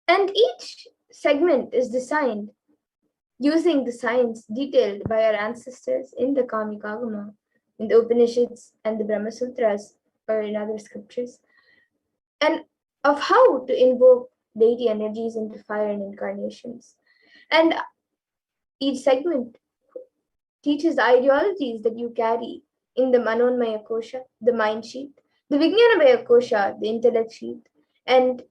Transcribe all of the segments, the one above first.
And each segment is designed using the science detailed by our ancestors in the Kamikagama, in the Upanishads and the Brahma Sutras, or in other scriptures, and of how to invoke deity energies into fire and incarnations. And each segment teaches the ideologies that you carry in the Manonmaya Kosha, the mind sheet, the Vijnanamaya Kosha, the intellect sheet, and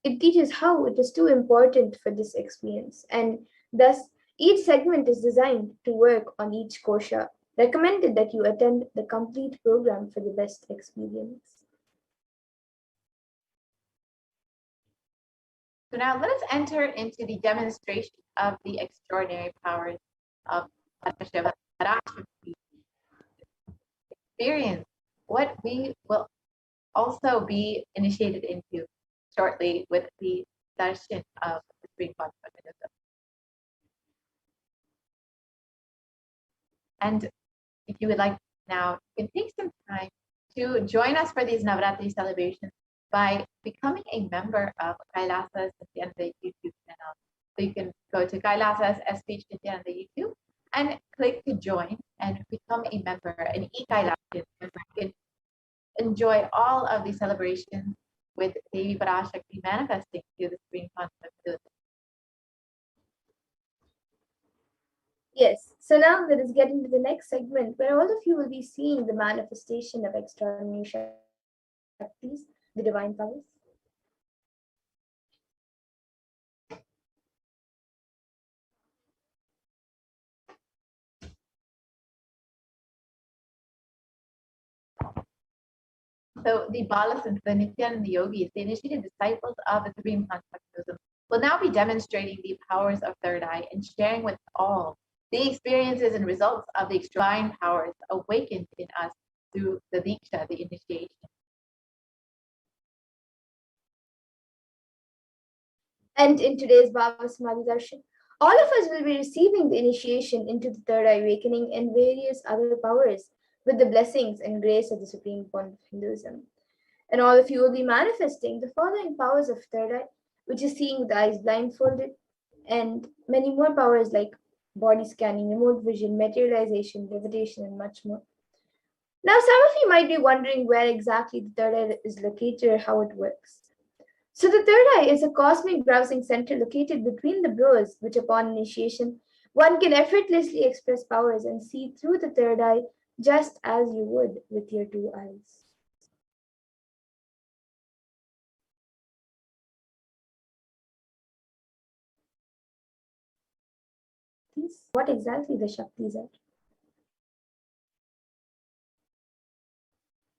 it teaches how it is too important for this experience. And thus, each segment is designed to work on each kosha. Recommended that you attend the complete program for the best experience. So now let us enter into the demonstration of the extraordinary powers of Paramashivoham. Experience what we will also be initiated into shortly with the darshan of the Supreme Consciousness. And if you would like now, you can take some time to join us for these Navaratri celebrations by becoming a member of Kailasa'S Nithyananda YouTube channel. So you can go to Kailasa'S HDH Nithyananda YouTube and click to join and become a member, an e-Kailasan. You can enjoy all of the celebrations with Devi Parashakti manifesting through the Supreme Consciousness. Yes, so now let us get into the next segment where all of you will be seeing the manifestation of extraordinary Shaktis, the divine powers. So the Balas and the Nityananda Yogis, the initiated disciples of the Supreme Consciousness, will now be demonstrating the powers of third eye and sharing with all the experiences and results of the divine powers awakened in us through the Diksha, the initiation. And in today's Bhava Samadhi Darshan, all of us will be receiving the initiation into the third eye awakening and various other powers with the blessings and grace of the Supreme Point of Hinduism. And all of you will be manifesting the following powers of third eye, which is seeing with the eyes blindfolded, and many more powers like body scanning, remote vision, materialization, levitation, and much more. Now, some of you might be wondering where exactly the third eye is located or how it works. So the third eye is a cosmic browsing center located between the brows, which upon initiation, one can effortlessly express powers and see through the third eye just as you would with your two eyes. What exactly the Shaktis are.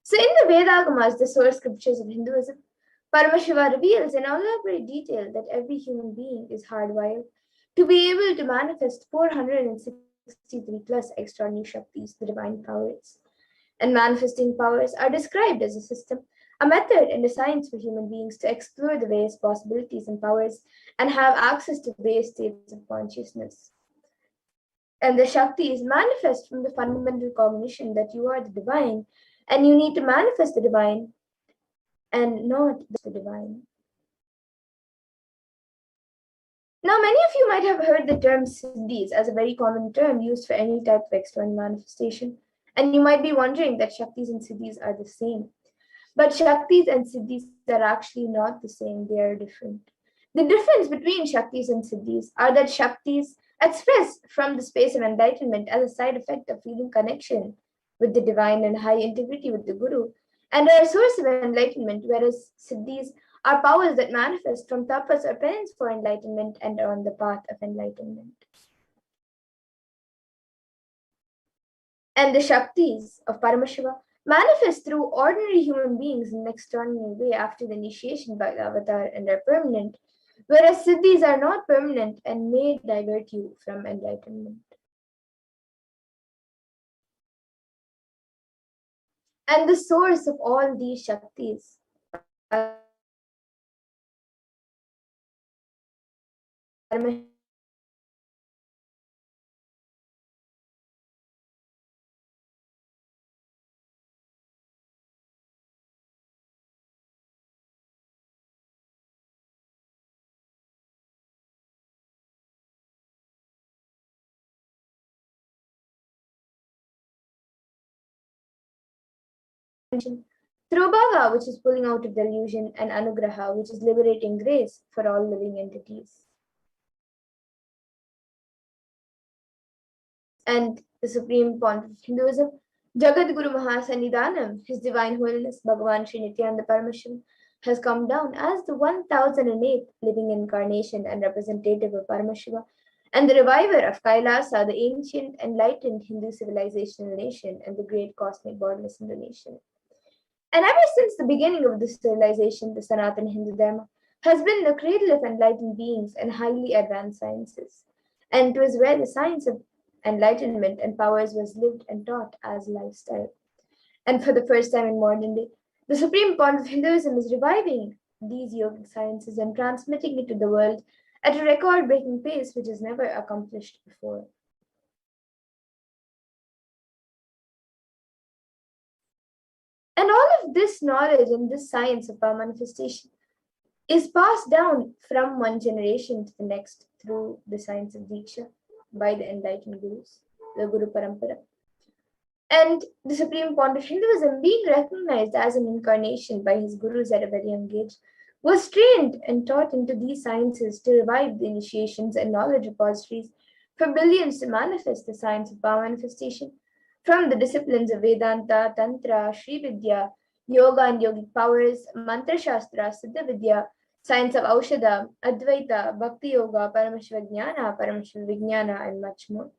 So in the Vedagamas, the source scriptures of Hinduism, Paramashiva reveals in elaborate detail that every human being is hardwired to be able to manifest 463 plus extraordinary Shaktis, the divine powers. And manifesting powers are described as a system, a method, and a science for human beings to explore the various possibilities and powers and have access to various states of consciousness. And the Shaktis manifest from the fundamental cognition that you are the divine and you need to manifest the divine and not the divine. Now, many of you might have heard the term siddhis as a very common term used for any type of external manifestation. And you might be wondering that Shaktis and siddhis are the same. But Shaktis and siddhis are actually not the same, they are different. The difference between Shaktis and siddhis are that Shaktis express from the space of enlightenment as a side effect of feeling connection with the divine and high integrity with the Guru, and are a source of enlightenment, whereas siddhis are powers that manifest from tapas or penance for enlightenment and are on the path of enlightenment. And the Shaktis of Paramashiva manifest through ordinary human beings in an extraordinary way after the initiation by the avatar and are permanent, whereas siddhis are not permanent and may divert you from enlightenment. And the source of all these Shaktis are through Bhava, which is pulling out of delusion, and Anugraha, which is liberating grace for all living entities. And the Supreme Pontiff of Hinduism, Jagat Guru Mahasannidhanam, His Divine Holiness Bhagavan Sri Nithyananda Paramashivam, has come down as the 1008th living incarnation and representative of Paramashiva, and the reviver of Kailasa, the ancient enlightened Hindu civilizational nation and the great cosmic godless Indonesian. And ever since the beginning of this civilization, the Sanatana Hindu Dharma has been the cradle of enlightened beings and highly advanced sciences. And it was where the science of enlightenment and powers was lived and taught as lifestyle. And for the first time in modern day, the Supreme Point of Hinduism is reviving these yogic sciences and transmitting it to the world at a record breaking pace which is never accomplished before. And all of this knowledge and this science of power manifestation is passed down from one generation to the next through the science of Diksha by the enlightened gurus, the Guru Parampara. And the Supreme Pontiff of Hinduism, being recognized as an incarnation by his gurus at a very young age, was trained and taught into these sciences to revive the initiations and knowledge repositories for billions to manifest the science of power manifestation from the disciplines of Vedanta, Tantra, Sri Vidya, Yoga and Yogic powers, Mantra Shastra, Siddha Vidya, science of Aushadha, Advaita, Bhakti Yoga, Paramashiva Jnana, Paramashiva Vijnana, and much more.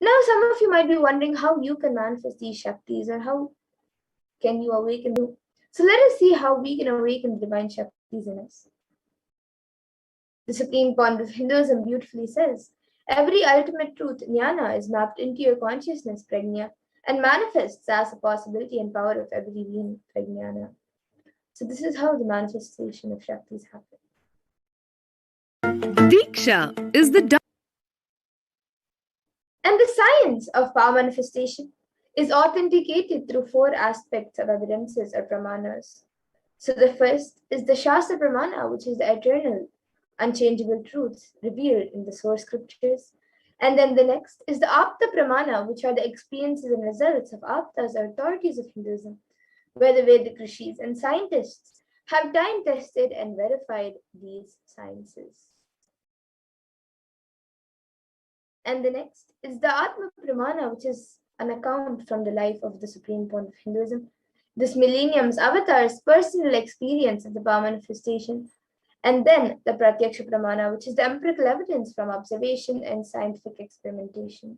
Now, some of you might be wondering how you can manifest these Shaktis or how can you awaken them. So let us see how we can awaken the divine Shaktis in us. The Supreme Pontiff of Hinduism beautifully says, every ultimate truth, jnana, is mapped into your consciousness, prajna, and manifests as a possibility and power of every being, prajnana. So this is how the manifestation of Shaktis happen. Diksha is the And the science of power manifestation is authenticated through four aspects of evidences or pramanas. So the first is the Shastra Pramana, which is the eternal, unchangeable truths revealed in the source scriptures. And then the next is the Apta Pramana, which are the experiences and results of Aptas or authorities of Hinduism, where the Vedic rishis and scientists have time tested and verified these sciences. And the next is the Atma Pramana, which is an account from the life of the Supreme Point of Hinduism, this millennium's avatar's personal experience of the power manifestation. And then the Pratyaksha Pramana, which is the empirical evidence from observation and scientific experimentation.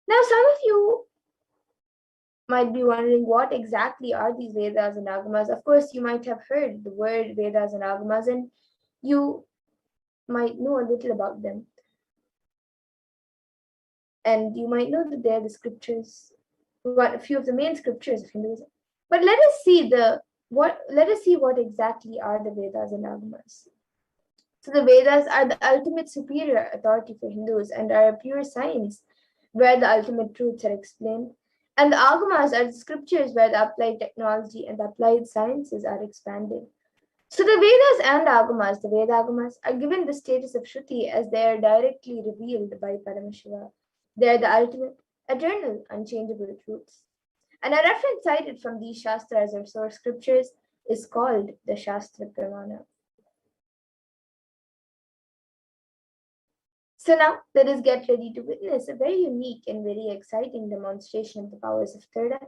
Now, some of you might be wondering what exactly are these Vedas and Agamas. Of course, you might have heard the word Vedas and Agamas, and you might know a little about them. And you might know that they're the scriptures, a few of the main scriptures of Hinduism. But let us see what exactly are the Vedas and Agamas. So the Vedas are the ultimate superior authority for Hindus and are a pure science where the ultimate truths are explained. And the Agamas are the scriptures where the applied technology and the applied sciences are expanded. So the Vedas and Agamas, the Veda Agamas, are given the status of Shruti as they are directly revealed by Paramashiva. They are the ultimate, eternal, unchangeable truths. And a reference cited from these Shastras or source scriptures is called the Shastra Pramana. So now let us get ready to witness a very unique and very exciting demonstration of the powers of third eye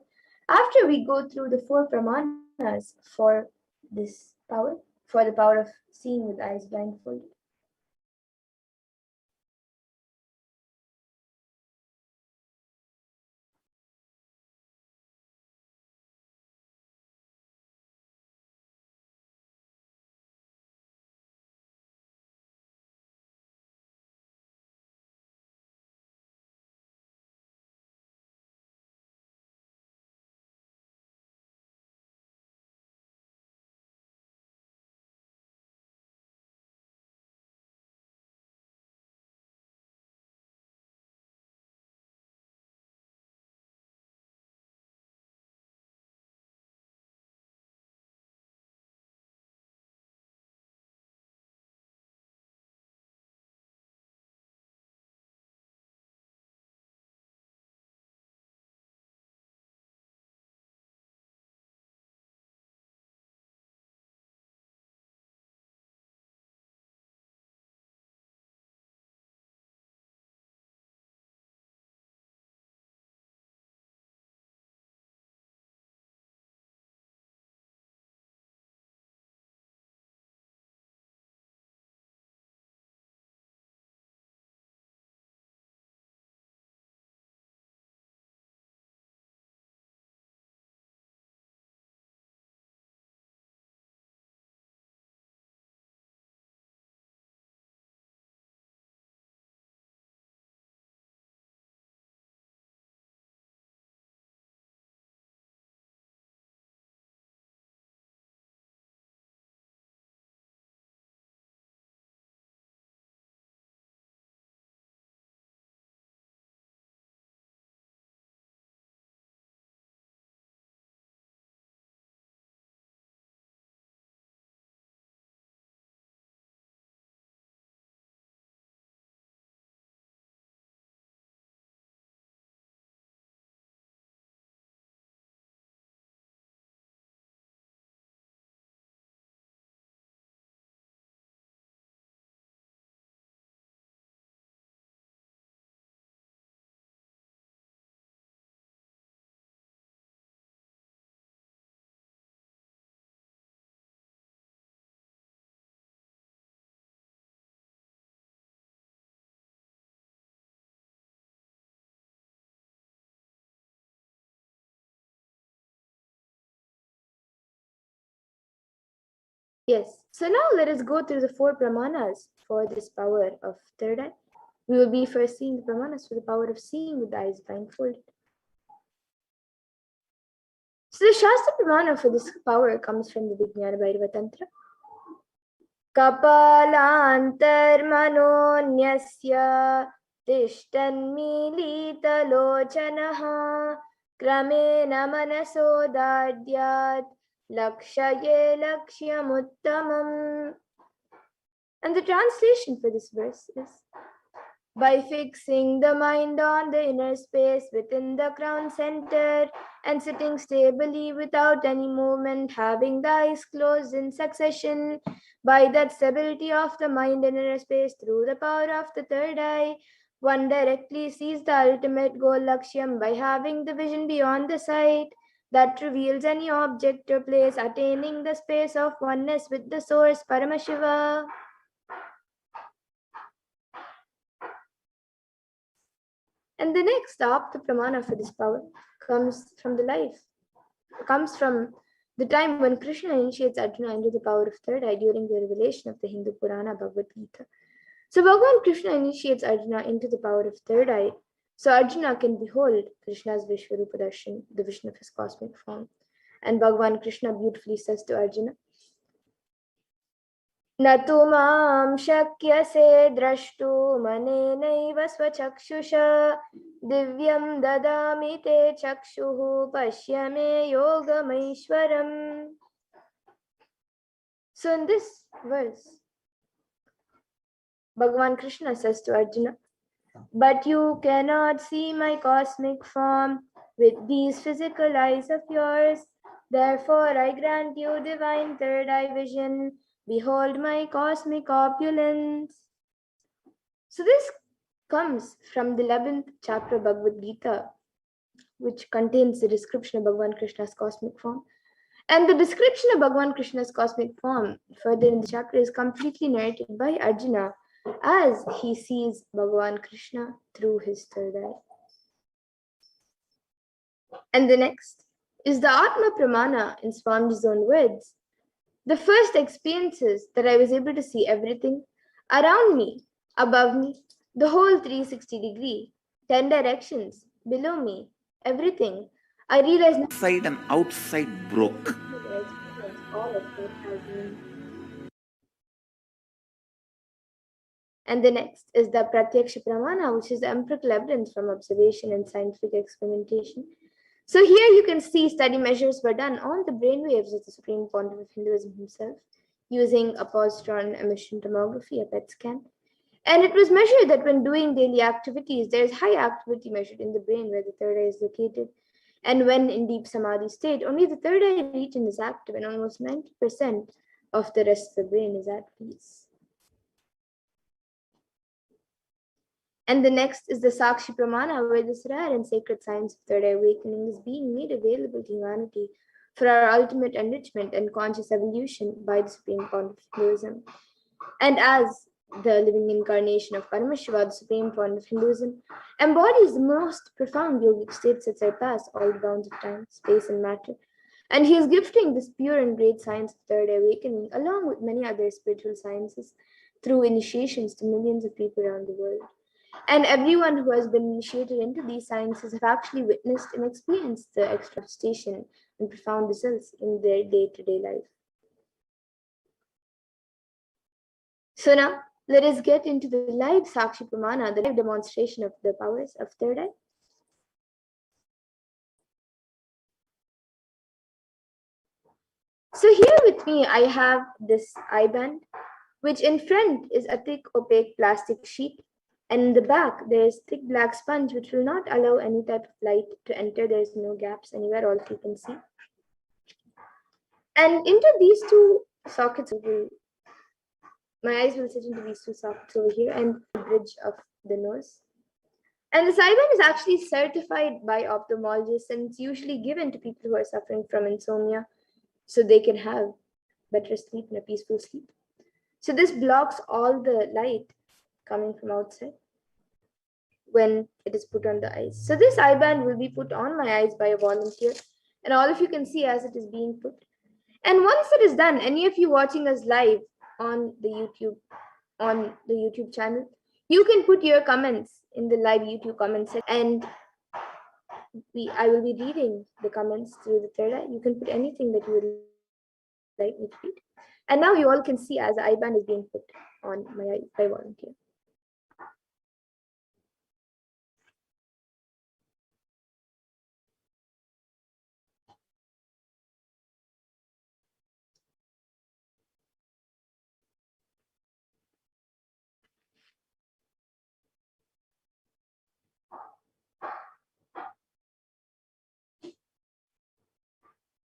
after we go through the four pramanas for this power, for the power of seeing with eyes blindfolded. Yes. So now let us go through the four pramanas for this power of third eye. We will be first seeing the pramanas for the power of seeing with the eyes blindfolded. So the Shastra pramana for this power comes from the Vijnana Bhairava Tantra. Kapalantarmanonyasya tishtannmilitalochanaha kramena manasodadyat lakshaye lakshyamuttamam. And the translation for this verse is: by fixing the mind on the inner space within the crown center and sitting stably without any movement, having the eyes closed in succession, by that stability of the mind in inner space through the power of the third eye, one directly sees the ultimate goal Lakshyam by having the vision beyond the sight that reveals any object or place, attaining the space of oneness with the source Paramashiva. And the next up, the pramana for this power comes from the time when Krishna initiates Arjuna into the power of third eye during the revelation of the Hindu Purana Bhagavad Gita. So Bhagavan Krishna initiates Arjuna into the power of third eye, so Arjuna can behold Krishna's Vishwarupa Darshan, the vision of his cosmic form. And Bhagavan Krishna beautifully says to Arjuna, न तु मां शक्यसे द्रष्टुमनेनैव स्वचक्षुषा दिव्यं ददामि ते चक्षुः पश्य मे योगमैश्वरम्. So in this verse, Bhagavan Krishna says to Arjuna, but you cannot see my cosmic form with these physical eyes of yours. Therefore, I grant you divine third eye vision. Behold my cosmic opulence. So this comes from the 11th chapter of Bhagavad Gita, which contains the description of Bhagavan Krishna's cosmic form. And the description of Bhagavan Krishna's cosmic form further in the chapter is completely narrated by Arjuna as he sees Bhagavan Krishna through his third eye. And the next is the Atma Pramana in Swamiji's own words. The first experiences that I was able to see everything around me, above me, the whole 360-degree, 10 directions, below me, everything. I realized inside and outside broke. All of it as me. And the next is the Pratyaksha Pramana, which is the empirical evidence from observation and scientific experimentation. So here you can see study measures were done on the brainwaves of the Supreme Pontiff of Hinduism himself, using a positron emission tomography, a PET scan. And it was measured that when doing daily activities, there is high activity measured in the brain where the third eye is located. And when in deep samadhi state, only the third eye region is active and almost 90% of the rest of the brain is at peace. And the next is the Sakshi Pramana, where this rare and sacred science of third eye awakening is being made available to humanity for our ultimate enrichment and conscious evolution by the Supreme Pontiff of Hinduism. And as the living incarnation of Paramashiva, the Supreme Pontiff of Hinduism, embodies the most profound yogic states that surpass all the bounds of time, space, and matter. And he is gifting this pure and great science of third eye awakening, along with many other spiritual sciences, through initiations to millions of people around the world. And everyone who has been initiated into these sciences have actually witnessed and experienced the extra station and profound results in their day-to-day life. So now, let us get into the live Sakshi Pramana, the live demonstration of the powers of third eye. So here with me, I have this eye band, which in front is a thick opaque plastic sheet. And in the back, there is thick black sponge, which will not allow any type of light to enter. There is no gaps anywhere, all you can see. And into these two sockets, my eyes will sit into these two sockets over here and the bridge of the nose. And this eye band is actually certified by ophthalmologists, and it's usually given to people who are suffering from insomnia so they can have better sleep and a peaceful sleep. So this blocks all the light coming from outside when it is put on the eyes. So this eye band will be put on my eyes by a volunteer, and all of you can see as it is being put. And once it is done, any of you watching us live on the YouTube channel, you can put your comments in the live YouTube comment section, and I will be reading the comments through the third eye. You can put anything that you would like me to read. And now you all can see as the IBAN is being put on my by volunteer.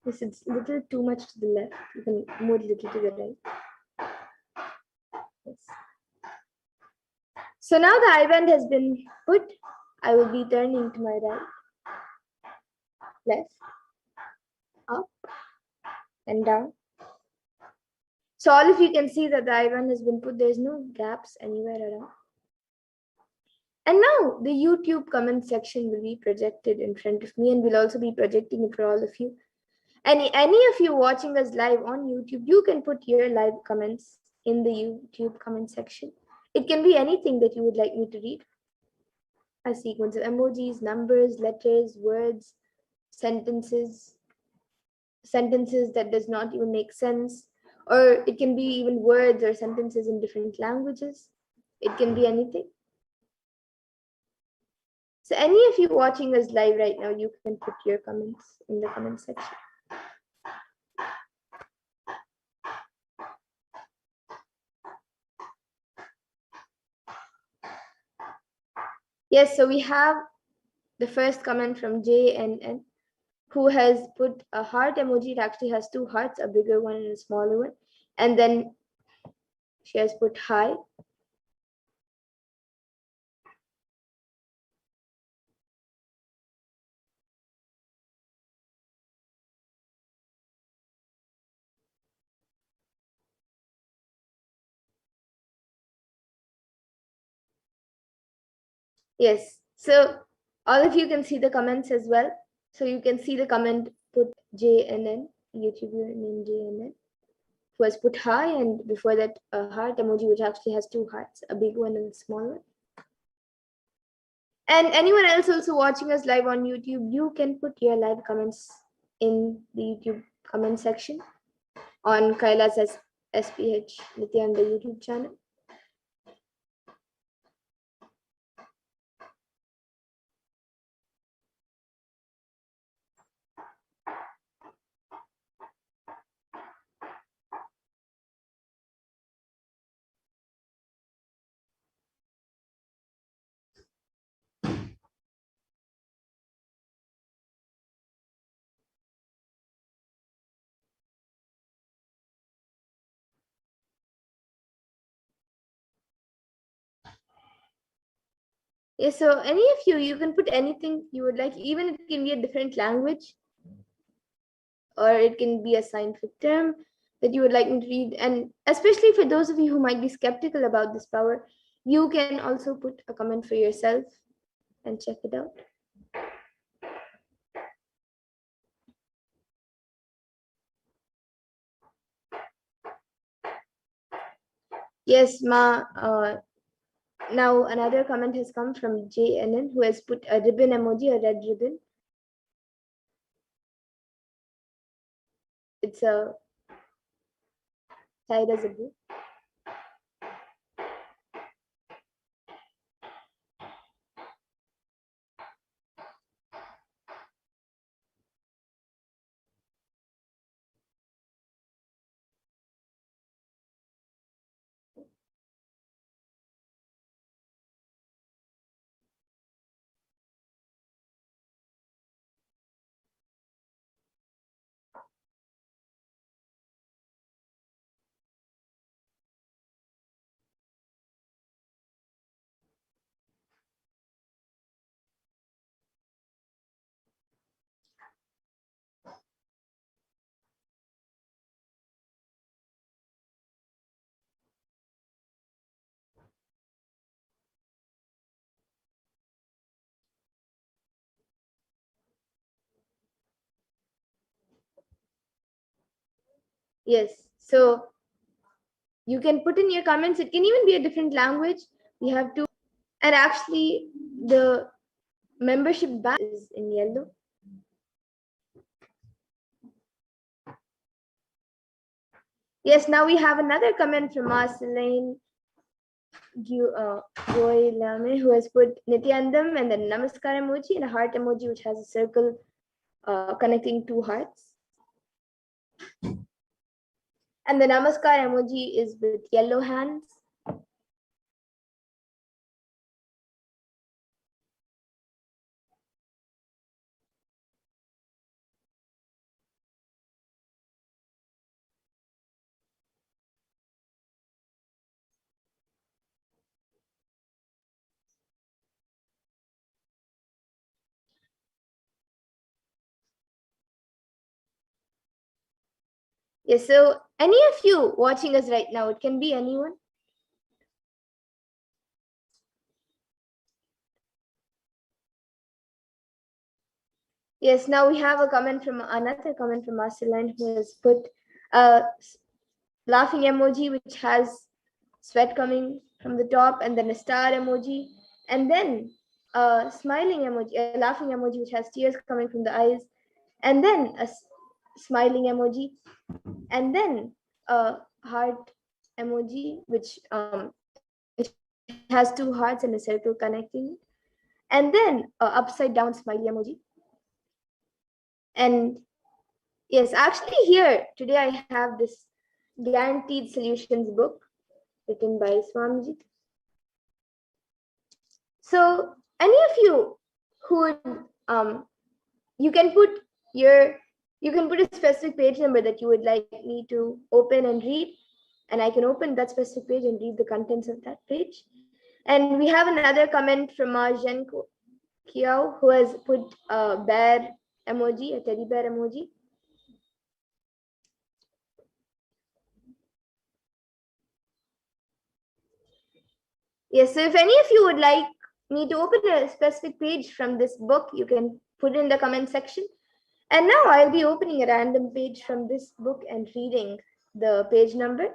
This is a little too much to the left. You can move a little to the right. Yes. So now the I-band has been put. I will be turning to my right, left, up, and down. So all of you can see that the I-band has been put. There's no gaps anywhere around. And now the YouTube comment section will be projected in front of me, and we'll also be projecting it for all of you. Any of you watching us live on YouTube, you can put your live comments in the YouTube comment section. It can be anything that you would like me to read. A sequence of emojis, numbers, letters, words, sentences that does not even make sense, or it can be even words or sentences in different languages. It can be anything. So any of you watching us live right now, you can put your comments in the comment section. Yes, so we have the first comment from JNN, who has put a heart emoji. It actually has two hearts, a bigger one and a smaller one. And then she has put hi. Yes, so all of you can see the comments as well. So you can see the comment put JNN, YouTuber named JNN, who has put hi, and before that a heart emoji, which actually has two hearts, a big one and a small one. And anyone else also watching us live on YouTube, you can put your live comments in the YouTube comment section on Kailasa'S HDH Nithyananda YouTube channel. Yeah, so any of you can put anything you would like, even it can be a different language, or it can be a scientific term that you would like me to read. And especially for those of you who might be skeptical about this power, you can also put a comment for yourself and check it out. Yes, now another comment has come from JNN, who has put a ribbon emoji, a red ribbon. It's a tied as a bow. Yes. So you can put in your comments. It can even be a different language. We have to, and actually, the membership badge is in yellow. Yes, now we have another comment from us, Elaine Goy Lame, who has put Nityandam and then Namaskar emoji and a heart emoji, which has a circle connecting two hearts. And the Namaskar emoji is with yellow hands. Yes, so any of you watching us right now, it can be anyone. Yes, now we have another comment from Marceline, who has put a laughing emoji which has sweat coming from the top, and then a star emoji, and then a smiling emoji, a laughing emoji which has tears coming from the eyes, and then a smiling emoji, and then a heart emoji which it has two hearts and a circle connecting, and then a upside down smiley emoji. And yes, actually here today I have this Guaranteed Solutions book written by Swamiji. So any of you who would, you can put a specific page number that you would like me to open and read, and I can open that specific page and read the contents of that page. And we have another comment from Jen Kiao, who has put a bear emoji, a teddy bear emoji. Yes, so if any of you would like me to open a specific page from this book, you can put it in the comment section. And now I'll be opening a random page from this book and reading the page number.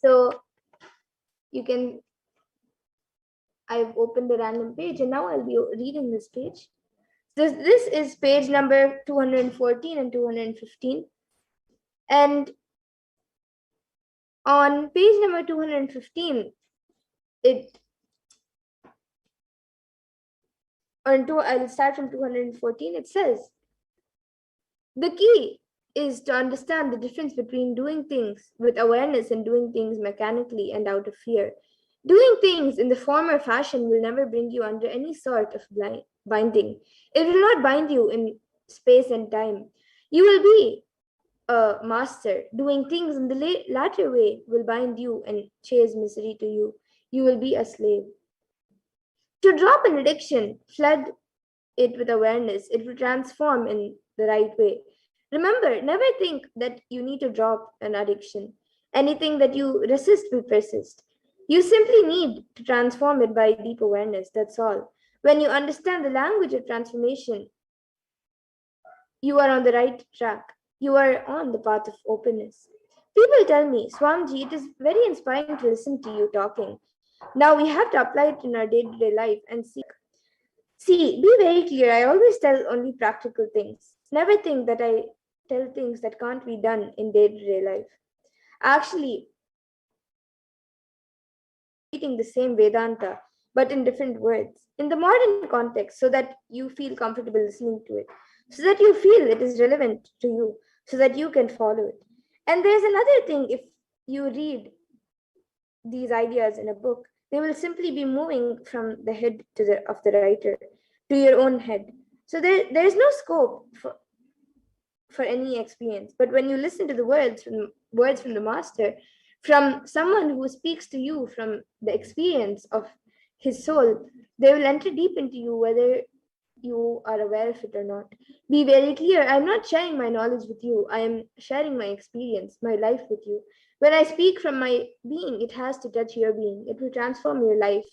So you can, I've opened a random page and now I'll be reading this page. This is page number 214 and 215. And on page number 215, I'll start from 214. It says, the key is to understand the difference between doing things with awareness and doing things mechanically and out of fear. Doing things in the former fashion will never bring you under any sort of binding. It will not bind you in space and time. You will be a master. Doing things in the latter way will bind you and chase misery to you. You will be a slave. To drop an addiction, flood it with awareness. It will transform in the right way. Remember, never think that you need to drop an addiction. Anything that you resist will persist. You simply need to transform it by deep awareness. That's all. When you understand the language of transformation, you are on the right track. You are on the path of openness. People tell me, Swamiji, it is very inspiring to listen to you talking. Now we have to apply it in our day to day life and see. See, be very clear. I always tell only practical things. Never think that I tell things that can't be done in day to day life. Actually, repeating the same Vedanta, but in different words, in the modern context, so that you feel comfortable listening to it, so that you feel it is relevant to you, so that you can follow it. And there's another thing: if you read these ideas in a book, they will simply be moving from the head to of the writer to your own head. So there is no scope for any experience. But when you listen to the words from the master, from someone who speaks to you from the experience of his soul, they will enter deep into you, whether you are aware of it or not. Be very clear. I'm not sharing my knowledge with you. I am sharing my experience, my life with you. When I speak from my being, it has to touch your being. It will transform your life.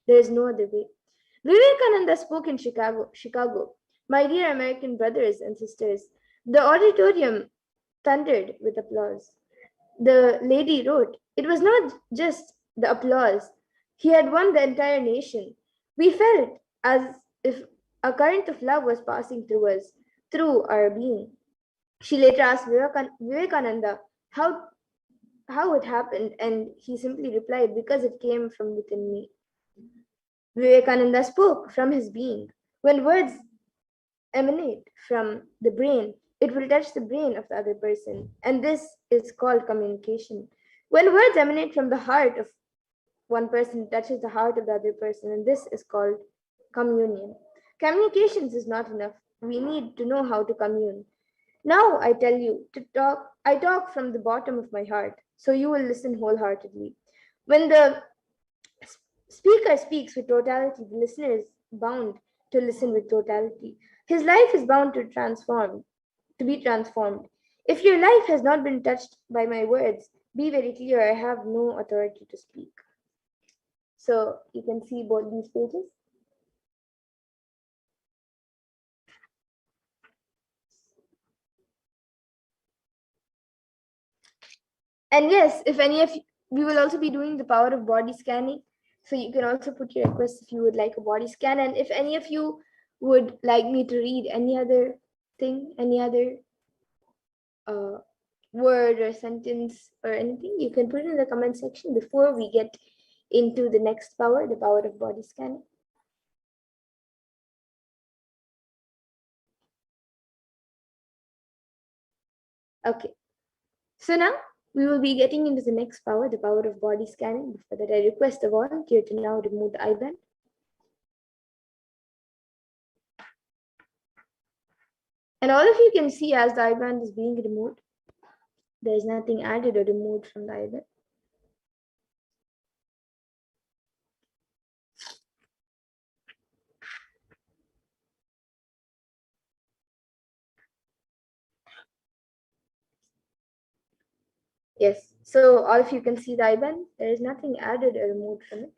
There is no other way. Vivekananda spoke in Chicago. My dear American brothers and sisters, the auditorium thundered with applause. The lady wrote, "It was not just the applause. He had won the entire nation. We felt as if a current of love was passing through us, through our being." She later asked Vivekananda how it happened, and he simply replied, "Because it came from within me." Vivekananda spoke from his being. When words emanate from the brain, it will touch the brain of the other person, and this is called communication. When words emanate from the heart of one person, it touches the heart of the other person, and this is called communion. Communications is not enough. We need to know how to commune. Now I tell you to talk. I talk from the bottom of my heart, so you will listen wholeheartedly. When the speaker speaks with totality, the listener is bound to listen with totality. His life is bound to be transformed. If your life has not been touched by my words, be very clear, I have no authority to speak. So you can see both these pages. And yes, if any of you, we will also be doing the power of body scanning. So you can also put your request if you would like a body scan. And if any of you would like me to read any other thing, any other word or sentence or anything, you can put it in the comment section before we get into the next power, the power of body scanning. Okay, so now we will be getting into the next power, the power of body scanning. Before that, I request the volunteer to now remove the eye band. And all of you can see as the eye band is being removed, there is nothing added or removed from the eye band. Yes, so all of you can see the eye band, there is nothing added or removed from it.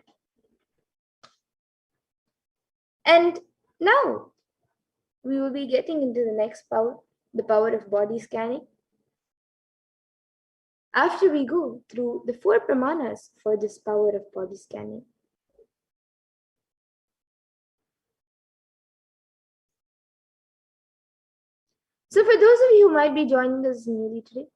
And now we will be getting into the next power, the power of body scanning. After we go through the 4 pramanas for this power of body scanning. So for those of you who might be joining us newly today,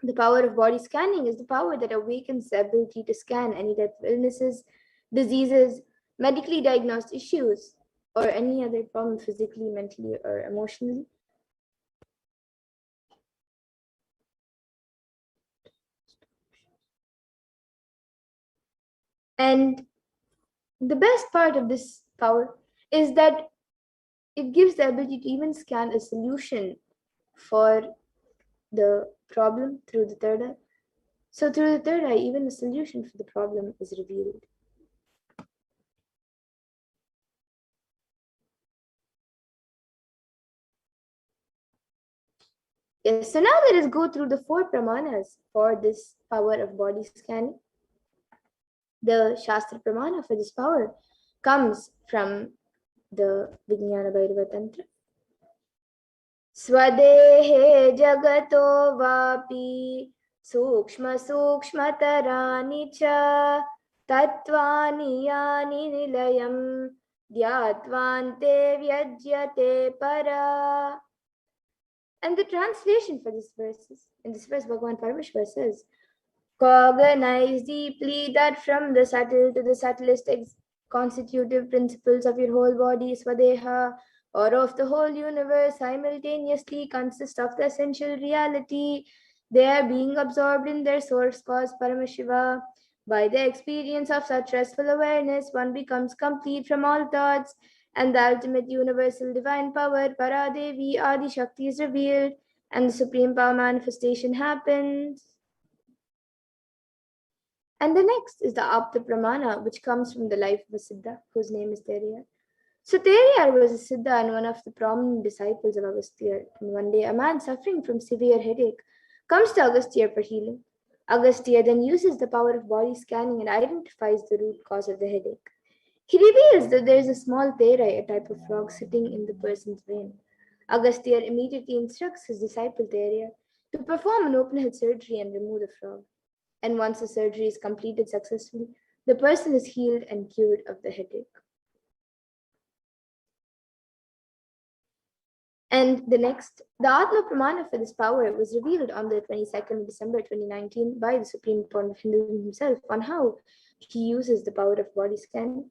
the power of body scanning is the power that awakens the ability to scan any type of illnesses, diseases, medically diagnosed issues, or any other problem physically, mentally, or emotionally. And the best part of this power is that it gives the ability to even scan a solution for the problem through the third eye. So through the third eye, even a solution for the problem is revealed. Yes, so now let us go through the 4 pramanas for this power of body scanning. The Shastra pramana for this power comes from the Vijnana Bhairava Tantra. Swadehe jagato vapi sukshma sukshmatarani cha tattvani yani nilayam dhyatvante vyajyate para. And the translation for this verse, in this verse, Bhagavan Paramashiva says, cognize deeply that from the subtle to the subtlest constitutive principles of your whole body, Swadeha, or of the whole universe, simultaneously consist of the essential reality. They are being absorbed in their source cause, Paramashiva. By the experience of such restful awareness, one becomes complete from all thoughts, and the ultimate universal divine power, Paradevi Adi Shakti, is revealed, and the supreme power manifestation happens. And the next is the Apta Pramana, which comes from the life of a Siddha, whose name is Teriyar. So Teriyar was a Siddha and one of the prominent disciples of Agastya. And one day, a man suffering from severe headache comes to Agastya for healing. Agastya then uses the power of body scanning and identifies the root cause of the headache. He reveals that there is a small terai, a type of frog, sitting in the person's brain. Agastya immediately instructs his disciple Teriyar to perform an open head surgery and remove the frog. And once the surgery is completed successfully, the person is healed and cured of the headache. And the Atma Pramana for this power was revealed on the 22nd of December 2019 by the Supreme Court of Hinduism himself on how he uses the power of body scanning.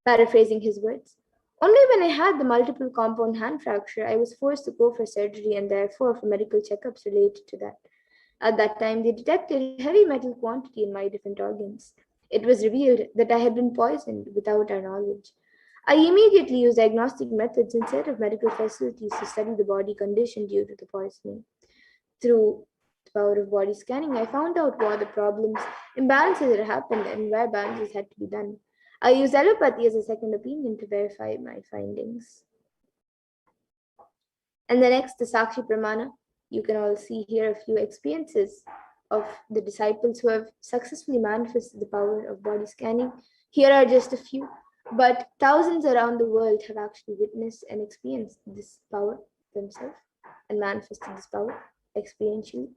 Paraphrasing his words, only when I had the multiple compound hand fracture, I was forced to go for surgery and therefore for medical checkups related to that. At that time, they detected heavy metal quantity in my different organs. It was revealed that I had been poisoned without our knowledge. I immediately used diagnostic methods instead of medical facilities to study the body condition due to the poisoning. Through the power of body scanning, I found out what the problems, imbalances had happened, and where balances had to be done. I used allopathy as a second opinion to verify my findings. And the next, the Sakshi Pramana. You can all see here a few experiences of the disciples who have successfully manifested the power of body scanning. Here are just a few, but thousands around the world have actually witnessed and experienced this power themselves and manifested this power experientially.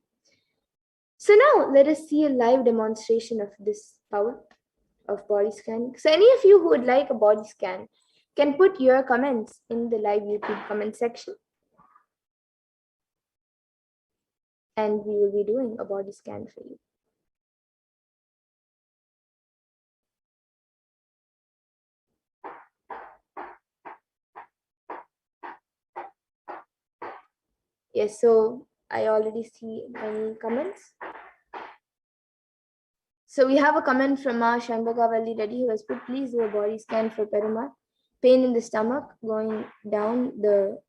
So now let us see a live demonstration of this power of body scanning. So any of you who would like a body scan can put your comments in the live YouTube comment section. And we will be doing a body scan for you. Yes, so I already see many comments. So we have a comment from Shanbhagavalli Reddy who has put, please do a body scan for Perumal. Pain in the stomach going down the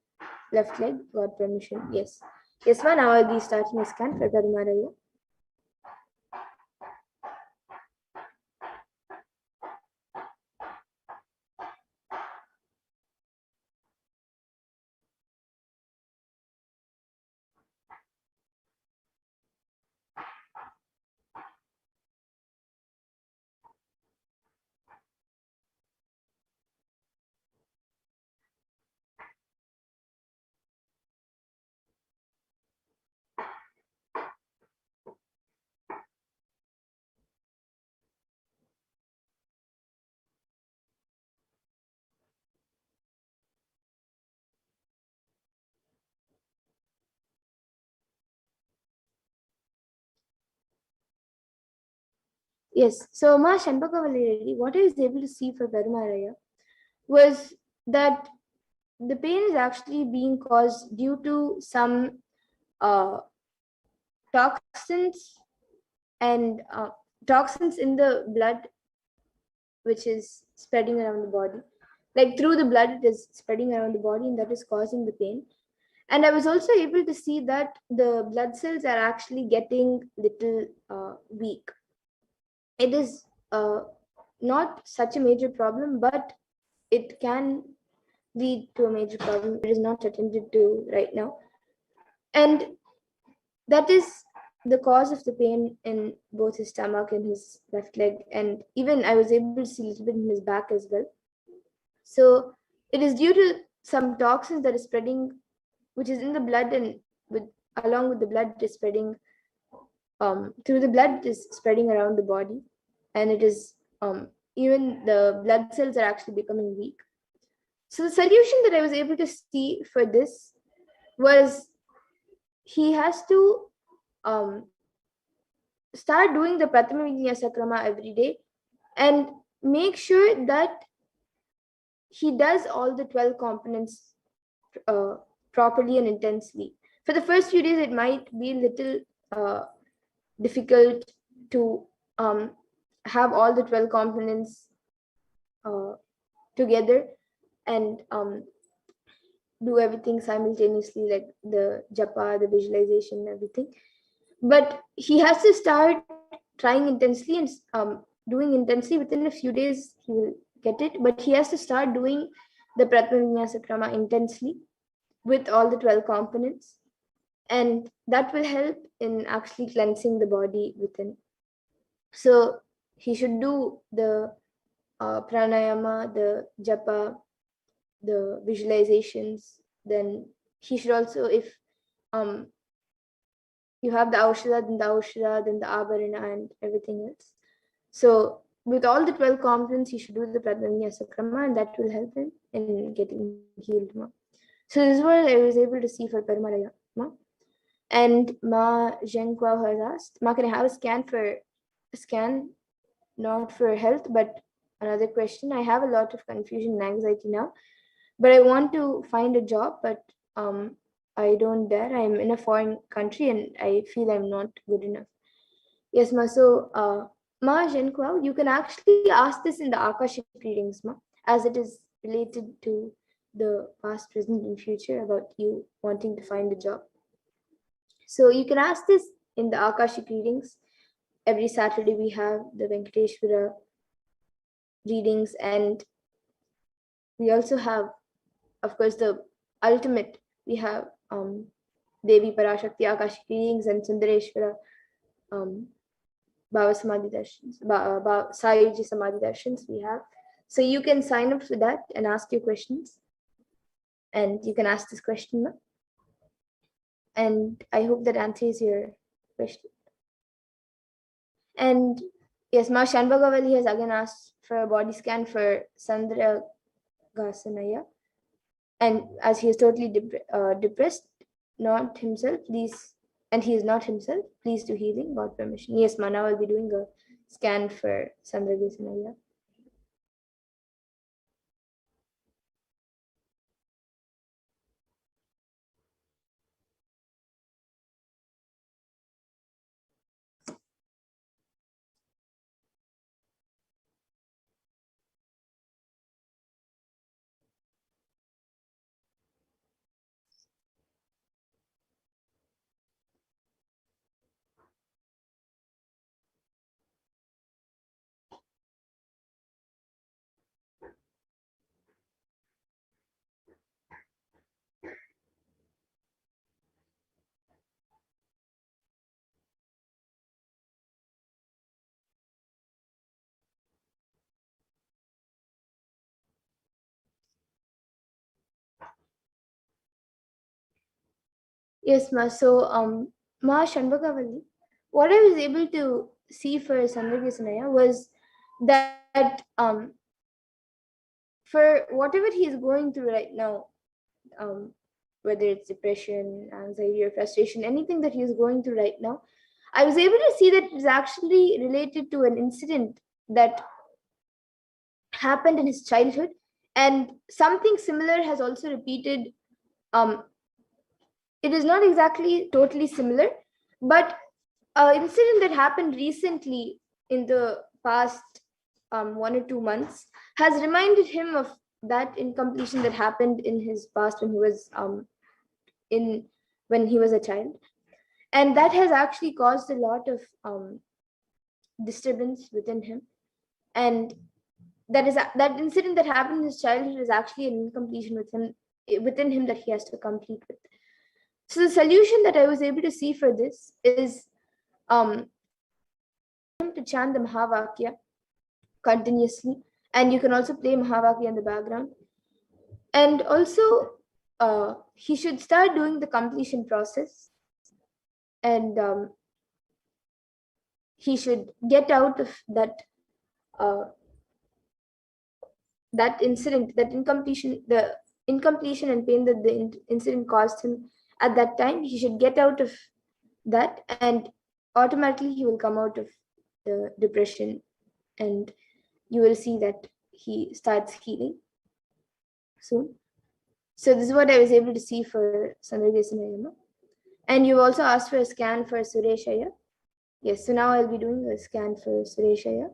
left leg, got permission. Yes. Yes, now I'll be starting a scan for Perumal. Yes, so Ma Shanbhagavalli Reddy, what I was able to see for Perumaraya was that the pain is actually being caused due to some toxins and toxins in the blood, which is spreading around the body. Like through the blood, it is spreading around the body, and that is causing the pain. And I was also able to see that the blood cells are actually getting little weak. It is not such a major problem, but it can lead to a major problem. It is not attended to right now. And that is the cause of the pain in both his stomach and his left leg. And even I was able to see a little bit in his back as well. So it is due to some toxins that is spreading, which is in the blood, and with along with the blood it is spreading through the blood, it is spreading around the body, and it is even the blood cells are actually becoming weak. So the solution that I was able to see for this was he has to start doing the Pratama Vinyasa Krama every day and make sure that he does all the 12 components properly and intensely. For the first few days, it might be a little difficult to have all the 12 components together and do everything simultaneously, like the japa, the visualization, everything. But he has to start trying intensely and doing intensely. Within a few days, he will get it. But he has to start doing the Pratma Vinyasa Krama intensely with all the 12 components. And that will help in actually cleansing the body within. So he should do the pranayama, the japa, the visualizations. Then he should also, if you have the Aushada, then the Abharana, and everything else. So with all the 12 components, he should do the Pradanya Sakrama, and that will help him in getting healed. So this is what I was able to see for Paramalaya. And Ma Zhenkwa has asked, Ma, can I have a scan, not for health, but another question. I have a lot of confusion and anxiety now, but I want to find a job, but I don't dare. I'm in a foreign country and I feel I'm not good enough. Yes, Ma. So, Ma Zhenkwa, you can actually ask this in the Akashic readings, Ma, as it is related to the past, present, and future about you wanting to find a job. So you can ask this in the Akashic readings. Every Saturday we have the Venkateshwara readings, and we also have, of course, the ultimate. We have Devi Parashakti Akashic readings and Sundareshwara Bhava Samadhi Darshans, Sayuji Samadhi Darshans we have. So you can sign up for that and ask your questions. And you can ask this question, and I hope that answers your question. And yes, Ma Shanbhagavali has again asked for a body scan for Sandra Gasanaya. And as he is totally depressed, not himself, please, and he is not himself, please do healing, God permission. Yes, Ma, now I'll be doing a scan for Sandra Gasanaya. Yes, Ma. So, Ma Shanbhagavali, what I was able to see for Sandra Gasanaya was that for whatever he is going through right now, um, whether it's depression, anxiety, or frustration, anything that he is going through right now, I was able to see that it is actually related to an incident that happened in his childhood, and something similar has also repeated. Um, it is not exactly totally similar, but an incident that happened recently in the past 1 or 2 months has reminded him of that incompletion that happened in his past in when he was a child, and that has actually caused a lot of disturbance within him. And that incident that happened in his childhood is actually an incompletion within him that he has to complete with. So the solution that I was able to see for this is to chant the Mahavakya continuously, and you can also play Mahavakya in the background. And also, he should start doing the completion process, and he should get out of uh, that incident, that incompletion, the incompletion and pain that the incident caused him at that time. He should get out of that, and automatically he will come out of the depression, and you will see that he starts healing soon. So this is what I was able to see for Sandargasanayama. And you also asked for a scan for Sureshaya. Yes, so now I'll be doing a scan for Sureshaya.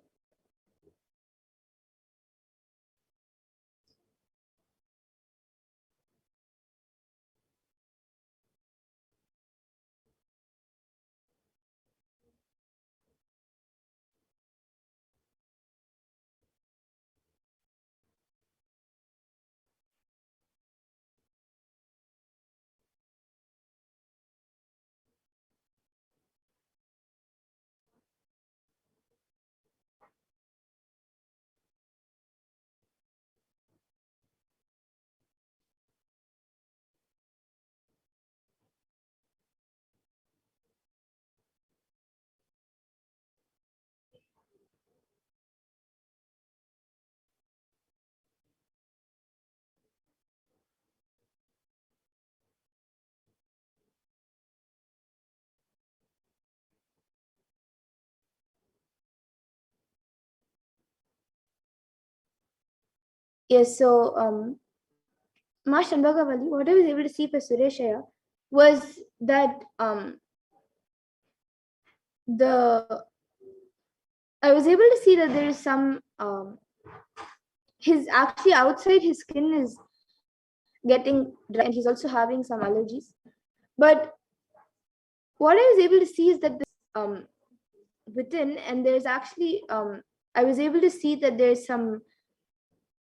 Yes, so Ma Shanbagavali, what I was able to see for Sureshaya was that the I was able to see that there is some his actually outside his skin is getting dry and he's also having some allergies. But what I was able to see is that this within, and there's actually I was able to see that there's some,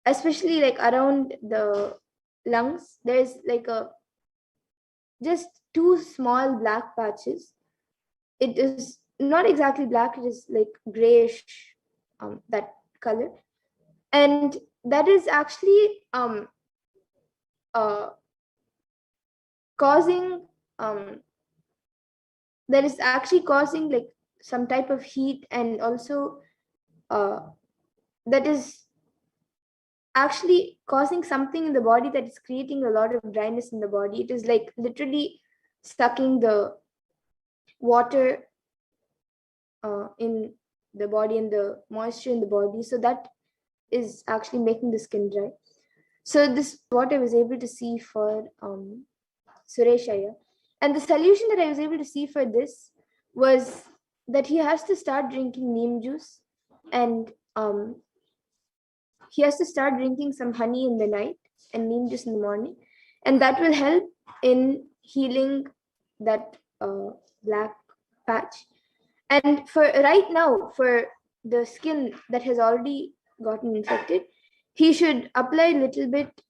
especially like around the lungs, there's like a just two small black patches. It is not exactly black, it is like grayish, that color. And that is actually uh, causing that is actually causing like some type of heat, and also uh, that is actually causing something in the body that is creating a lot of dryness in the body. It is like literally sucking the water in the body and the moisture in the body. So that is actually making the skin dry. So this is what I was able to see for Sureshaya. And the solution that I was able to see for this was that he has to start drinking neem juice, and he has to start drinking some honey in the night and neem juice in the morning, and that will help in healing that black patch. And for right now, for the skin that has already gotten infected, he should apply a little bit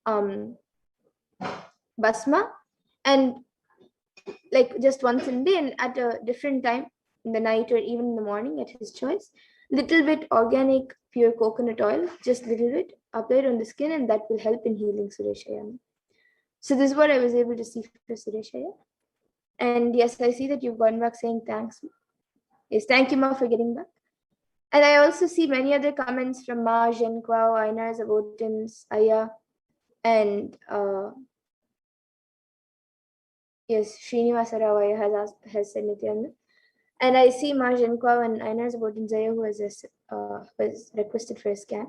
basma, and like just once in a day and at a different time in the night or even in the morning at his choice. Little bit organic pure coconut oil, just little bit applied on the skin, and that will help in healing Sureshaya. So this is what I was able to see for Sureshaya. And yes, I see that you've gone back saying thanks. Yes, thank you, Ma, for getting back. And I also see many other comments from Ma, Zhen Kwao, Ainar Zabotins, Aya, and yes, Srinivasa Rawaya has said Nityananda. And I see Ma Zhen Kwao and Ainar Zabotins Aya who has requested for a scan.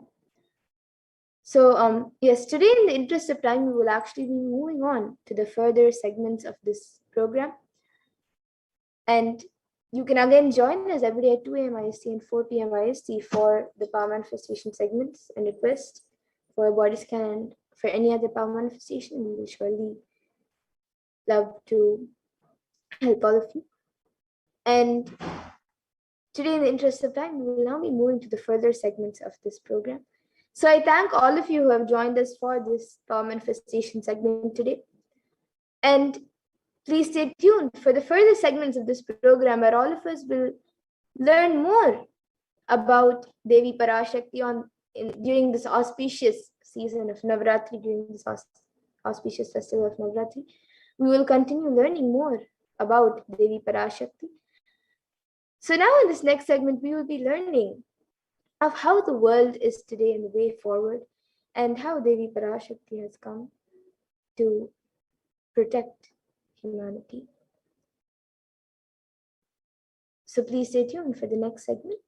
So yes, today in the interest of time, we will actually be moving on to the further segments of this program. And you can again join us every day at 2 a.m. IST and 4 p.m. IST for the power manifestation segments and request for a body scan and for any other power manifestation. We will surely love to help all of you. And today, in the interest of time, we will now be moving to the further segments of this program. So I thank all of you who have joined us for this power manifestation segment today. And please stay tuned for the further segments of this program where all of us will learn more about Devi Parashakti during this auspicious season of Navaratri, during this auspicious festival of Navaratri. We will continue learning more about Devi Parashakti. So now in this next segment, we will be learning of how the world is today and the way forward, and how Devi Parashakti has come to protect humanity. So please stay tuned for the next segment.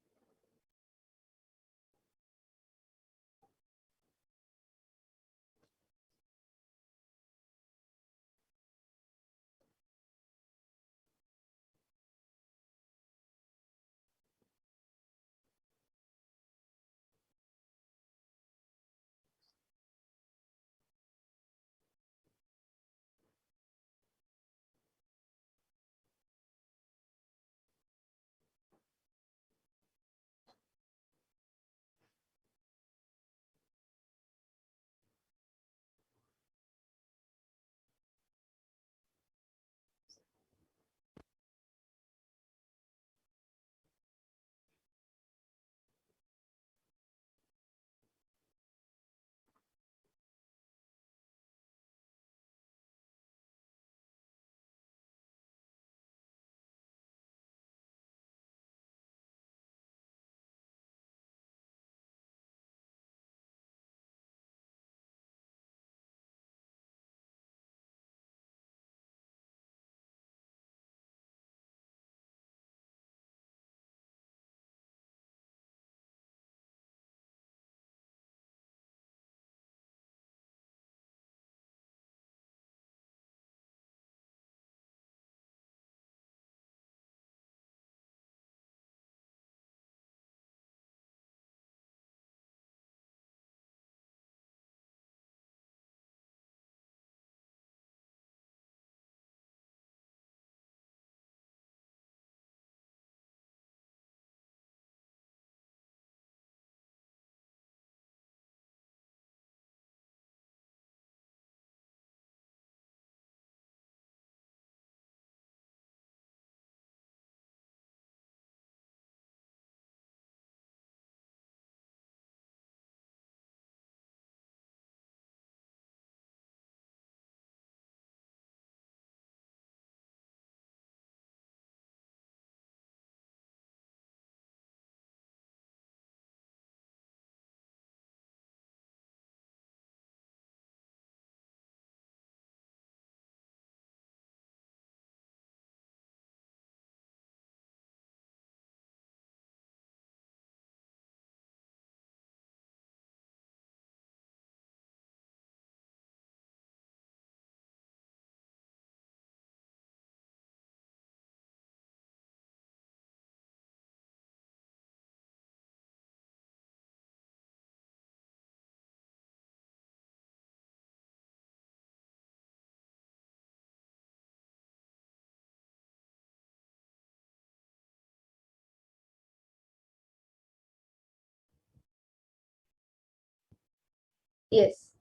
Yes.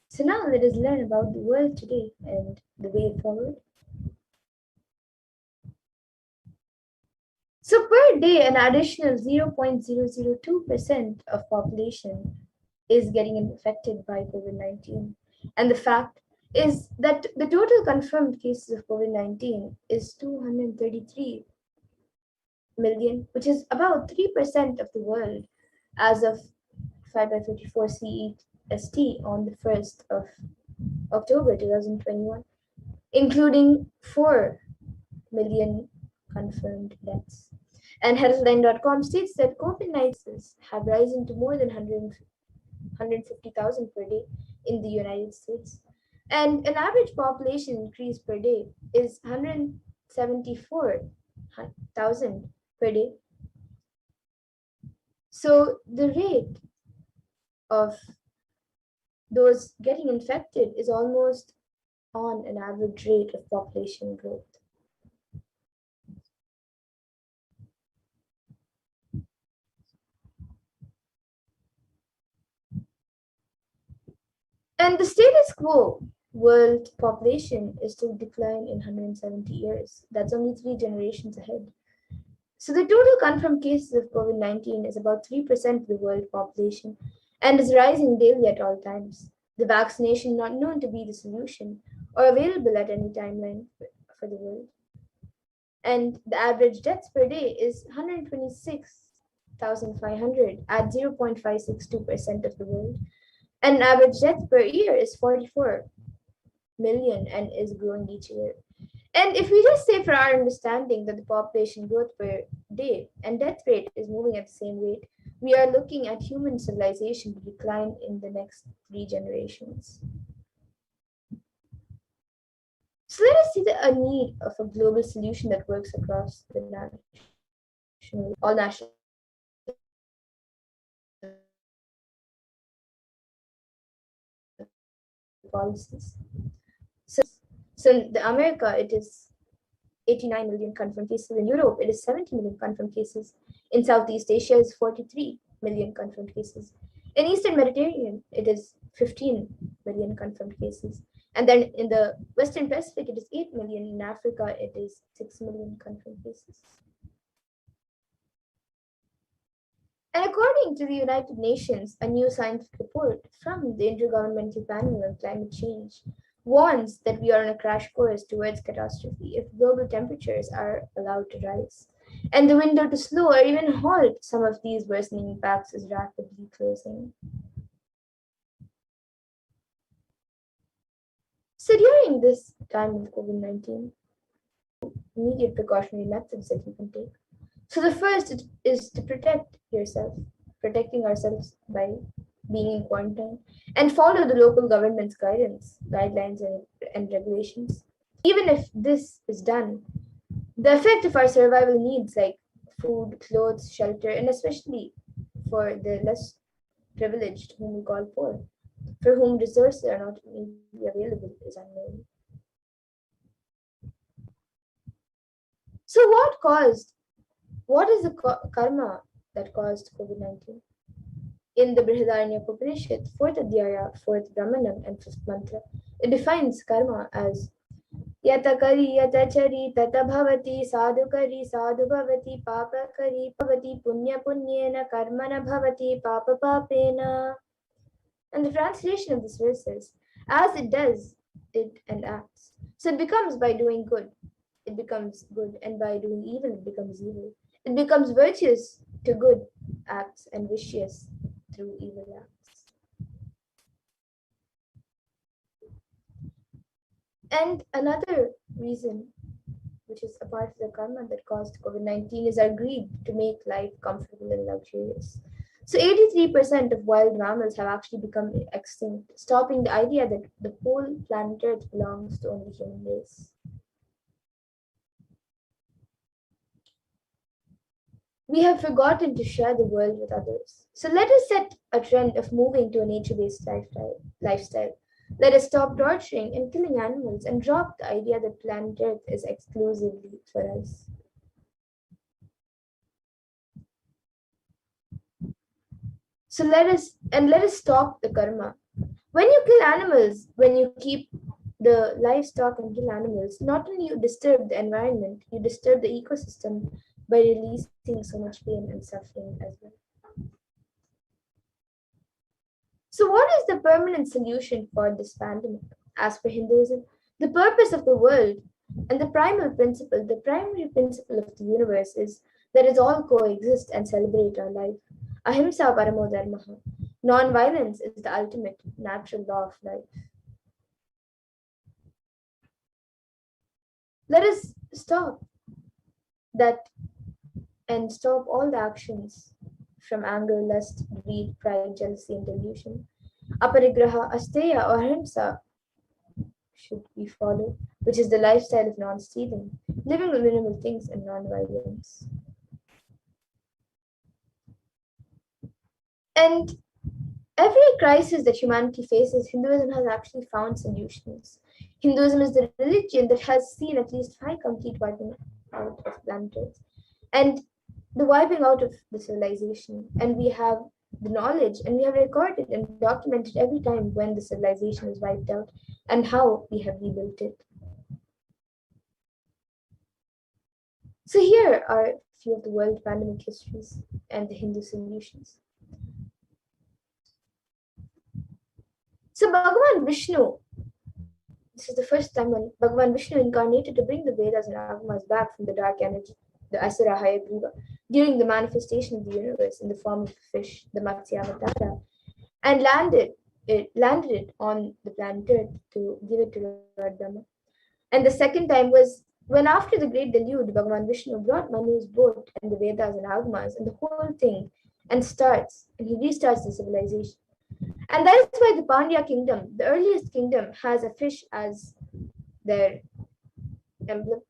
So now let us learn about the world today and the way forward. So per day, an additional 0.002% of population is getting infected by COVID-19. And the fact is that the total confirmed cases of COVID-19 is 233 million, which is about 3% of the world as of 5/54 CEST on the 1st of October 2021, including 4 million confirmed deaths. And Healthline.com states that COVID-19 have risen to more than 150,000 per day in the United States. And an average population increase per day is 174,000 per day. So the rate of those getting infected is almost on an average rate of population growth. And the status quo world population is to decline in 170 years. That's only 3 generations ahead. So the total confirmed cases of COVID-19 is about 3% of the world population and is rising daily at all times. The vaccination not known to be the solution or available at any timeline for the world. And the average deaths per day is 126,500 at 0.562% of the world. And average death per year is 44 million and is growing each year. And if we just say for our understanding that the population growth per day and death rate is moving at the same rate, we are looking at human civilization to decline in the next 3 generations. So let us see a need of a global solution that works across the all national policies. So in the America, it is 89 million confirmed cases. In Europe, it is 70 million confirmed cases. In Southeast Asia, is 43 million confirmed cases. In Eastern Mediterranean, it is 15 million confirmed cases. And then in the Western Pacific, it is 8 million. In Africa, it is 6 million confirmed cases. And according to the United Nations, a new scientific report from the Intergovernmental Panel on Climate Change warns that we are on a crash course towards catastrophe if global temperatures are allowed to rise. And the window to slow or even halt some of these worsening impacts is rapidly closing. So during this time of COVID-19, immediate precautionary methods that you can take. So the first is to protect yourself, protecting ourselves by being in quarantine, and follow the local government's guidelines, and regulations. Even if this is done, the effect of our survival needs like food, clothes, shelter, and especially for the less privileged, whom we call poor, for whom resources are not immediately available, is unknown. So what is the karma that caused COVID-19? In the Brihadaranyaka Upanishad, 4th Adhyaya, 4th Brahmanam, and 5th mantra, it defines karma as Yata kari yata chari tata bhavati sadhu bhavati papa kari bhavati punya punyena karmana bhavati papa papena. And the translation of this verse is, as it does, it and acts. So it becomes by doing good, it becomes good, and by doing evil, it becomes evil. It becomes virtuous to good acts and vicious through evil acts. And another reason, which is a part of the karma that caused COVID-19, is our greed to make life comfortable and luxurious. So 83% of wild mammals have actually become extinct, stopping the idea that the whole planet Earth belongs to only human race. We have forgotten to share the world with others. So let us set a trend of moving to a nature-based lifestyle. Let us stop torturing and killing animals and drop the idea that planet Earth is exclusively for us. So let us stop the karma When you kill animals, when you keep the livestock and kill animals, not only you disturb the environment, you disturb the ecosystem by releasing so much pain and suffering as well. So, what is the permanent solution for this pandemic? As per Hinduism, the purpose of the world and the primal principle, the primary principle of the universe is that it all coexist and celebrate our life. Ahimsa paramo dharmaha. Non-violence is the ultimate natural law of life. Let us stop that and stop all the actions from anger, lust, greed, pride, jealousy, and delusion. Aparigraha, asteya, or ahimsa should be followed, which is the lifestyle of non-stealing, living with minimal things and non-violence. And every crisis that humanity faces, Hinduism has actually found solutions. Hinduism is the religion that has seen at least 5 complete wiping out of planet Earth, and the wiping out of the civilization. And we have the knowledge, and we have recorded and documented every time when the civilization was wiped out and how we have rebuilt it. So here are a few of the world pandemic histories and the Hindu solutions. So Bhagavan Vishnu, this is the first time when Bhagavan Vishnu incarnated to bring the Vedas and Agamas back from the dark energy, the Asura Hayagriva, during the manifestation of the universe in the form of a fish, the Matsya Avatara, and landed it on the planet Earth to give it to Lord Brahma. And the second time was when after the great deluge, Bhagavan Vishnu brought Manu's boat and the Vedas and Agamas and the whole thing and he restarts the civilization. And that is why the Pandya kingdom, the earliest kingdom, has a fish as their emblem.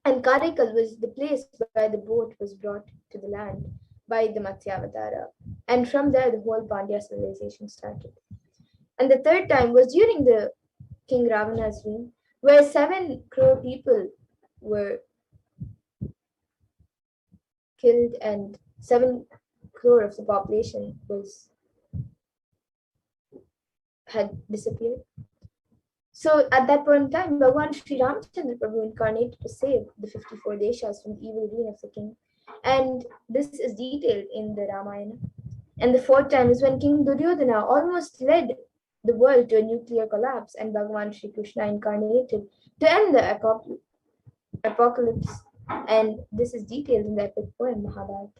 And Karaikal was the place where the boat was brought to the land by the Matsyavatara. And from there, the whole Pandya civilization started. And the third time was during the King Ravana's reign, where 7 crore people were killed and 7 crore of the population had disappeared. So at that point in time, Bhagavan Sri Ramchandra Prabhu incarnated to save the 54 deshas from the evil reign of the king. And this is detailed in the Ramayana. And the fourth time is when King Duryodhana almost led the world to a nuclear collapse, and Bhagavan Sri Krishna incarnated to end the apocalypse. And this is detailed in the epic poem Mahabharata.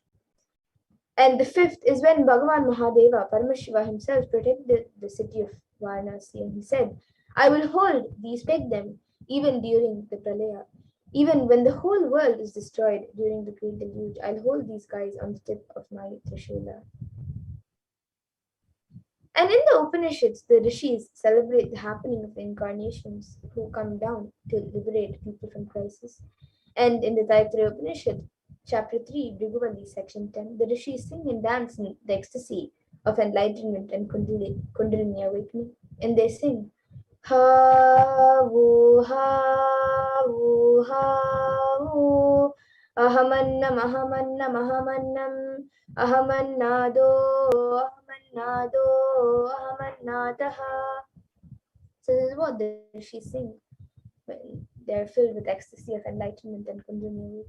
And the fifth is when Bhagavan Mahadeva, Paramashiva himself, protected the city of Varanasi, and he said, I will hold these, peg them, even during the Pralaya. Even when the whole world is destroyed during the great deluge, I'll hold these guys on the tip of my Trishula. And in the Upanishads, the rishis celebrate the happening of the incarnations who come down to liberate people from crisis. And in the Taittiriya Upanishad, Chapter 3, Briguvali, Section 10, the rishis sing and dance in the ecstasy of enlightenment and Kundalini awakening. And they sing, Ha vu ha vu ha vu ahamannam ahamannam ahamannam ahamannado ahamannadaha. So this is what the rishis sing when they're filled with ecstasy of enlightenment and Kundalini awakening.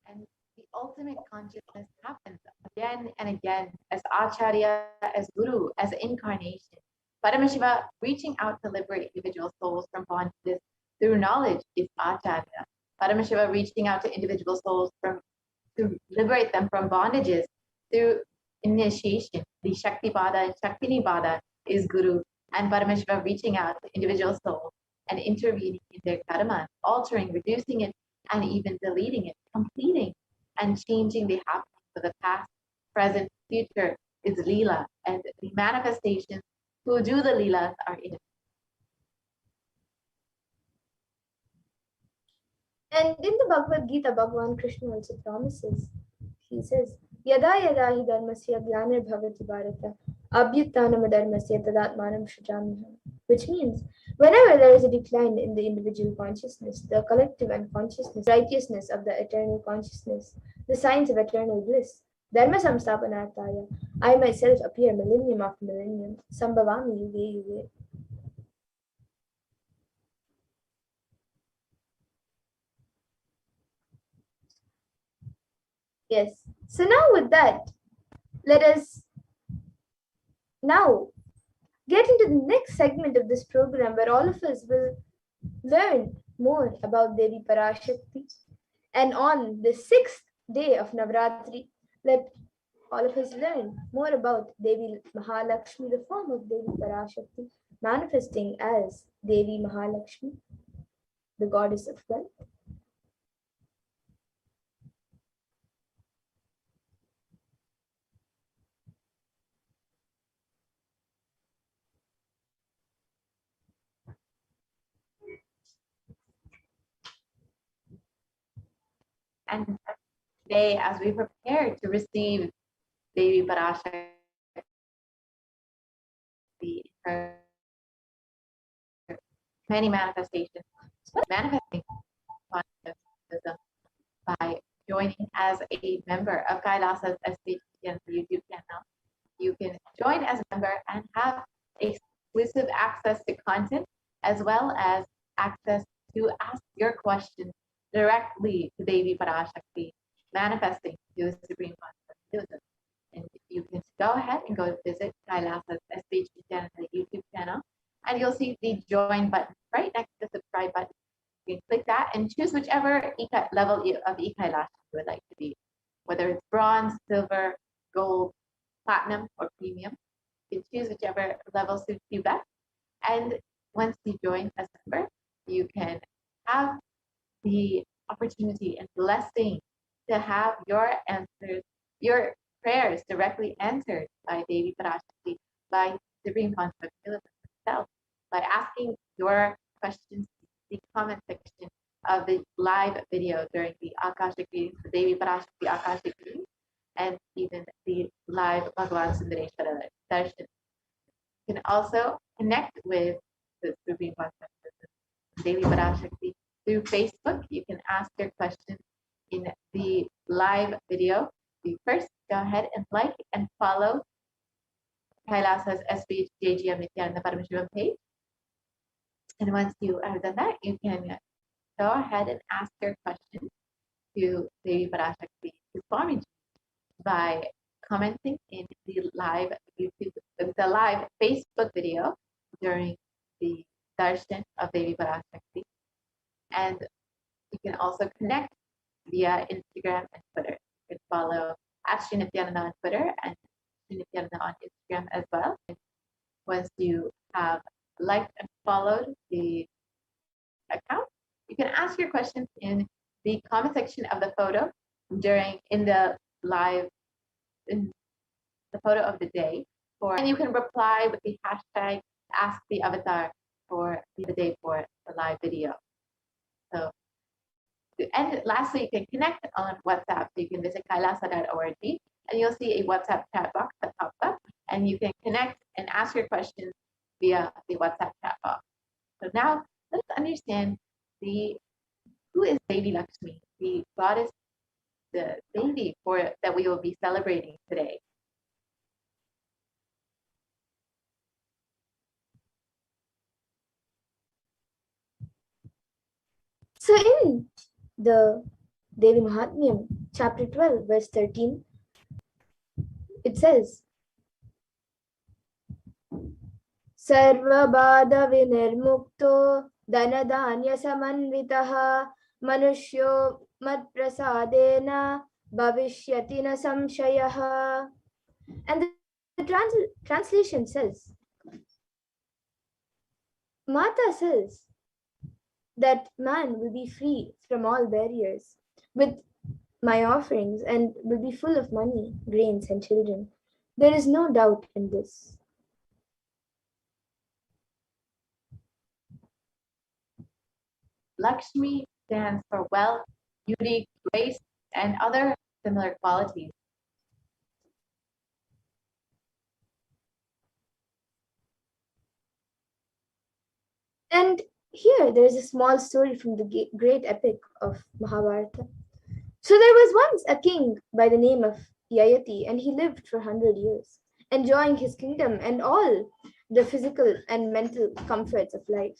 And the ultimate consciousness happens again and again as Acharya, as Guru, as incarnation. Paramashiva reaching out to liberate individual souls from bondages through knowledge is Acharya. Paramashiva reaching out to individual souls to liberate them from bondages through initiation. The Shaktipada and Shaktinibada is Guru, and Paramashiva reaching out to individual souls and intervening in their karma, altering, reducing it, and even deleting it, completing and changing the happenings of the past, present, future is Leela, and the manifestations who do the Leelas are in it. And in the Bhagavad Gita, Bhagavan Krishna also promises, he says, Yada yada hi dharmasya glanir bhavati bharata abhyuttanam dharmasya tadatmanam shujamiham. Which means, whenever there is a decline in the individual consciousness, the collective unconsciousness, righteousness of the eternal consciousness, the signs of eternal bliss, Dharma samsthapanarthaya. I myself appear millennium after millennium. Sambhavami yuge yuge. Yes. So now with that, let us now get into the next segment of this program where all of us will learn more about Devi Parashakti. And on the sixth day of Navaratri, let all of us learn more about Devi Mahalakshmi, the form of Devi Parashakti, manifesting as Devi Mahalakshmi, the goddess of wealth. And today, as we prepare to receive Devi Parashakti, her many manifestations, manifesting consciousness by joining as a member of Kailasa'S HDH YouTube channel. You can join as a member and have exclusive access to content as well as access to ask your questions directly to Devi Parashakti, manifesting to the Supreme Consciousness. And you can go ahead and go visit Kailasa'S SBH Nithyananda YouTube channel, and you'll see the join button right next to the subscribe button. You can click that and choose whichever level of e-Kailash you would like to be, whether it's bronze, silver, gold, platinum, or premium. You can choose whichever level suits you best. And once you join as a member, you can have the opportunity and blessing to have your answers, your prayers directly answered by Devi Parashakti, by Supreme Consciousness itself, by asking your questions in the comment section of the live video during the Akashic readings, the Devi Parashakti Akashic readings, and even the live Bhagavan Sundareshwara darshan. You can also connect with the Supreme Consciousness, Devi Parashakti, through Facebook. You can ask your questions in the live video. You first go ahead and like and follow Kailasa'S SBH Nithyananda Paramashivam page. And once you have done that, you can go ahead and ask your question to Devi Parashakti Swamiji by commenting in the live YouTube, the live Facebook video during the darshan of Devi Parashakti. And you can also connect via Instagram and Twitter. You can follow at Sri Nithyananda on Twitter and Sri Nithyananda on Instagram as well. And once you have liked and followed the account, you can ask your questions in the comment section of the photo in the live, in the photo of the day, and you can reply with the hashtag ask the avatar for the day for the live video. So, and lastly, you can connect on WhatsApp. So you can visit kailasa.org and you'll see a WhatsApp chat box that pops up, and you can connect and ask your questions via the WhatsApp chat box. So now let's understand who is Devi Lakshmi, the goddess, the Devi that we will be celebrating today. So in the Devi Mahatmyam, chapter 12, verse 13, it says, Sarvabada vinirmukto dhanadanya samanvitaha manushyo matprasadena bhavishyati na samshayaha. And the translation says, Mata says that man will be free from all barriers with my offerings and will be full of money, grains, and children. There is no doubt in this. Lakshmi stands for wealth, beauty, grace, and other similar qualities. And here there is a small story from the great epic of Mahabharata. So there was once a king by the name of Yayati, and he lived for 100 years, enjoying his kingdom and all the physical and mental comforts of life.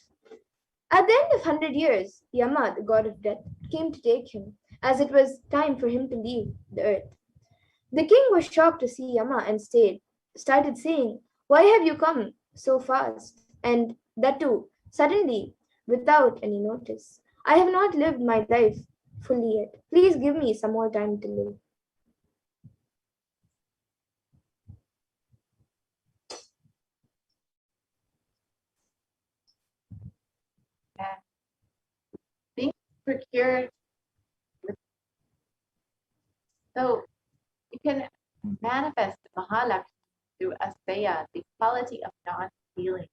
At the end of 100 years, Yama, the god of death, came to take him, as it was time for him to leave the earth. The king was shocked to see Yama and started saying, "Why have you come so fast? And that too, suddenly, without any notice. I have not lived my life fully yet. Please give me some more time to live." And being procured with, so you can manifest Mahalakshmi through asteya, the quality of non-stealing.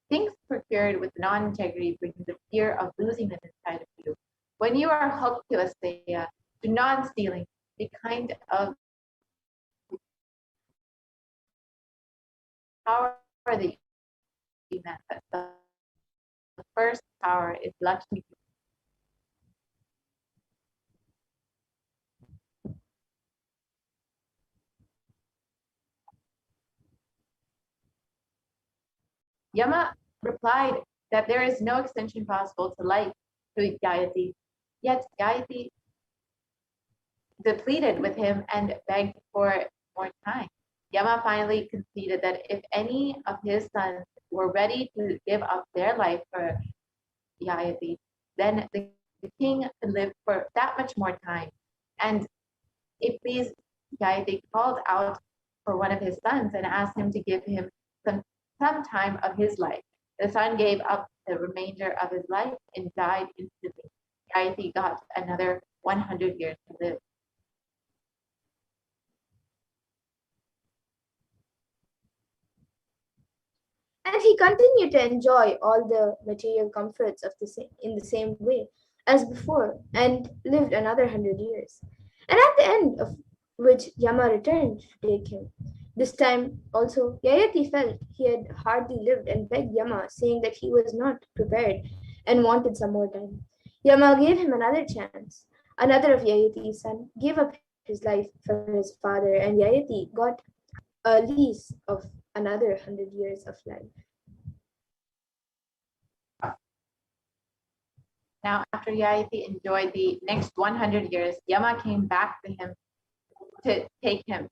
Things procured with non-integrity bring the fear of losing them inside of you. When you are hooked to asteya, to non-stealing, the kind of power that you manifest, the first power is Lakshmi. Yama replied that there is no extension possible to life to Gayatri. Yet Gayatri depleted with him and begged for more time. Yama finally conceded that if any of his sons were ready to give up their life for Gayatri, then the king could live for that much more time. And it pleased Gayatri called out for one of his sons and asked him to give him some time of his life. The son gave up the remainder of his life and died instantly. Gayatri got another 100 years to live. And he continued to enjoy all the material comforts in the same way as before and lived another 100 years. And at the end of which Yama returned to take him. This time also, Yayati felt he had hardly lived and begged Yama, saying that he was not prepared and wanted some more time. Yama gave him another chance. Another of Yayati's son gave up his life for his father, and Yayati got a lease of another 100 years of life. Now, after Yayati enjoyed the next 100 years, Yama came back to him to take him.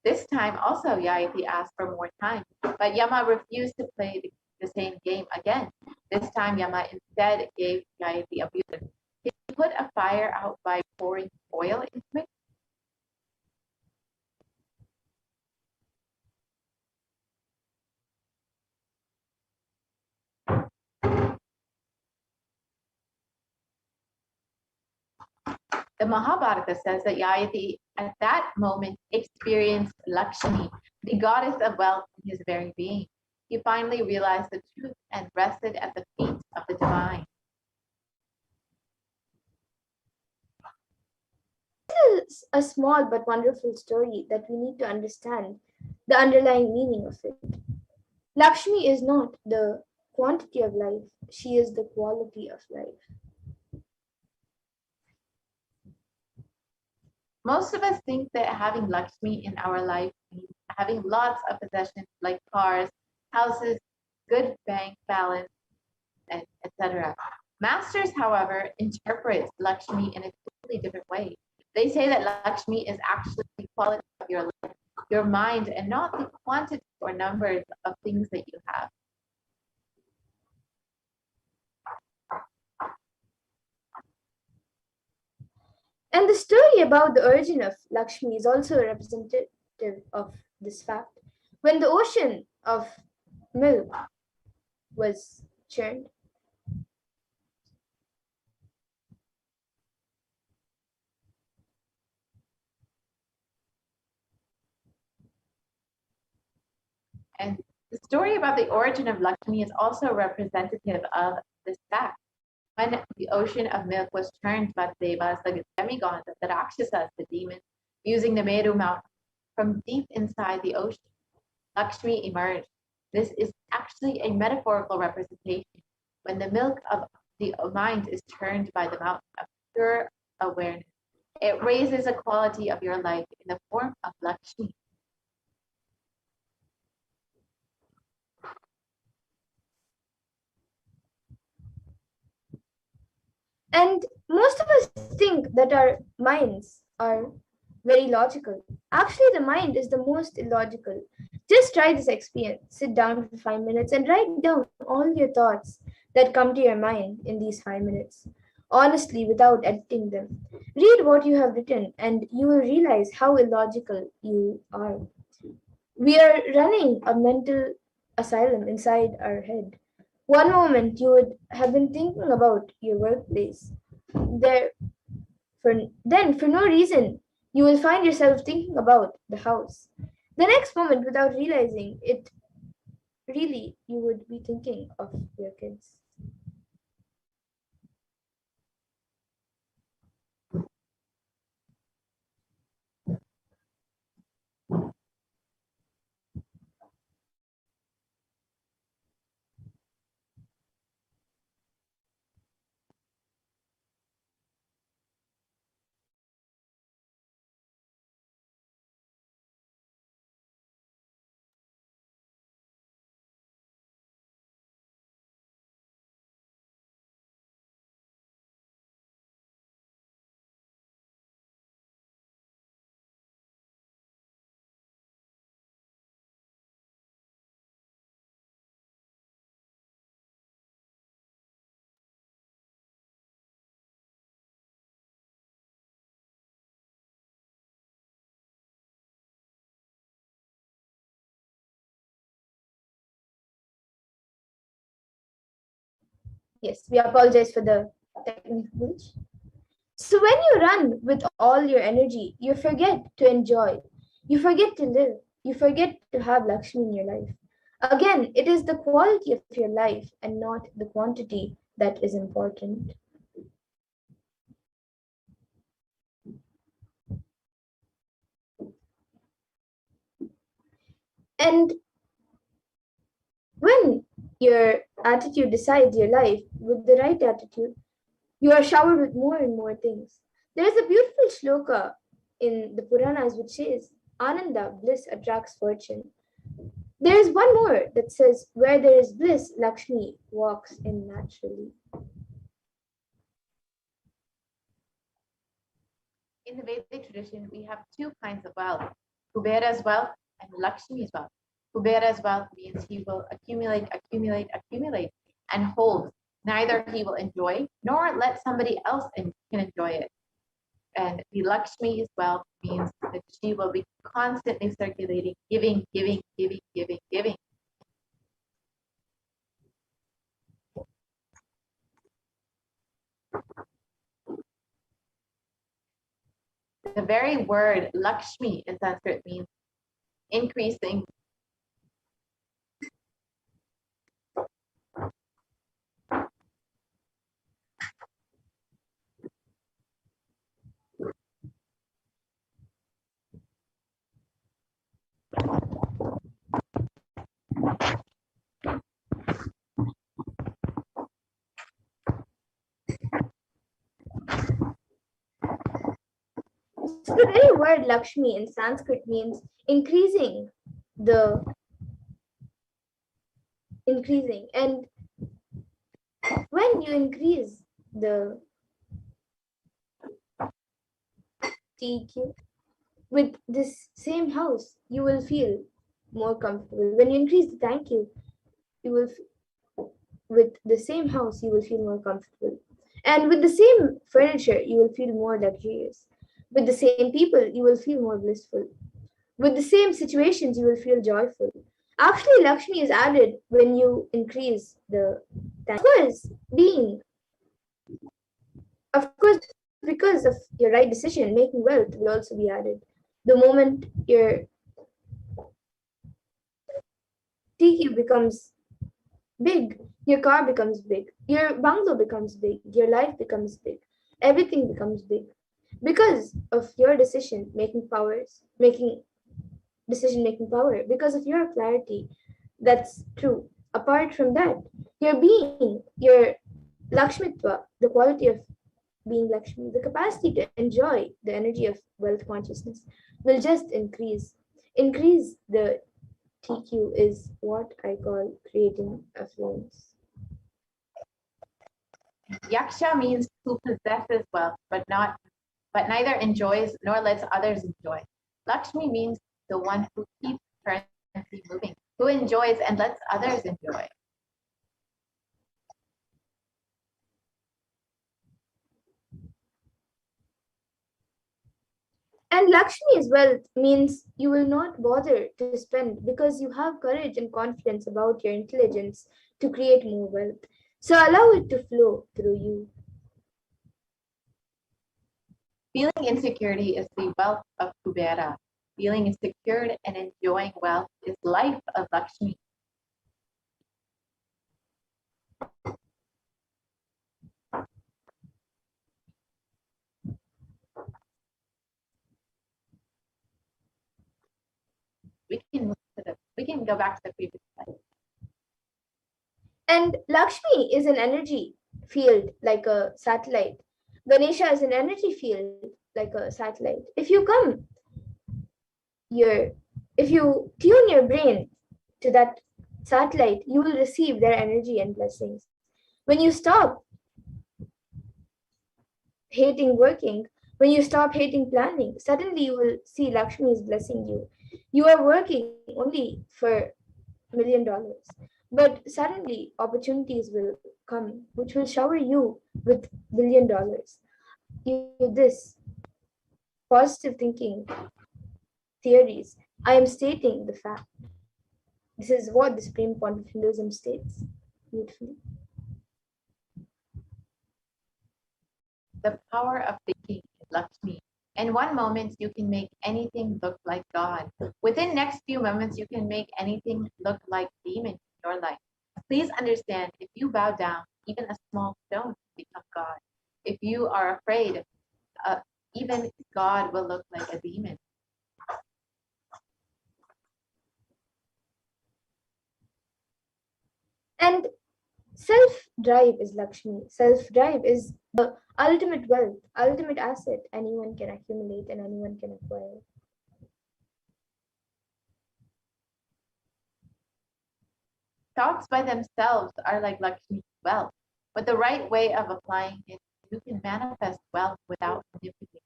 This time also Yayati asked for more time, but Yama refused to play the same game again. This time Yama instead gave Yayati a reason. He put a fire out by pouring oil into it. The Mahabharata says that Yayati at that moment experienced Lakshmi, the goddess of wealth in his very being. He finally realized the truth and rested at the feet of the divine. Is a small but wonderful story that we need to understand the underlying meaning of it. Lakshmi is not the quantity of life, she is the quality of life. Most of us think that having Lakshmi in our life means having lots of possessions like cars, houses, good bank balance, and etc. Masters, however, interpret Lakshmi in a totally different way. They say that Lakshmi is actually the quality of your life, your mind, and not the quantity or numbers of things that you have. And the story about the origin of Lakshmi is also representative of this fact. When the ocean of milk was churned, And the story about the origin of Lakshmi is also representative of this fact. When the ocean of milk was churned by the Devas, the demigods, the Rakshasas, the demons, using the Meru mountain, from deep inside the ocean, Lakshmi emerged. This is actually a metaphorical representation. When the milk of the mind is churned by the mountain of pure awareness, It raises the quality of your life in the form of Lakshmi. And most of us think that our minds are very logical. Actually, the mind is the most illogical. Just try this experience. Sit down for 5 minutes and write down all your thoughts that come to your mind in these 5 minutes, honestly, without editing them. Read what you have written, and you will realize how illogical you are. We are running a mental asylum inside our head. One moment you would have been thinking about your workplace. There then, for no reason, you will find yourself thinking about the house. The next moment, without realizing it, really, you would be thinking of your kids. Yes, we apologize for the technical glitch. So, when you run with all your energy, you forget to enjoy, you forget to live, you forget to have Lakshmi in your life. Again, it is the quality of your life and not the quantity that is important. And when your attitude decides your life with the right attitude, you are showered with more and more things. There is a beautiful shloka in the Puranas which says, Ananda, bliss attracts fortune. There is one more that says, where there is bliss, Lakshmi walks in naturally. In the Vedic tradition, we have two kinds of wealth, Kubera's wealth and Lakshmi's wealth. Kubera's wealth means he will accumulate, accumulate, accumulate, and hold. Neither he will enjoy nor let somebody else can enjoy it. And the Lakshmi's wealth means that she will be constantly circulating, giving, giving, giving, giving, giving. The very word Lakshmi in Sanskrit means increasing. So the very word Lakshmi in Sanskrit means increasing, the increasing. And when you increase the TQ with this same house, you will feel more comfortable. When you increase the thank you will with the same house you will feel more comfortable. And with the same furniture, you will feel more luxurious. With the same people, you will feel more blissful. With the same situations, you will feel joyful. Actually, Lakshmi is added when you increase the thank. Of course, because of your right decision, making wealth will also be added. The moment your TQ becomes big, your car becomes big, your bungalow becomes big, your life becomes big, everything becomes big because of your decision making power, because of your clarity. That's true. Apart from that, your being, your Lakshmitva, the quality of being Lakshmi, the capacity to enjoy the energy of wealth consciousness will just increase. Increase the TQ is what I call creating affluence. Yaksha means who possesses wealth, but neither enjoys nor lets others enjoy. Lakshmi means the one who keeps currency moving, who enjoys and lets others enjoy. And Lakshmi's wealth means you will not bother to spend because you have courage and confidence about your intelligence to create more wealth. So allow it to flow through you. Feeling insecurity is the wealth of Kubera. Feeling insecure and enjoying wealth is life of Lakshmi. We can go back to the previous slide. And Lakshmi is an energy field like a satellite. Ganesha is an energy field like a satellite. If you tune your brain to that satellite, you will receive their energy and blessings. When you stop hating working, when you stop hating planning, suddenly you will see Lakshmi is blessing you. You are working only for $1,000,000, but suddenly opportunities will come which will shower you with $1,000,000. This positive thinking theories. I am stating the fact. This is what the Supreme Point of Hinduism states beautifully. The power of thinking is Lakshmi. In one moment, you can make anything look like God. Within next few moments, you can make anything look like demon in your life. Please understand, if you bow down, even a small stone will become God. If you are afraid, even God will look like a demon. And self-drive is Lakshmi. Self-drive is the ultimate wealth, ultimate asset anyone can accumulate and anyone can acquire. Thoughts by themselves are like Lakshmi's wealth. But the right way of applying it, you can manifest wealth without manipulating.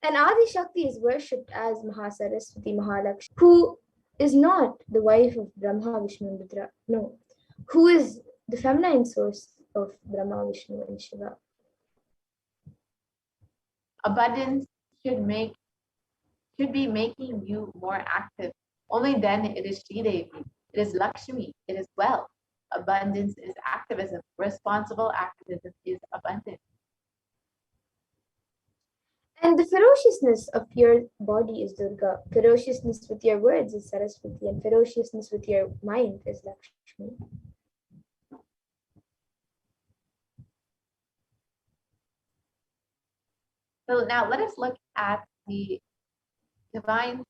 And Adi Shakti is worshipped as Mahasaraswati Mahalakshmi, who is not the wife of Brahma, Vishnu, and Rudra. No, who is the feminine source of Brahma, Vishnu, and Shiva. Abundance should be making you more active. Only then it is Sridevi. It is Lakshmi. It is wealth. Abundance is activism. Responsible activism is abundance. And the ferociousness of your body is Durga. Ferociousness with your words is Saraswati. And ferociousness with your mind is Lakshmi. So now let us look at the divine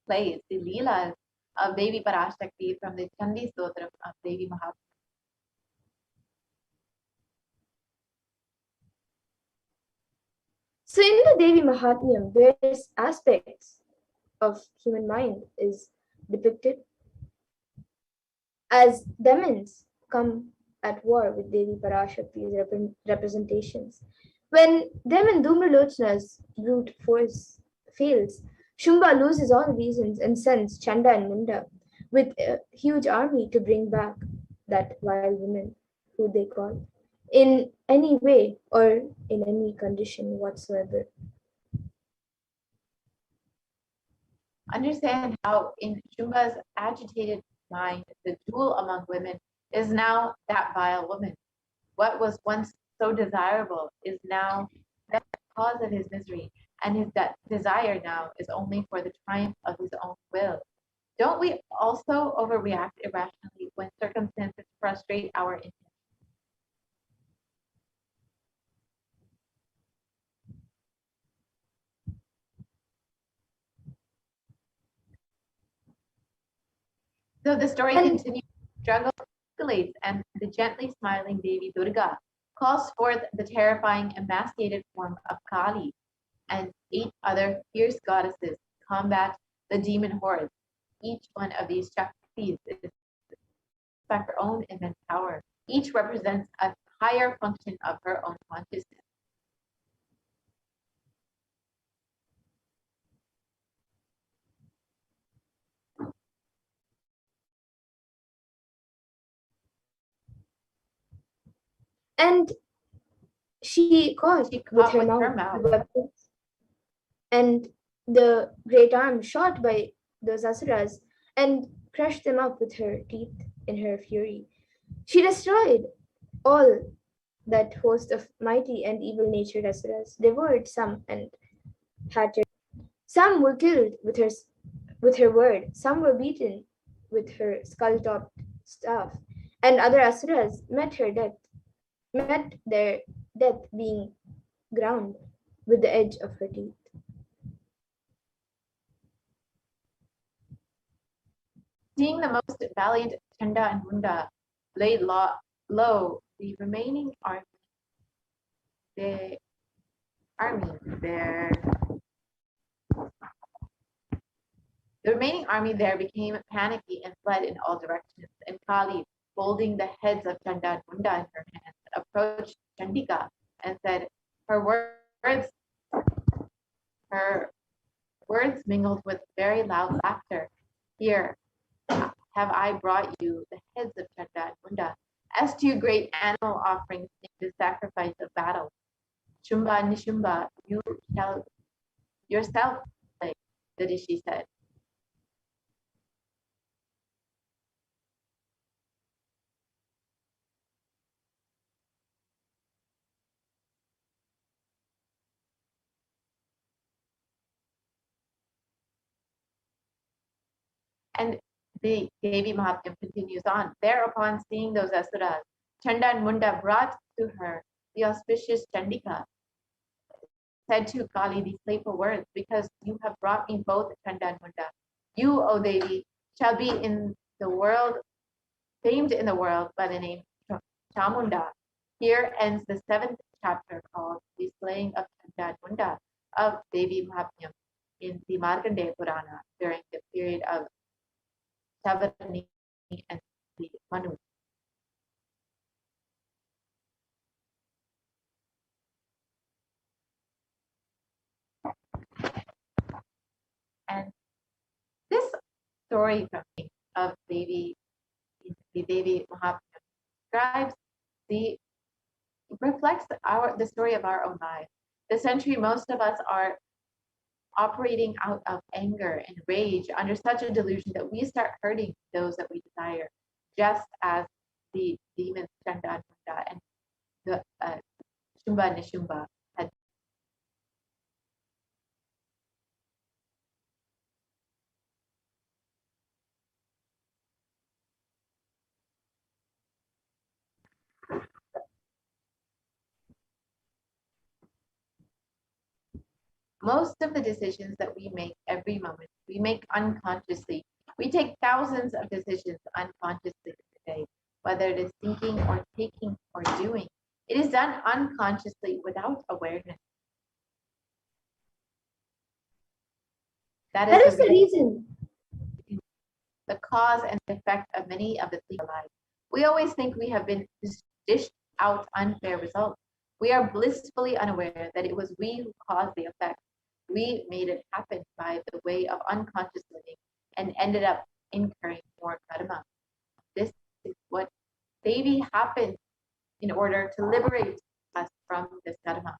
plays, the Leelas of Devi Parashakti from the Chandi Stotram of Devi Mahatma. So in the Devi Mahatmyam, various aspects of human mind is depicted as demons come at war with Devi Parashakti's representations. When Demon Dhumralochna's brute force fails, Shumba loses all reasons and sends Chanda and Munda with a huge army to bring back that wild woman, who they call, in any way or in any condition whatsoever. Understand how in Shumba's agitated mind, the jewel among women is now that vile woman. What was once so desirable is now the cause of his misery, and his desire now is only for the triumph of his own will. Don't we also overreact irrationally when circumstances frustrate our intentions? So the story continues. Struggle escalates, and the gently smiling Devi Durga calls forth the terrifying emaciated form of Kali, and 8 other fierce goddesses combat the demon hordes. Each one of these Shaktis is by her own immense power. Each represents a higher function of her own consciousness. And she caught She with caught her with her mouth mouth the weapons, and the great arm shot by those asuras and crushed them up with her teeth in her fury. She destroyed all that host of mighty and evil natured asuras, devoured some and had to. Some were killed with her word, some were beaten with her skull topped staff, and other asuras met their death being ground with the edge of her teeth. Seeing the most valiant Chanda and Munda laid low, the army, their the remaining army there became panicky and fled in all directions. And Kali, holding the heads of Chanda and Munda in her hands, approached Chandika and said, "Her her words mingled with very loud laughter. Here have I brought you the heads of Chanda and Munda as two great animal offerings in the sacrifice of battle. Shumba Nishumba, you shall yourself slay," the Rishi said. And the Devi Mahatmya continues on. Thereupon, seeing those asuras, Chanda and Munda brought to her the auspicious Chandika, said to Kali these playful words, "Because you have brought me both Chanda and Munda, you, O Devi, shall be in the world, famed in the world by the name Chamunda." Here ends the 7th chapter called The Slaying of Chanda and Munda of Devi Mahatmyam in the Markandeya Purana during the period of Savarni and the Manu. And this story from me of the Devi Mahatmya describes the reflects the story of our own lives. The century most of us are operating out of anger and rage under such a delusion that we start hurting those that we desire, just as the demons Chanda and Munda and the Shumba Nishumba had. Most of the decisions that we make every moment, we make unconsciously. We take thousands of decisions unconsciously today, whether it is thinking or taking or doing. It is done unconsciously without awareness. That is the reason. The cause and effect of many of the things in our lives. We always think we have been dished out unfair results. We are blissfully unaware that it was we who caused the effect. We made it happen by the way of unconscious living and ended up incurring more karma. This is what Devi happened in order to liberate us from this karma.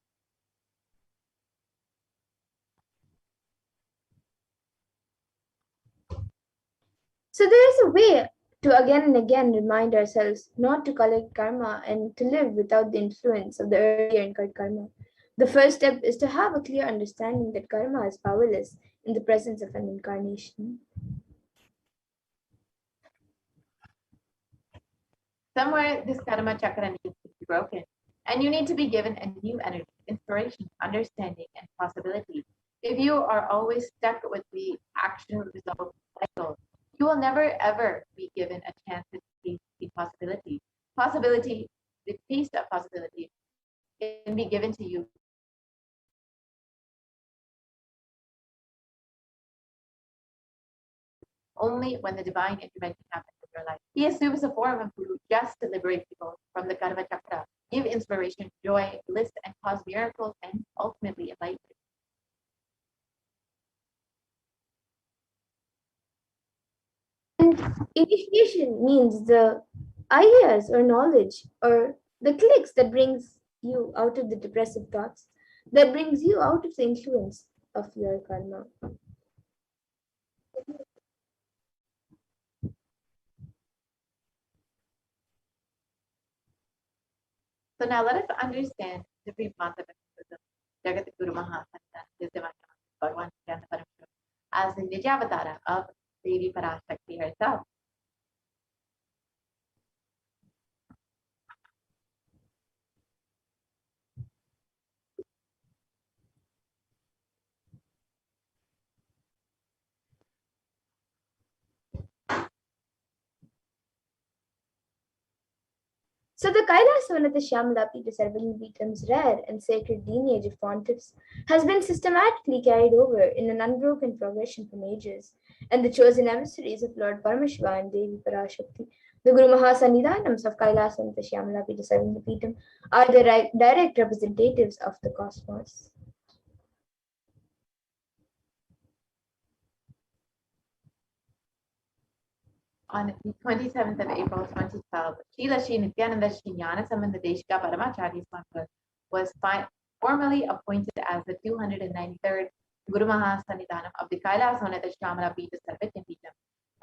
So there is a way to again and again remind ourselves not to collect karma and to live without the influence of the earlier incurred karma. The first step is to have a clear understanding that karma is powerless in the presence of an incarnation. Somewhere this karma chakra needs to be broken, and you need to be given a new energy, inspiration, understanding, and possibility. If you are always stuck with the action result cycle, you will never ever be given a chance to taste the possibility. Possibility, the taste of possibility can be given to you only when the divine intervention happens in your life. He assumes the form of Guru just to liberate people from the karma chakra, give inspiration, joy, bliss, and cause miracles, and ultimately enlighten. And initiation means the ideas or knowledge or the clicks that brings you out of the depressive thoughts, that brings you out of the influence of your karma. So now let us understand the brief concept of Hinduism, Jagat Guru Mahasanta, Bhagavan Nithyananda Paramashivam, as the Nijavatara of Devi Parashakti herself. So the Kailasa'S Pita's rare and sacred lineage of pontiffs has been systematically carried over in an unbroken progression from ages, and the chosen emissaries of Lord Paramashiva and Devi Parashakti, the Guru Mahasannidhanams of Pita are the direct representatives of the cosmos. On the 27th of April 2012, Srila Sri Nithyananda Sambandha Deshika Paramacharya Swami was formally appointed as the 293rd Guru Mahasannidhanam of the Kailasa'S Pita Sarvajnapeetham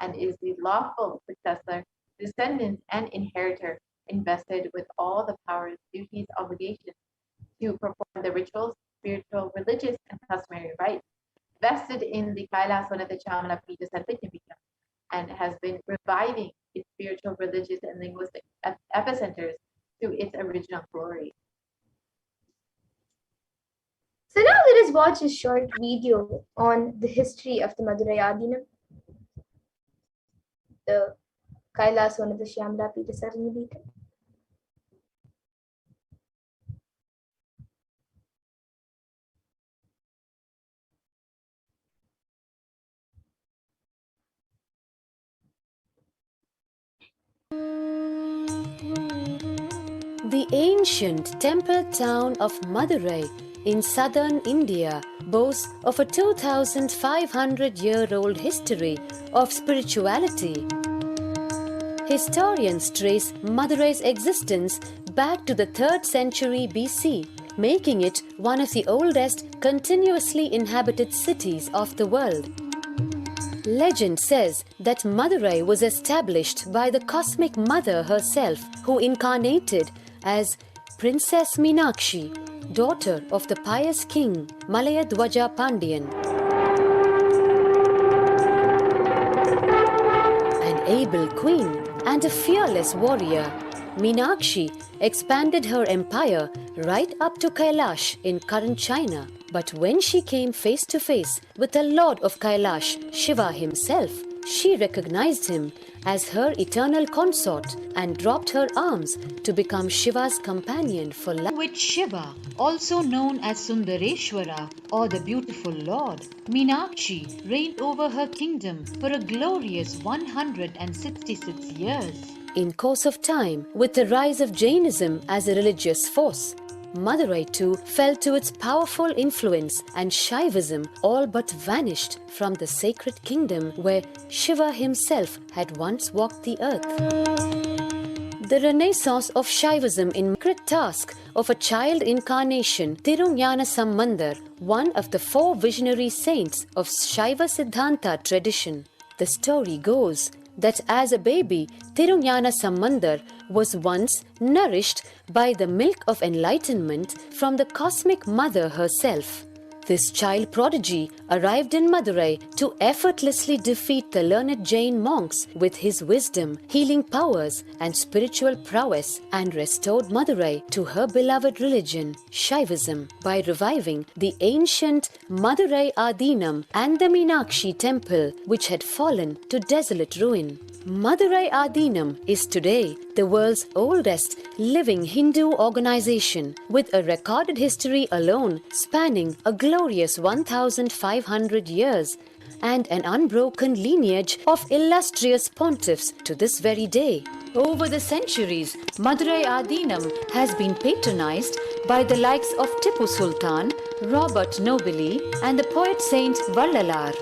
and is the lawful successor, descendant, and inheritor invested with all the powers, duties, obligations to perform the rituals, spiritual, religious, and customary rites vested in the Kailasa'S Pita Sarvajnapeetham, and has been reviving its spiritual, religious, and linguistic epicenters to its original glory. So now let us watch a short video on the history of the Madurai Adinam, the Kailasa'S Pita Sarvajnapeetham. The ancient temple town of Madurai in southern India boasts of a 2,500-year-old history of spirituality. Historians trace Madurai's existence back to the 3rd century BC, making it one of the oldest continuously inhabited cities of the world. Legend says that Madurai was established by the cosmic mother herself, who incarnated as Princess Meenakshi, daughter of the pious king Malayadwaja Pandian. An able queen and a fearless warrior, Meenakshi expanded her empire right up to Kailash in current China. But when she came face to face with the Lord of Kailash, Shiva himself, she recognized him as her eternal consort and dropped her arms to become Shiva's companion for life. With Shiva, also known as Sundareshwara or the Beautiful Lord, Meenakshi reigned over her kingdom for a glorious 166 years. In course of time, with the rise of Jainism as a religious force, Madurai too fell to its powerful influence, and Shaivism all but vanished from the sacred kingdom where Shiva himself had once walked the earth. The renaissance of Shaivism in sacred task of a child incarnation, Tirunjana Sambandar, one of the 4 visionary saints of Shaiva Siddhanta tradition. The story goes that as a baby, Tirunjana Sambandar was once nourished by the milk of enlightenment from the cosmic mother herself. This child prodigy arrived in Madurai to effortlessly defeat the learned Jain monks with his wisdom, healing powers, and spiritual prowess, and restored Madurai to her beloved religion, Shaivism, by reviving the ancient Madurai Adinam and the Meenakshi temple, which had fallen to desolate ruin. Madurai Adinam is today the world's oldest living Hindu organization with a recorded history alone spanning a glorious 1500 years and an unbroken lineage of illustrious pontiffs to this very day. Over the centuries, Madurai Adinam has been patronized by the likes of Tipu Sultan, Robert Nobili, and the poet saint Vallalar.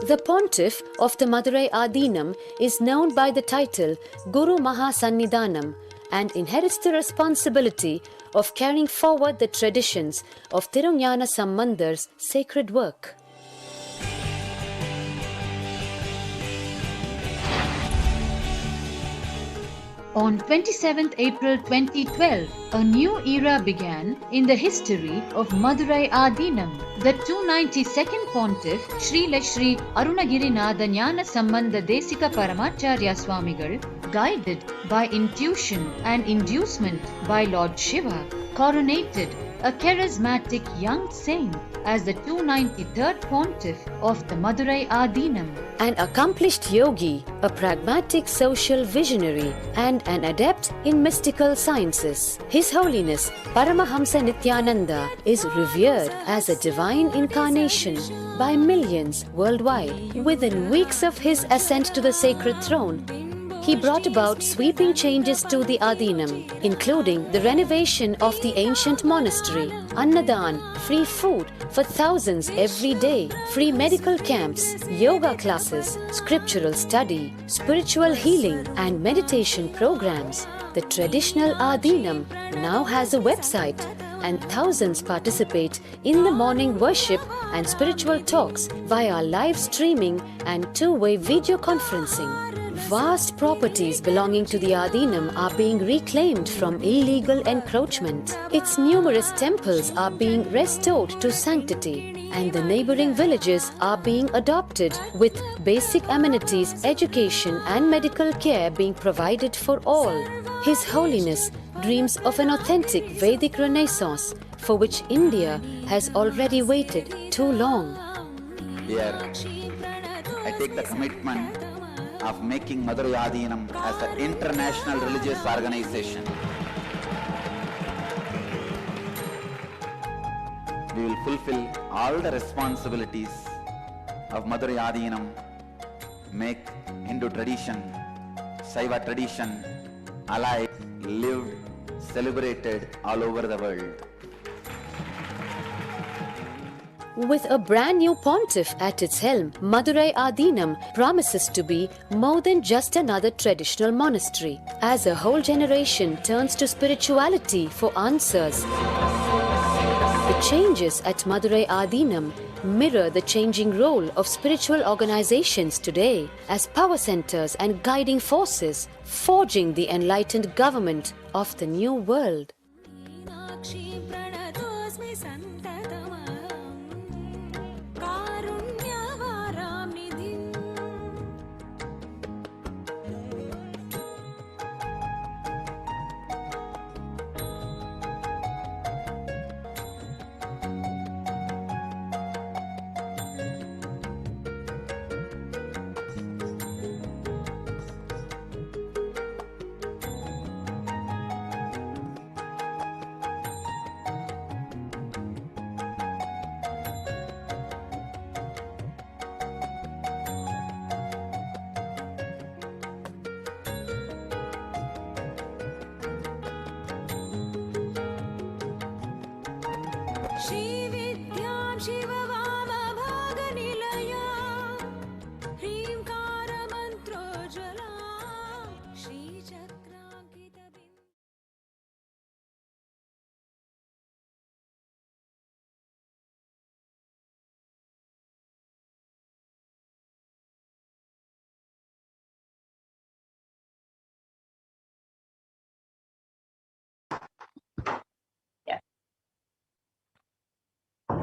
The pontiff of the Madurai Adinam is known by the title Guru Mahasannidhanam and inherits the responsibility of carrying forward the traditions of Tirunjana Sambandar's sacred work. On 27th April 2012, a new era began in the history of Madurai Adinam. The 292nd Pontiff, Srila Sri Arunagirinatha Jnana Sambandha Desika Paramacharya Swamigal, guided by intuition and inducement by Lord Shiva, coronated a charismatic young saint as the 293rd Pontiff of the Madurai Adinam. An accomplished yogi, a pragmatic social visionary, and an adept in mystical sciences. His Holiness Paramahamsa Nithyananda is revered as a divine incarnation by millions worldwide. Within weeks of his ascent to the sacred throne, he brought about sweeping changes to the Adinam, including the renovation of the ancient monastery, Annadan, free food for thousands every day, free medical camps, yoga classes, scriptural study, spiritual healing, and meditation programs. The traditional Adinam now has a website, and thousands participate in the morning worship and spiritual talks via live streaming and two-way video conferencing. Vast properties belonging to the Adinam are being reclaimed from illegal encroachment. Its numerous temples are being restored to sanctity, and the neighboring villages are being adopted with basic amenities, education and medical care being provided for all. His Holiness dreams of an authentic Vedic renaissance for which India has already waited too long. Here, I take the commitment of making Madurai Adinam as an international religious organization. We will fulfill all the responsibilities of Madurai Adinam, make Hindu tradition, Saiva tradition alive, lived, celebrated all over the world. With a brand new pontiff at its helm, Madurai Adinam promises to be more than just another traditional monastery. As a whole generation turns to spirituality for answers, the changes at Madurai Adinam mirror the changing role of spiritual organizations today as power centers and guiding forces, forging the enlightened government of the new world. Yes.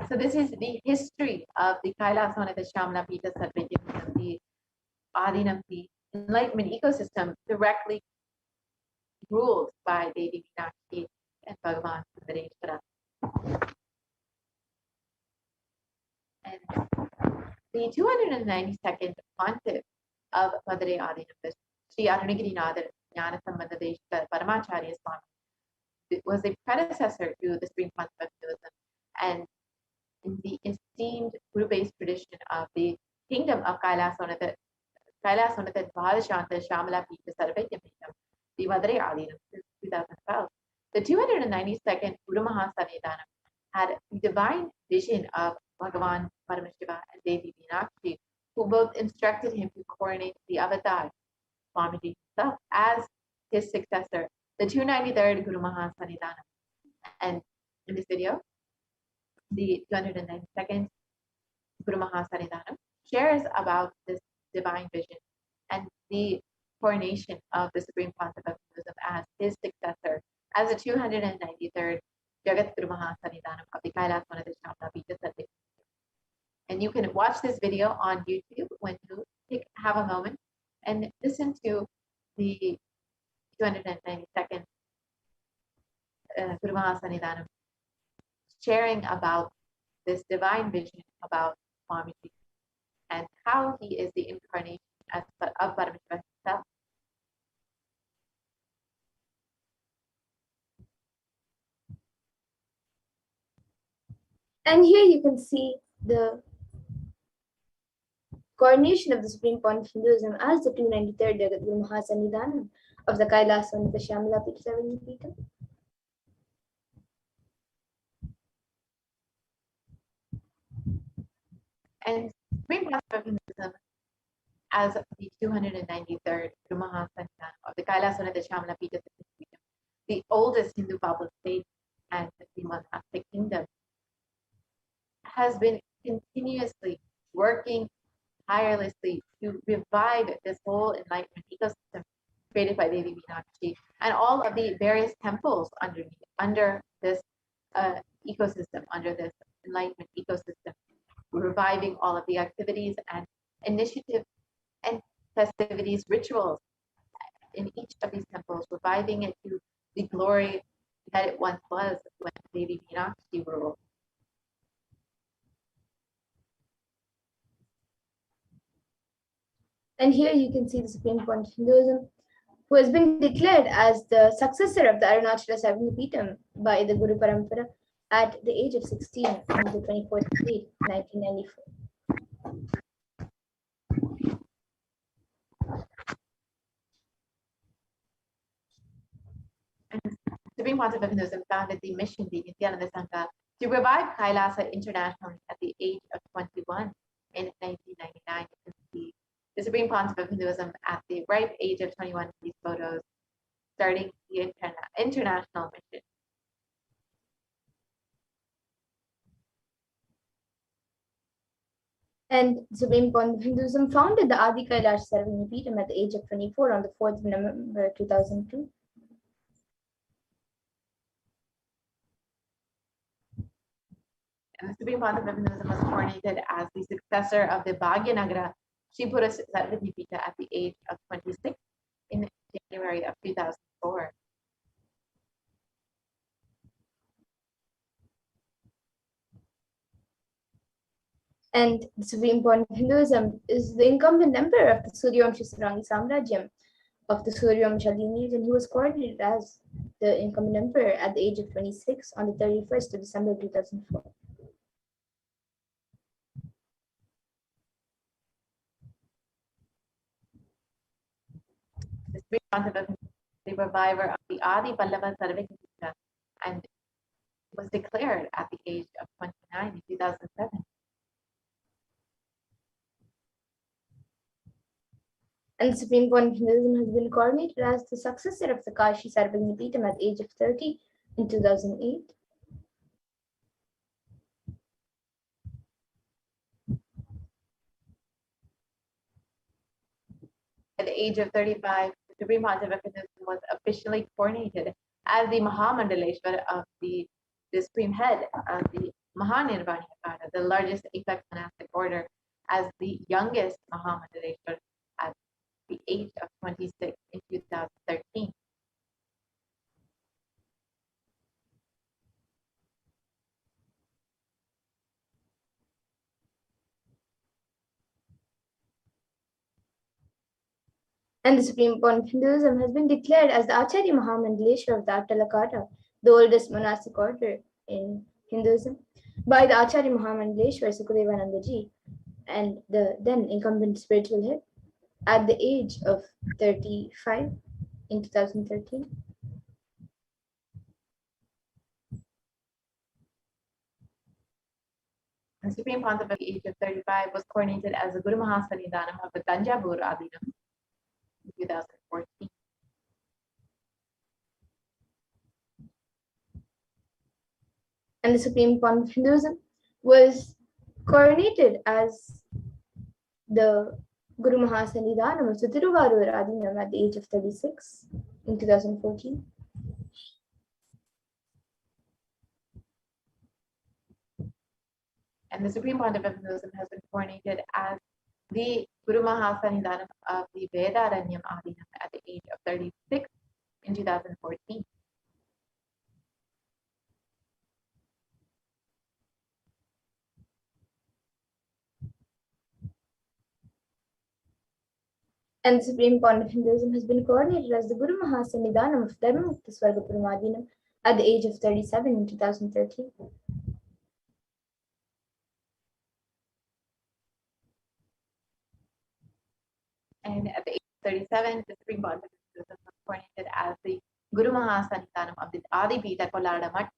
So this is the history of the Kailasa'S Pita Sattva, the Adinam, the enlightenment ecosystem directly ruled by Devi Meenakshi and Bhagavan Sundareshwara. And the 292nd pontiff of Madurai Adinam, Sri Arunagirinathar Jnanasambandadeshwar Paramacharya Swami was the predecessor to the Supreme Concept of Hinduism, and in the esteemed guru-based tradition of the kingdom of Kailasa'S Dvadashanta Shamala Pita Sarvaityam Peetham, the Madurai Adinam, since 2012. The 292nd Guru Mahasanidhanam had the divine vision of Bhagavan Paramashiva and Devi Meenakshi, who both instructed him to coronate the avatar, Swamiji himself, as his successor, the 293rd Guru Mahasanidhanam. And in this video, the 292nd Guru Mahasanidhanam shares about this divine vision and the coronation of the Supreme Concept of Hinduism as his successor, as the 293rd Jagat Guru Mahasanidhanam of the Kailasa'S Pita. And you can watch this video on YouTube when you have a moment and listen to the 292nd Guru Mahasanidhanam sharing about this divine vision about Swamiji and how he is the incarnation of Paramashiva himself. And here you can see the coronation of the Supreme Point of Hinduism as the 293rd Jagat Guru Mahasanidhanam of the Kailasa'S Shamala Pita. And Supreme Concept of Hinduism as the 293rd Guru Mahasanidhanam of the Kailasa'S Shamala Pita, the oldest Hindu public state and the monastic kingdom, has been continuously working tirelessly to revive this whole enlightenment ecosystem created by Devi Meenakshi and all of the various temples under this ecosystem, under this enlightenment ecosystem, reviving all of the activities and initiatives and festivities, rituals in each of these temples, reviving it to the glory that it once was when Devi Meenakshi ruled. And here you can see the Supreme Point of Hinduism, who has been declared as the successor of the Arunachala Savinipitam by the Guru Parampara at the age of 16 on the 24th of May, 1994. And Supreme Concept of Hinduism founded the mission, the Nithyananda Sangha, to revive Kailasa internationally at the age of 21 in 1999. You can see the Supreme Concept of Hinduism at the ripe age of 21 in these photos, starting the international mission. And Supreme Point of Hinduism founded the Adi Kailash Sarvanipeetam at the age of 24 on the 4th of November 2002. And the Supreme Concept of Hinduism was coronated as the successor of the Bhagyanagara Shivpura Sarvanipita at the age of 26 in January of 2004. And the Supreme Point of Hinduism is the incumbent emperor of the Suryavamsha Sarangi Samrajyam of the Suryavamsha lineage, and he was coronated as the incumbent emperor at the age of 26 on the 31st of December 2004. The Supreme Concept of the reviver of the Adi Pallava Sarvanipita and was declared at the age of 29 in 2007. And the Supreme Point of Hinduism has been coronated as the successor of the Kashi Sarvanipeetam at the age of 30 in 2008. At the age of 35, the Supreme Concept of Hinduism was officially coronated as the Mahamandaleshwar of the Supreme Head of the Mahanirvana Akara, the largest apex monastic order, as the youngest Mahamandaleshwar at the age of 26 in 2013. And the supreme point of Hinduism has been declared as the Acharya Mahamandaleshwar of the Attalakara, the oldest monastic order in Hinduism, by the Acharya Mahamandaleshwar Sukadevanandaji and the then incumbent spiritual head at the age of 35 in 2013. The Supreme Pontiff at the age of 35 was coronated as the Guru Mahasannidhanam of the Tanjavur Adinam in 2014. And the supreme pontiff of Hinduism was coronated as the Guru Mahasannidhanam of Tiruvallur Adinam at the age of 36 in 2014. And the Supreme Pontiff of Hinduism has been coronated as the Guru Mahasannidhanam of the Vedaranyam Adinam at the age of 36 in 2014. And the supreme pontiff of Hinduism has been coronated as the Guru Mahasannidhanam of Dharmamukta Swargapuram Adinam at the age of 37 in 2013. And at the age of 37, the Supreme Pontiff of Hinduism was coronated as the Guru Mahasannidhanam of the Adipita Kollada Mutt,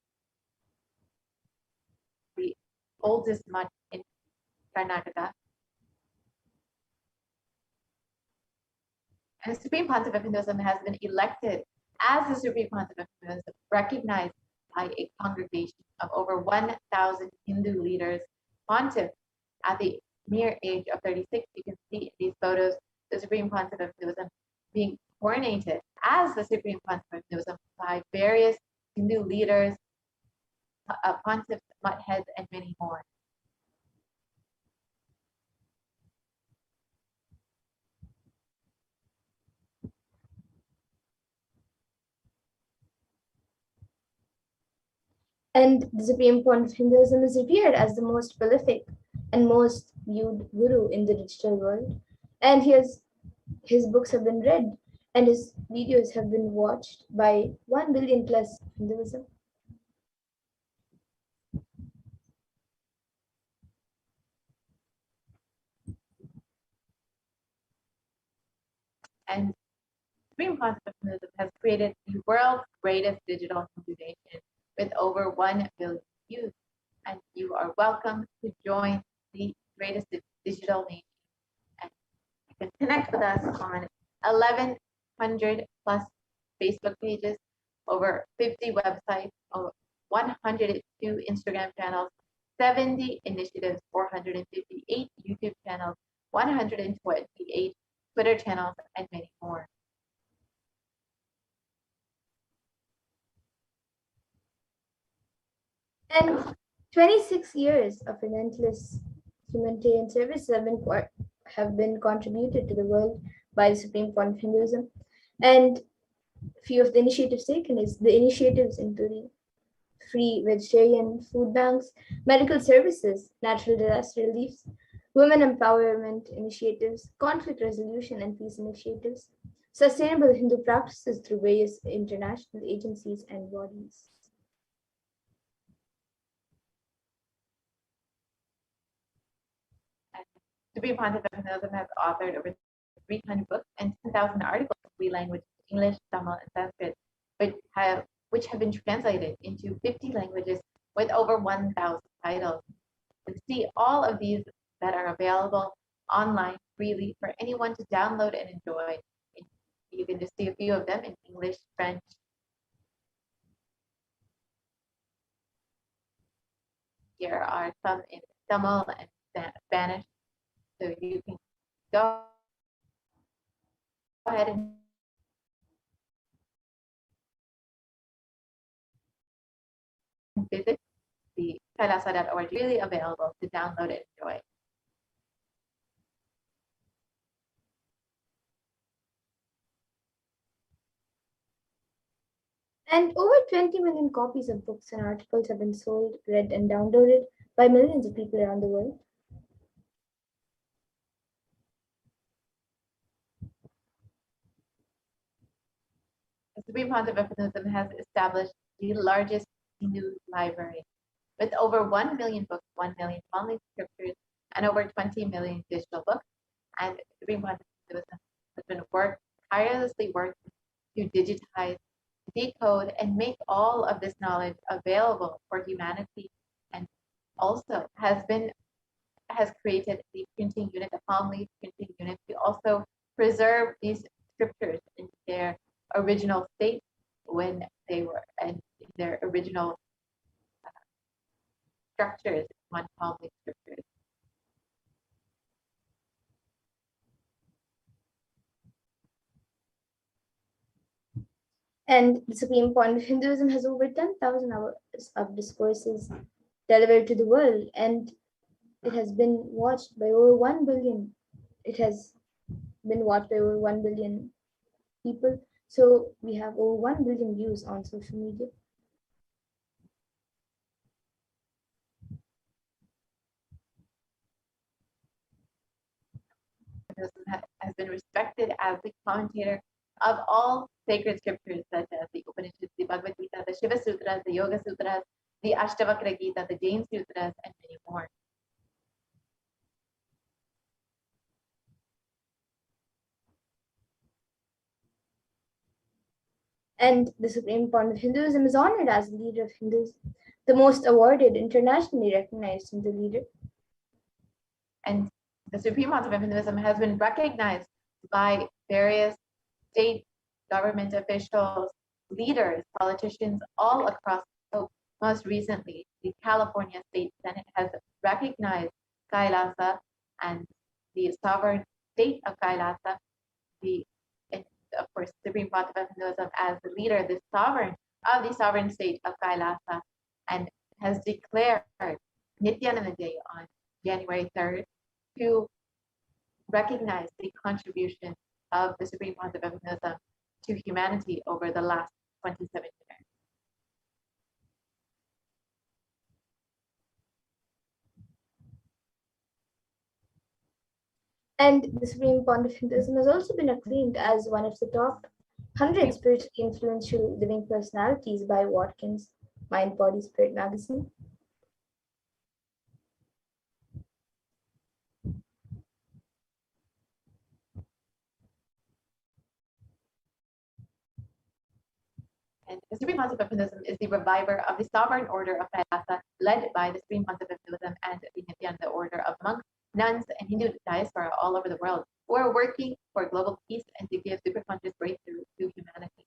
the oldest mutt in Karnataka. And the Supreme Pontiff of Hinduism has been elected as the Supreme Pontiff of Hinduism, recognized by a congregation of over 1,000 Hindu leaders. Pontiff at the mere age of 36, you can see in these photos the Supreme Pontiff of Hinduism being coronated as the Supreme Pontiff of Hinduism by various Hindu leaders, pontiffs, mutt heads, and many more. And the supreme pontiff of Hinduism is revered as the most prolific and most viewed guru in the digital world. And his books have been read and his videos have been watched by 1 billion plus Hinduism. And Supreme Pontiff of Hinduism has created the world's greatest digital Hindu nation with over 1 billion views. And you are welcome to join the greatest digital nation. And you can connect with us on 1,100 plus Facebook pages, over 50 websites, over 102 Instagram channels, 70 initiatives, 458 YouTube channels, 128 Twitter channels, and many more. And 26 years of relentless humanitarian service have been contributed to the world by the Supreme Pontiff of Hinduism. And few of the initiatives taken is the initiatives including free vegetarian food banks, medical services, natural disaster reliefs, women empowerment initiatives, conflict resolution and peace initiatives, sustainable Hindu practices through various international agencies and bodies. Supreme Pontiff of Hinduism has authored over 300 books and 10,000 articles in three languages, English, Tamil, and Sanskrit, which have been translated into 50 languages with over 1,000 titles. You can see all of these that are available online freely for anyone to download and enjoy. You can just see a few of them in English, French. Here are some in Tamil and Spanish. So you can go ahead and visit the Kailasa.org, really available to download and enjoy. And over 20 million copies of books and articles have been sold, read, and downloaded by millions of people around the world. Supreme Pontiff of Hinduism has established the largest Hindu library with over 1 million books, 1 million only scriptures, and over 20 million digital books. And Supreme Pontiff of Hinduism has been tirelessly working to digitize, decode, and make all of this knowledge available for humanity, and also has created the printing unit, the palm leaf printing unit, to also preserve these scriptures in their original state when they were in their original structures, one palm leaf scriptures. And the Supreme Point of Hinduism has over 10,000 hours of discourses delivered to the world, and it has been watched by over 1 billion. It has been watched by over 1 billion people. So we have over 1 billion views on social media. Has been respected as the commentator of all sacred scriptures such as the Upanishads, the Bhagavad Gita, the Shiva Sutras, the Yoga Sutras, the Ashtavakra Gita, the Jain Sutras, and many more. And the Supreme Point of Hinduism is honored as the leader of Hindus, the most awarded, internationally recognized Hindu leader. And the Supreme Pontiff of Hinduism has been recognized by various state government officials, leaders, politicians all across the globe. Most recently, the California State Senate has recognized Kailasa and the sovereign state of Kailasa, and of course, Supreme Pontiff of Hinduism as the leader, the sovereign of the sovereign state of Kailasa, and has declared Nithyananda Day on January 3rd to recognize the contribution of the Supreme Pontiff of Hinduism to humanity over the last 27 years. And the Supreme Point of Hinduism has also been acclaimed as one of the top 100 spiritually influential living personalities by Watkins Mind, Body, Spirit magazine. And the Supreme Pontiff of Hinduism is the reviver of the sovereign order of Kailasa, led by the Supreme Pontiff of Hinduism and the Nithyananda order of monks, nuns, and Hindu diaspora all over the world, who are working for global peace and to give superconscious breakthrough to humanity.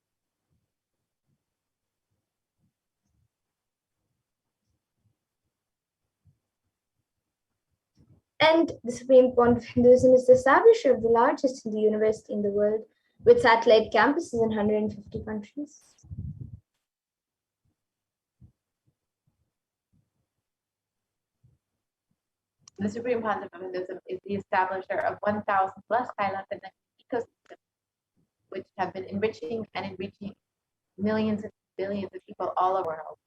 And the Supreme Point of Hinduism is the establisher of the largest Hindu university in the world, with satellite campuses in 150 countries. The Supreme Pontiff of Hinduism is the establisher of 1,000 plus Kailasa ecosystems, which have been enriching and enriching millions and billions of people all over the world.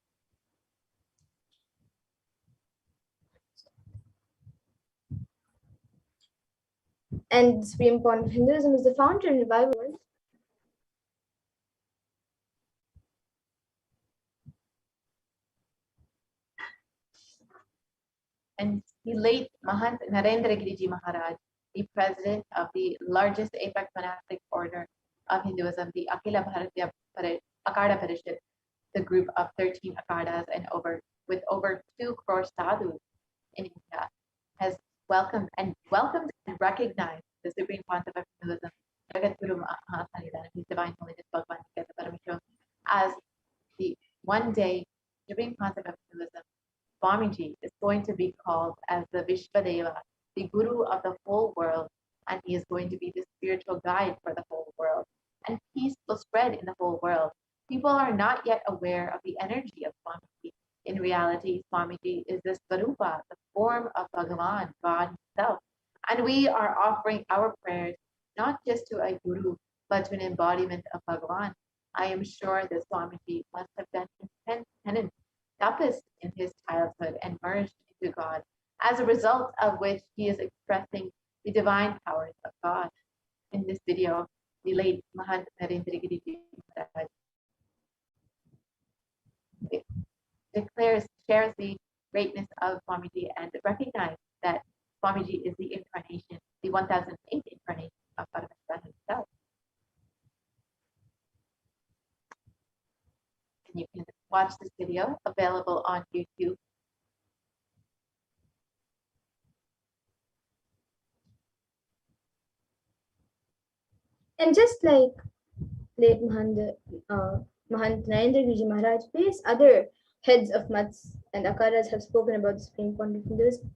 And the Supreme Point of Hinduism is the founder and reviver of the world. And the late Mahant Narendra Giriji Maharaj, the president of the largest apex monastic order of Hinduism, the Akhila Bharatiya Akada Parishad, the group of 13 Akadas and with over 2 crore sadhus in India, has welcomed and recognized the Supreme Pontiff of Hinduism, Jagadguru Mahasanidana, His Divine Holiness Bhagavan Paramashivoham, as the one day Supreme Pontiff of Hinduism. Swamiji is going to be called as the Vishvadeva, the Guru of the whole world, and he is going to be the spiritual guide for the whole world. And peace will spread in the whole world. People are not yet aware of the energy of Swamiji. In reality, Swamiji is the Svarupa, the form of Bhagavan, God himself. And we are offering our prayers not just to a Guru, but to an embodiment of Bhagavan. I am sure that Swamiji must have done intense penance, tapas in his childhood and merged into God, as a result of which he is expressing the divine powers of God. In this video, the late Mahant Narendra Giriji Maharaj shares the greatness of Swamiji and recognize that Swamiji is the incarnation, the 1008th incarnation of Paramashiva himself. And you can watch this video available on YouTube. And just like late Mahant Narendra Giji Maharaj, various other heads of mats and akaras have spoken about the Supreme Pontiff Hinduism.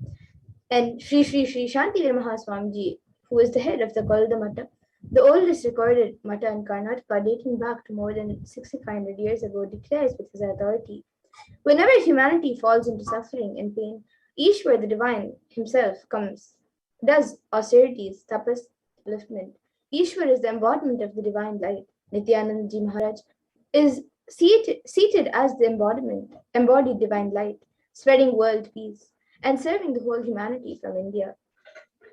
And Sri Shantivir Mahaswamiji, who is the head of the Garuda Mata, the oldest recorded Mata in Karnataka dating back to more than 6,500 years ago, declares with his authority, whenever humanity falls into suffering and pain, Ishwar the Divine himself comes, does austerities, tapas, upliftment. Ishwar is the embodiment of the divine light. Nithyananda Ji Maharaj is seated as the embodied divine light, spreading world peace and serving the whole humanity from India.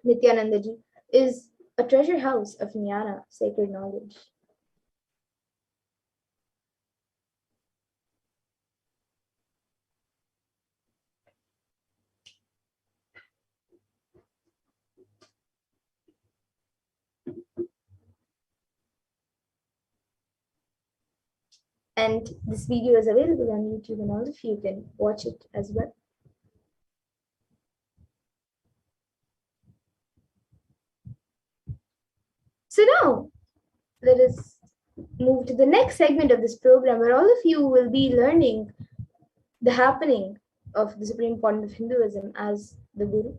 Nithyananda Ji is a treasure house of jnana, sacred knowledge. And this video is available on YouTube, and all of you can watch it as well. So now, let us move to the next segment of this program, where all of you will be learning the happening of the Supreme Pontiff of Hinduism as the Guru.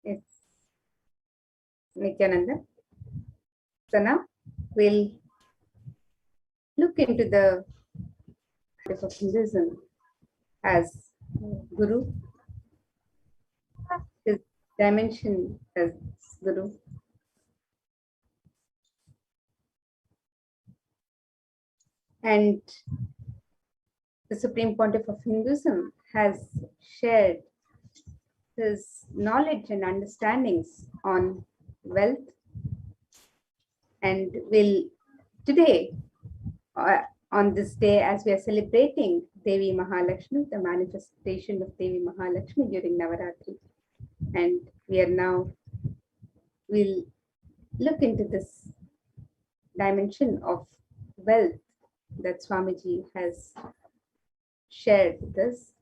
It's Nithyananda. So now we'll look into the life of Hinduism as Guru, his dimension as Guru, And the Supreme Pontiff of Hinduism has shared his knowledge and understandings on wealth, and will today, on this day, as we are celebrating Devi Mahalakshmi, the manifestation of Devi Mahalakshmi during Navaratri, and we'll look into this dimension of wealth that Swamiji has shared with us.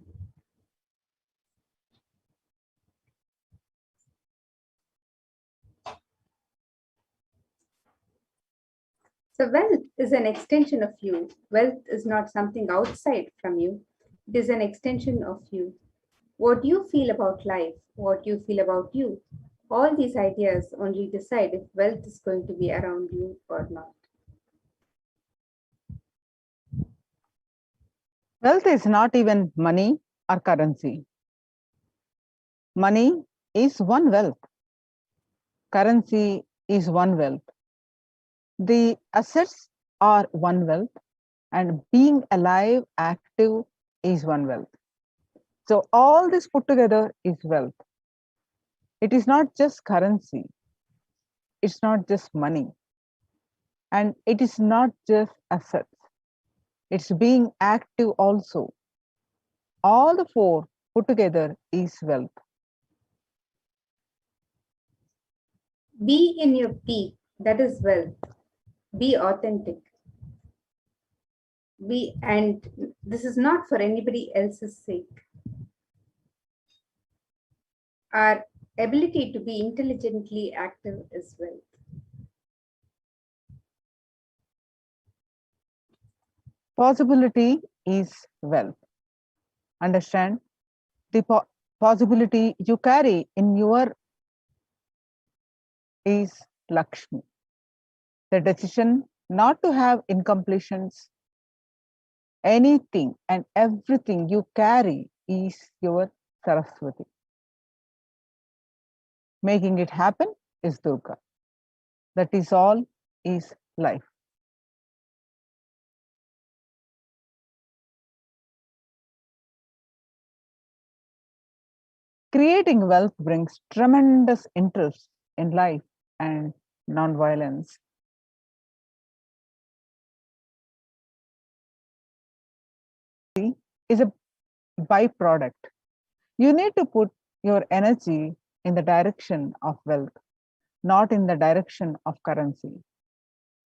So wealth is an extension of you. Wealth is not something outside from you. It is an extension of you. What you feel about life, what you feel about you, all these ideas only decide if wealth is going to be around you or not. Wealth is not even money or currency. Money is one wealth. Currency is one wealth. The assets are one wealth, and being alive, active is one wealth. So all this put together is wealth. It is not just currency. It's not just money. And it is not just assets. It's being active also. All the four put together is wealth. Be in your peak, that is wealth. Be authentic. And this is not for anybody else's sake. Our ability to be intelligently active is wealth. Possibility is wealth. Understand? The possibility you carry in your is Lakshmi. The decision not to have incompletions, anything and everything you carry is your Saraswati. Making it happen is Durga. That is all is life. Creating wealth brings tremendous interest in life and non-violence. Is a byproduct. You need to put your energy in the direction of wealth, not in the direction of currency.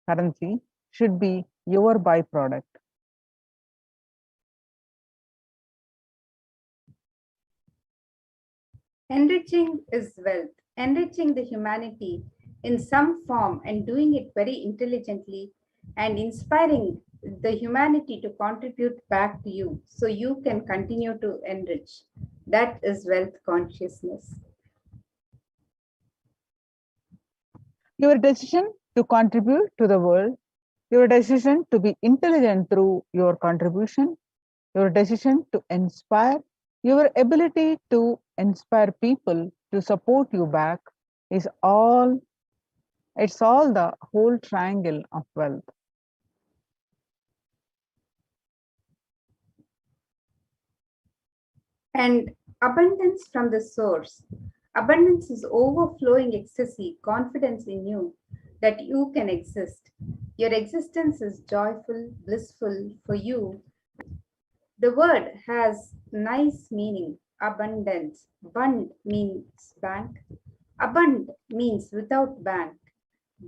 Currency should be your byproduct. Enriching is wealth. Enriching the humanity in some form and doing it very intelligently and inspiring the humanity to contribute back to you so you can continue to enrich. That is wealth consciousness. Your decision to contribute to the world, your decision to be intelligent through your contribution, your decision to inspire, your ability to inspire people to support you back is all, it's all the whole triangle of wealth. And abundance from the source. Abundance is overflowing ecstasy, confidence in you that you can exist. Your existence is joyful, blissful for you. The word has nice meaning, abundance. Bund means bank. Abund means without bank.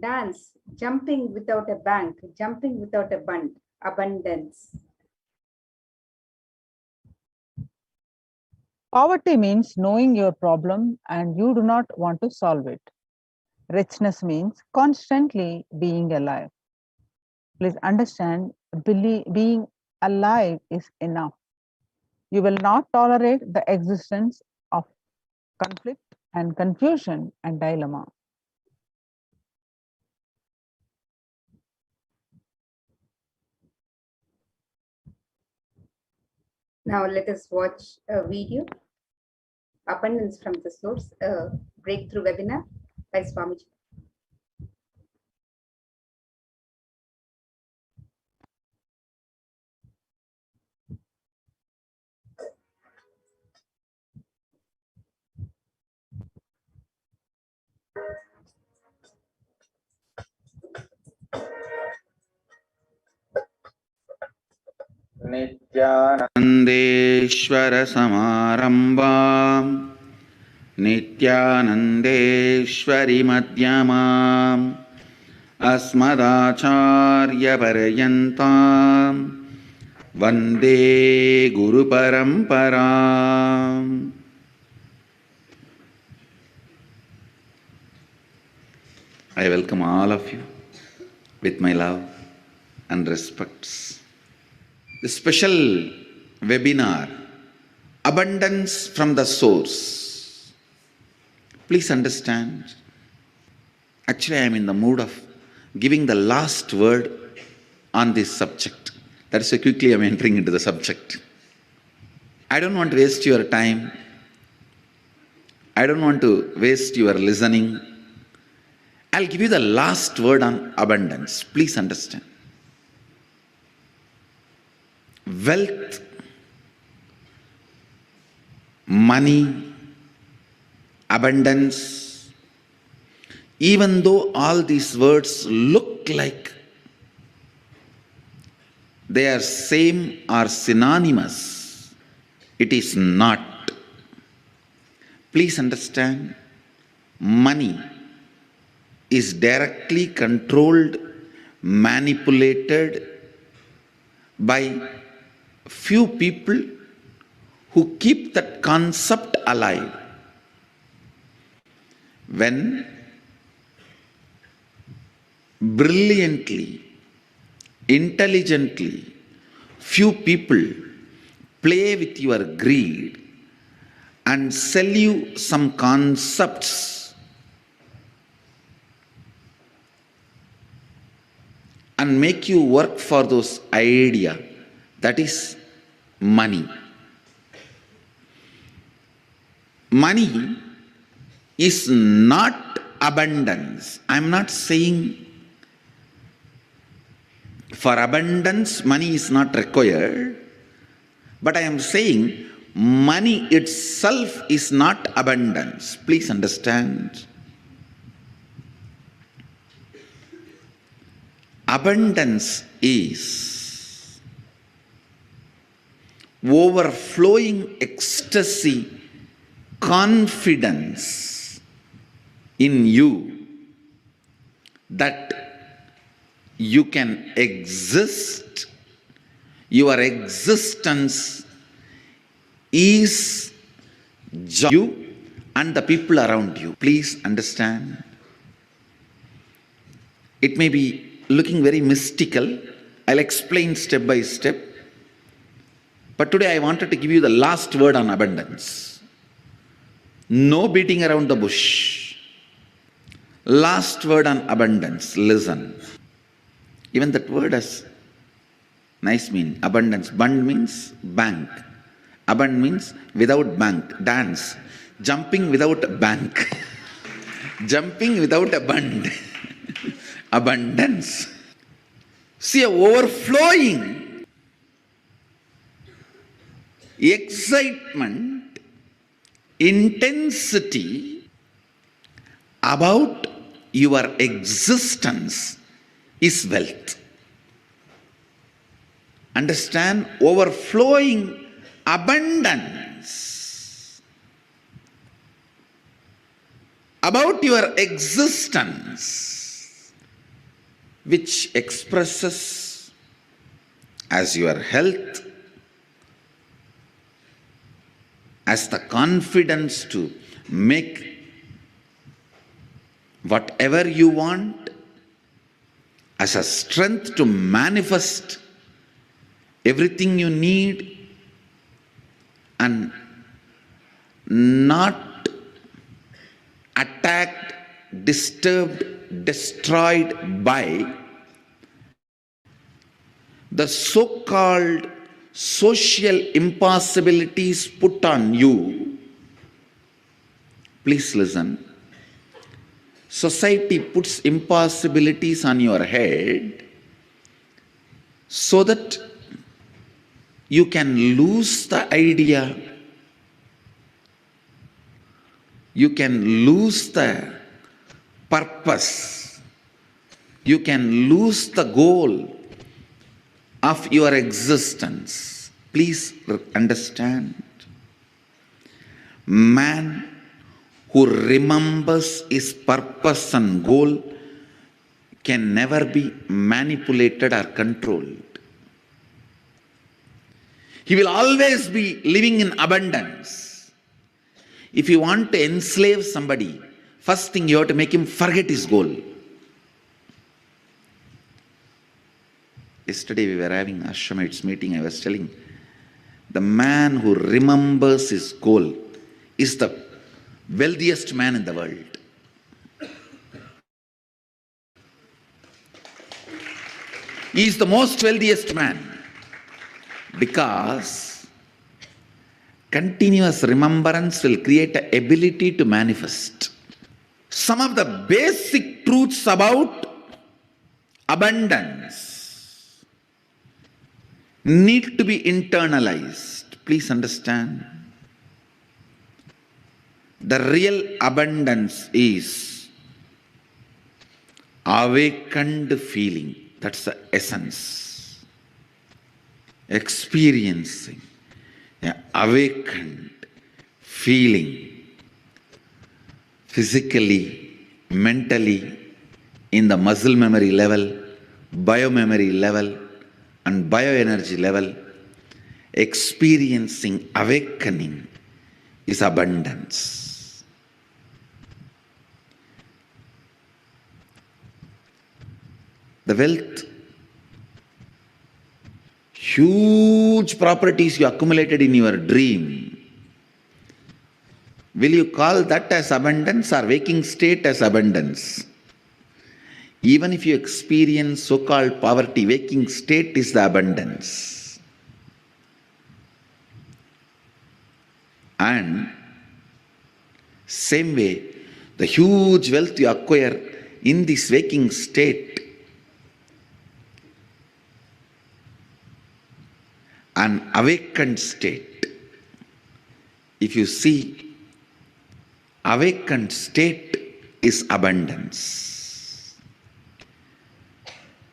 Dance, jumping without a bank, jumping without a bund, abundance. Poverty means knowing your problem and you do not want to solve it. Richness means constantly being alive. Please understand, being alive is enough. You will not tolerate the existence of conflict and confusion and dilemma. Now let us watch a video, Abundance from the Source, a breakthrough webinar by Swamiji. नित्यानन्देश्वर समारम्भाम् नित्यानन्देश्वरि मध्यमाम् अस्मदाचार्यपर्यन्ताम् वन्दे गुरुपरम्पराम्. I welcome all of you with my love and respects. The special webinar, Abundance from the Source. Please understand, actually I am in the mood of giving the last word on this subject. That's why quickly I am entering into the subject. I don't want to waste your time. I don't want to waste your listening. I'll give you the last word on abundance. Please understand. Wealth, money, abundance, even though all these words look like they are same or synonymous, it is not. Please understand, money is directly controlled, manipulated by few people who keep that concept alive. When brilliantly, intelligently, few people play with your greed and sell you some concepts and make you work for those ideas, that is money. Money is not abundance. I am not saying for abundance money is not required, but I am saying money itself is not abundance. Please understand. Abundance is overflowing ecstasy, confidence in you that you can exist. Your existence is you and the people around you. Please understand. It may be looking very mystical. I'll explain step by step. But today I wanted to give you the last word on abundance. No beating around the bush. Last word on abundance. Listen. Even that word has nice meaning. Abundance. Bund means bank. Abund means without bank. Dance. Jumping without a bank. Jumping without a bund. Abundance. See, a overflowing excitement, intensity about your existence is wealth. Understand? Overflowing abundance about your existence, which expresses as your health, as the confidence to make whatever you want, as a strength to manifest everything you need, and not attacked, disturbed, destroyed by the so-called social impossibilities put on you. Please listen. Society puts impossibilities on your head so that you can lose the idea, you can lose the purpose, you can lose the goal of your existence. Please understand. Man who remembers his purpose and goal can never be manipulated or controlled. He will always be living in abundance. If you want to enslave somebody, first thing you have to make him forget his goal. Yesterday we were having Ashramites meeting. I was telling, the man who remembers his goal is the wealthiest man in the world. He is the most wealthiest man because continuous remembrance will create an ability to manifest. Some of the basic truths about abundance need to be internalized. Please understand. The real abundance is awakened feeling. That's the essence. Experiencing an awakened feeling physically, mentally, in the muscle memory level, biomemory level, and bioenergy level. Experiencing awakening is abundance. The wealth, huge properties you accumulated in your dream, will you call that as abundance or waking state as abundance? Even if you experience so-called poverty, waking state is the abundance. And same way, the huge wealth you acquire in this waking state, an awakened state. If you see, awakened state is abundance.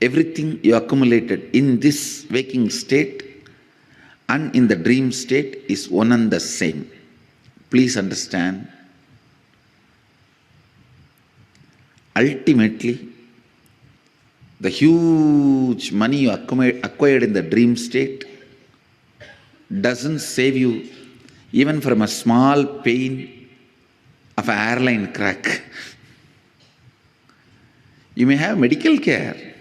Everything you accumulated in this waking state and in the dream state is one and the same. Please understand. Ultimately, the huge money you acquired in the dream state doesn't save you even from a small pain of an airline crack. You may have medical care,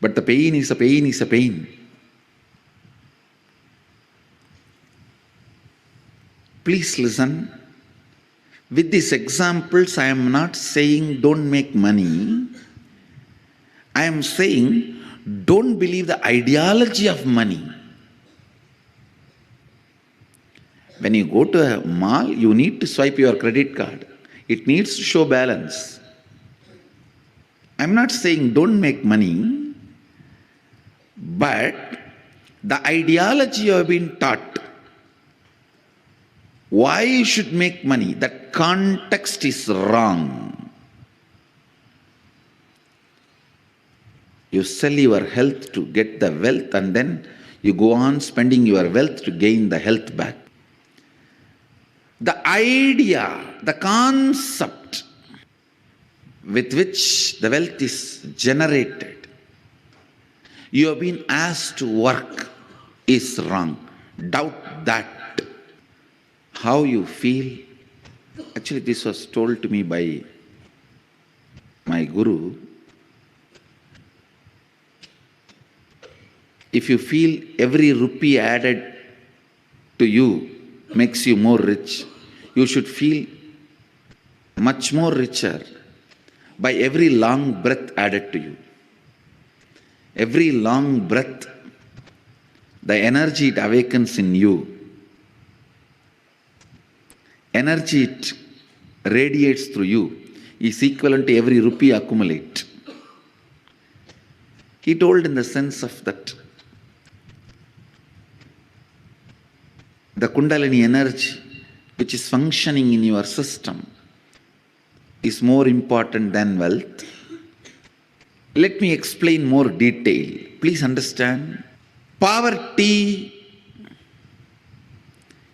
but the pain is a pain is a pain. Please listen. With these examples, I am not saying don't make money. I am saying don't believe the ideology of money. When you go to a mall, you need to swipe your credit card. It needs to show balance. I'm not saying don't make money, but the ideology you have been taught, why you should make money, that context is wrong. You sell your health to get the wealth and then you go on spending your wealth to gain the health back. The idea, the concept with which the wealth is generated, you have been asked to work, is wrong. Doubt that. How you feel. Actually, this was told to me by my guru. If you feel every rupee added to you makes you more rich, you should feel much more richer by every long breath added to you. Every long breath, the energy it awakens in you, energy it radiates through you, is equivalent to every rupee accumulate. He told in the sense of that the Kundalini energy which is functioning in your system is more important than wealth. Let me explain more detail. Please understand. Poverty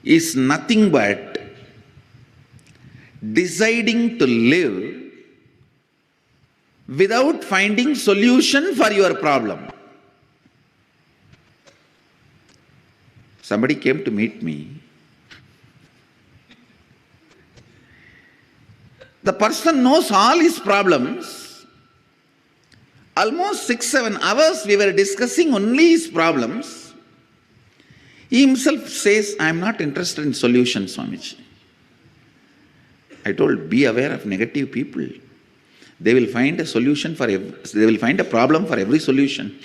is nothing but deciding to live without finding solution for your problem. Somebody came to meet me. The person knows all his problems. Almost 6-7 hours we were discussing only his problems. He himself says, I am not interested in solutions, Swamiji. I told, be aware of negative people. They will find a solution for they will find a problem for every solution.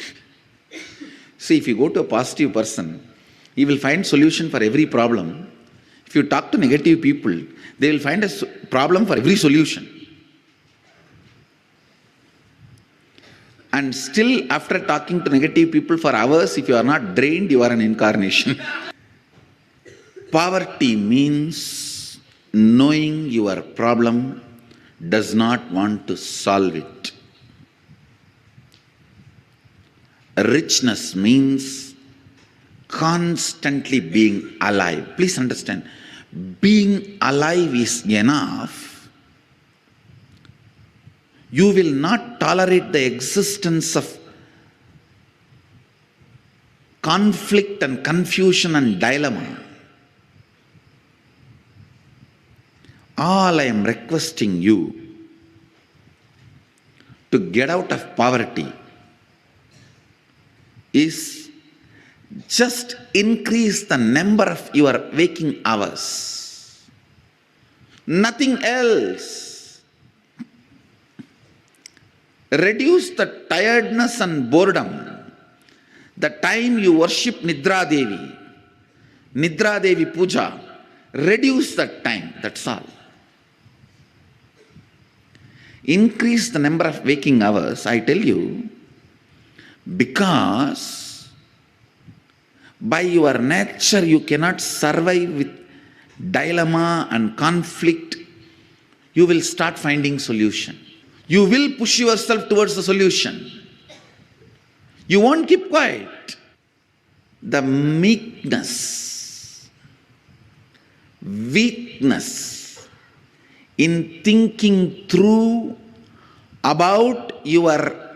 See, if you go to a positive person, he will find solution for every problem. If you talk to negative people, they will find a problem for every solution. And still, after talking to negative people for hours, if you are not drained, you are an incarnation. Poverty means knowing your problem does not want to solve it. Richness means constantly being alive. Please understand, being alive is enough. You will not tolerate the existence of conflict and confusion and dilemma. All I am requesting you to get out of poverty is just increase the number of your waking hours. Nothing else. Reduce the tiredness and boredom. The time you worship Nidra Devi Puja, reduce that time, that's all. Increase the number of waking hours, I tell you, because by your nature you cannot survive with dilemma and conflict. You will start finding solution. You will push yourself towards the solution. You won't keep quiet. The meekness, weakness in thinking through about your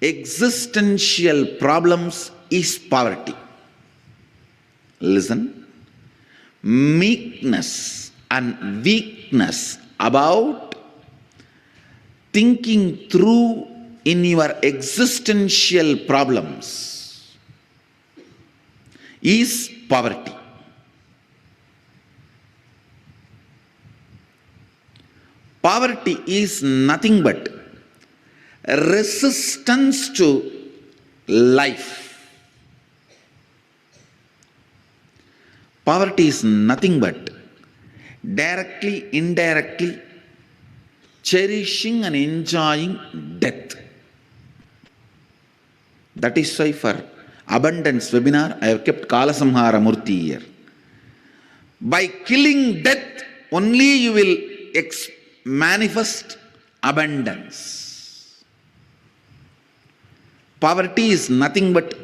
existential problems is poverty. Listen, meekness and weakness about thinking through in your existential problems is poverty. Poverty is nothing but resistance to life. Poverty is nothing but directly, indirectly cherishing and enjoying death. That is why for abundance webinar, I have kept Kalasamhara Murti here. By killing death, only you will manifest abundance. Poverty is nothing but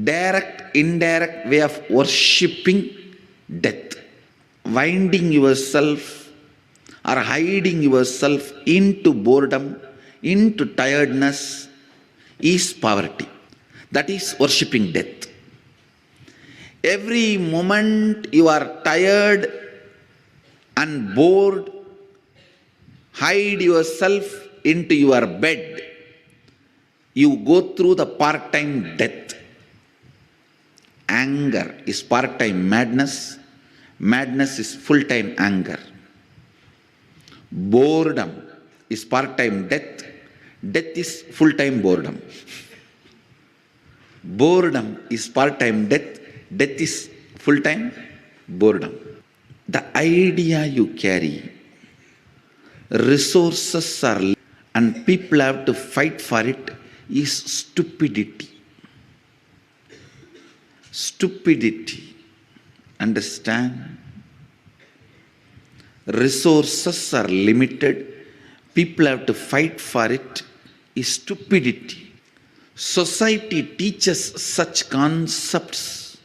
direct, indirect way of worshipping death. Winding yourself or hiding yourself into boredom, into tiredness is poverty. That is worshipping death. Every moment you are tired and bored, hide yourself into your bed. You go through the part-time death. Anger is part-time madness. Madness is full-time anger. Boredom is part-time death. Death is full-time boredom. Boredom is part-time death. Death is full-time boredom. The idea you carry, resources are, and people have to fight for it, is stupidity. Stupidity. Understand? Resources are limited. People have to fight for it. is stupidity. Society teaches such concepts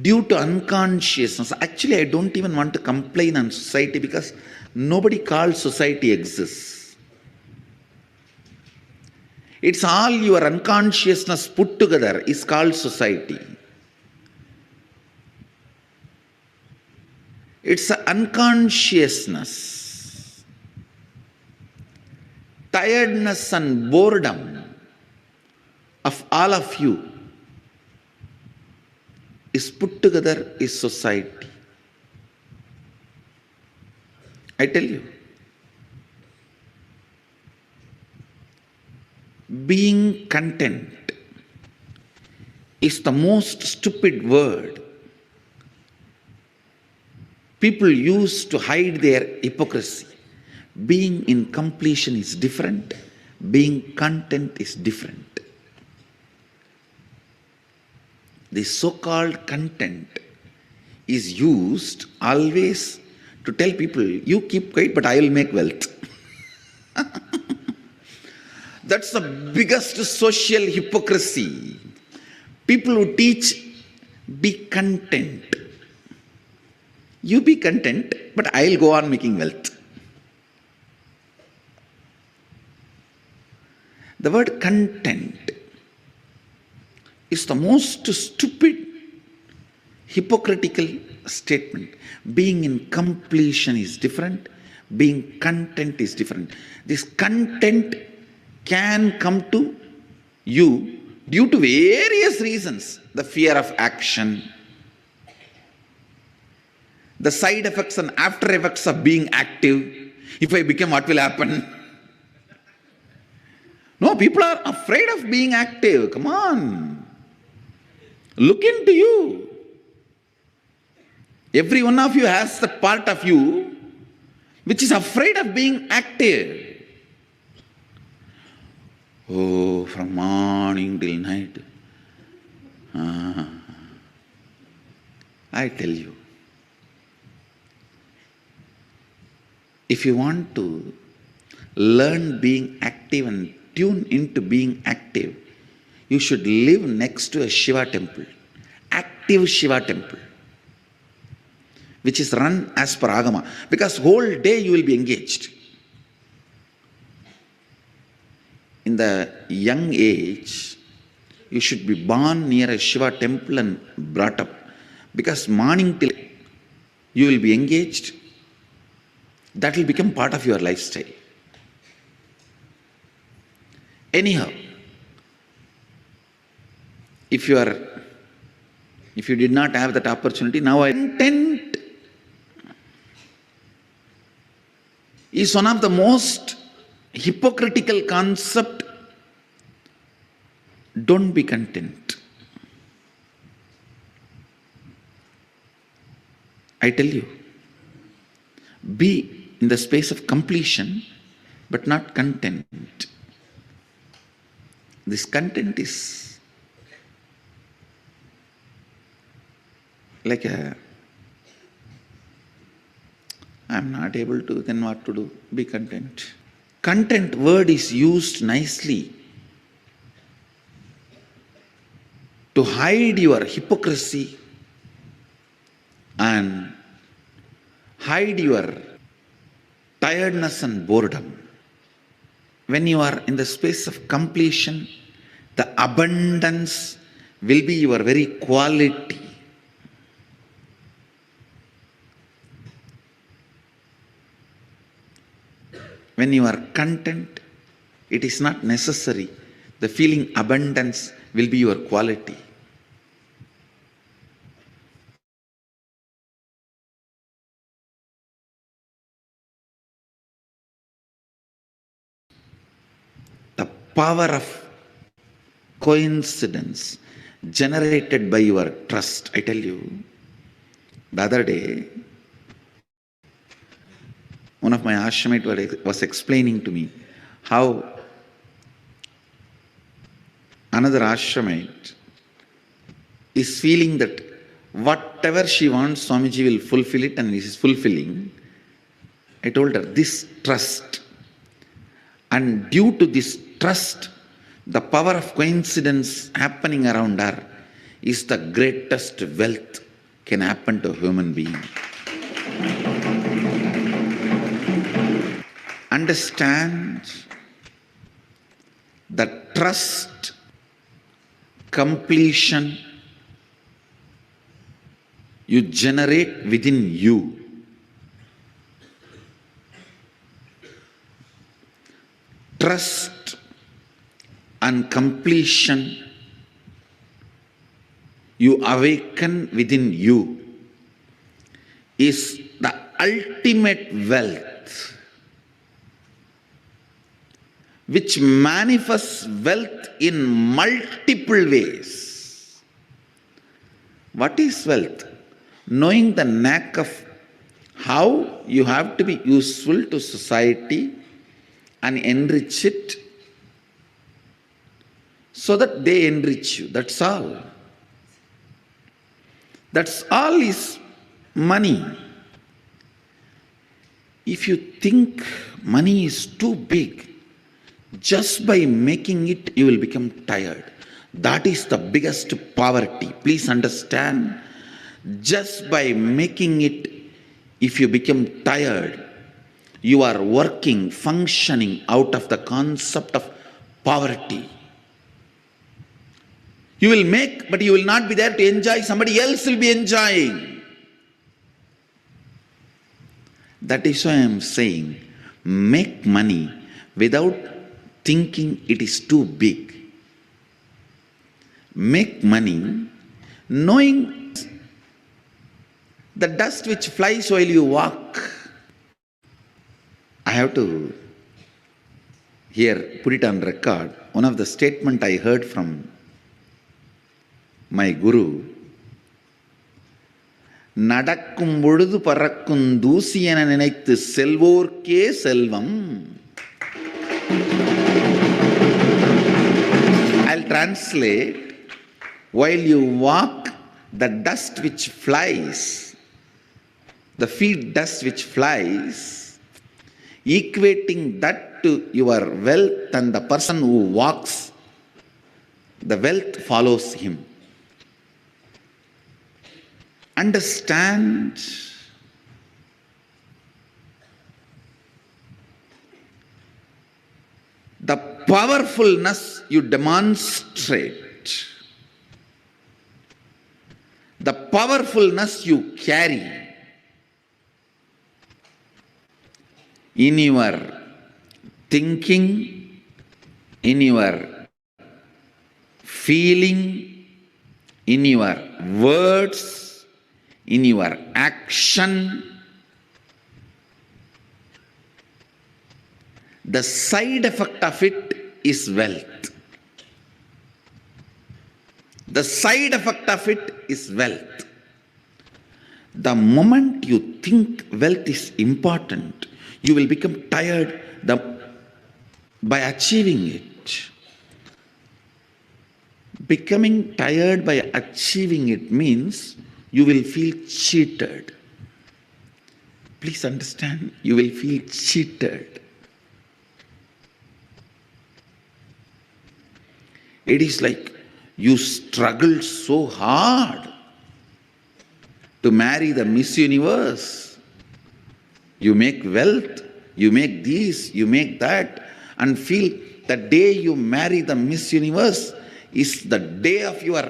due to unconsciousness. Actually, I don't even want to complain on society because nobody calls society exists. It's all your unconsciousness put together is called society. It's an unconsciousness, tiredness and boredom of all of you is put together is society. I tell you, being content is the most stupid word people use to hide their hypocrisy. Being in completion is different. Being content is different. The so-called content is used always to tell people, you keep quiet, but I will make wealth. That's the biggest social hypocrisy. People who teach, be content. You be content, but I'll go on making wealth. The word content is the most stupid, hypocritical statement. Being in completion is different. Being content is different. This content can come to you due to various reasons. The fear of action, the side effects and after effects of being active. If I become, what will happen? No, people are afraid of being active. Come on. Look into you. Every one of you has that part of you which is afraid of being active. Oh, from morning till night. I tell you, if you want to learn being active and tune into being active, you should live next to a Shiva temple, active Shiva temple, which is run as per Agama, because whole day you will be engaged. In the young age, you should be born near a Shiva temple and brought up, because morning till you will be engaged. That will become part of your lifestyle. Anyhow, if you did not have that opportunity, now content is one of the most hypocritical concept. Don't be content. I tell you, be in the space of completion, but not content. This content is like I'm not able to, then what to do? Be content. Content word is used nicely to hide your hypocrisy and hide your tiredness and boredom. When you are in the space of completion, the abundance will be your very quality. When you are content, it is not necessary. The feeling abundance will be your quality. The power of coincidence generated by your trust. I tell you, the other day, one of my ashramites was explaining to me how another ashramite is feeling that whatever she wants, Swamiji will fulfill it, and he is fulfilling. I told her, this trust. And due to this trust, the power of coincidence happening around her is the greatest wealth can happen to a human being. Understand that trust, completion, you generate within you. Trust and completion you awaken within you is the ultimate wealth, which manifests wealth in multiple ways. What is wealth? Knowing the knack of how you have to be useful to society and enrich it so that they enrich you. That's all. That's all is money. If you think money is too big, just by making it, you will become tired. That is the biggest poverty. Please understand. Just by making it, if you become tired, you are working, functioning out of the concept of poverty. You will make, but you will not be there to enjoy. Somebody else will be enjoying. That is why I am saying, make money without thinking it is too big. Make money knowing the dust which flies while you walk. I have to here put it on record. One of the statement I heard from my guru, நடக்கும் பொழுது பறக்கும் தூசி என நினைத்து செல்வோர்க்கே செல்வம். I'll translate. While you walk, the dust which flies, the feet dust which flies, equating that to your wealth, and the person who walks, the wealth follows him. Understand the powerfulness you demonstrate, the powerfulness you carry in your thinking, in your feeling, in your words, in your action. The side effect of it is wealth. The side effect of it is wealth. The moment you think wealth is important, you will become tired by achieving it. Becoming tired by achieving it means you will feel cheated. Please understand, you will feel cheated. It is like you struggled so hard to marry the Miss Universe. You make wealth, you make this, you make that, and feel the day you marry the Miss Universe is the day of your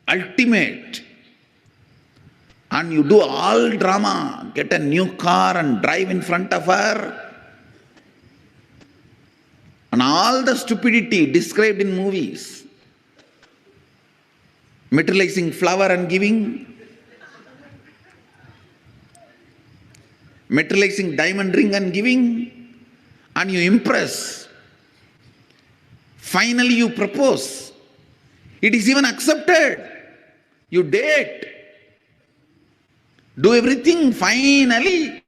ultimate. And you do all drama, get a new car and drive in front of her. And all the stupidity described in movies. Materializing flower and giving. Materializing diamond ring and giving. And you impress. Finally you propose. It is even accepted. You date. Do everything finally.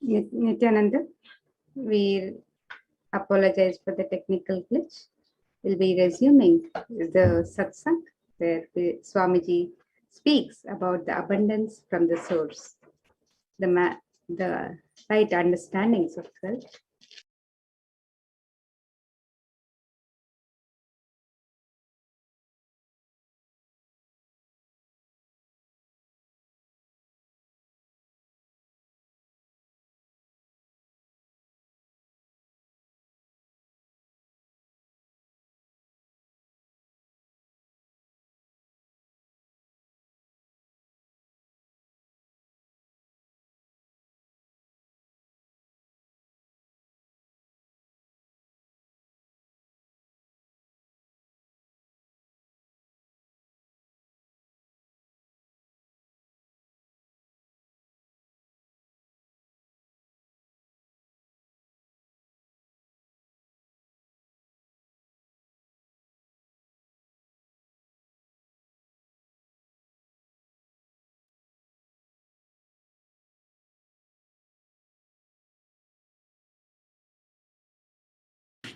Nithyananda, we apologize for the technical glitch. We'll be resuming the satsang where Swamiji speaks about the abundance from the source, the right understandings of wealth.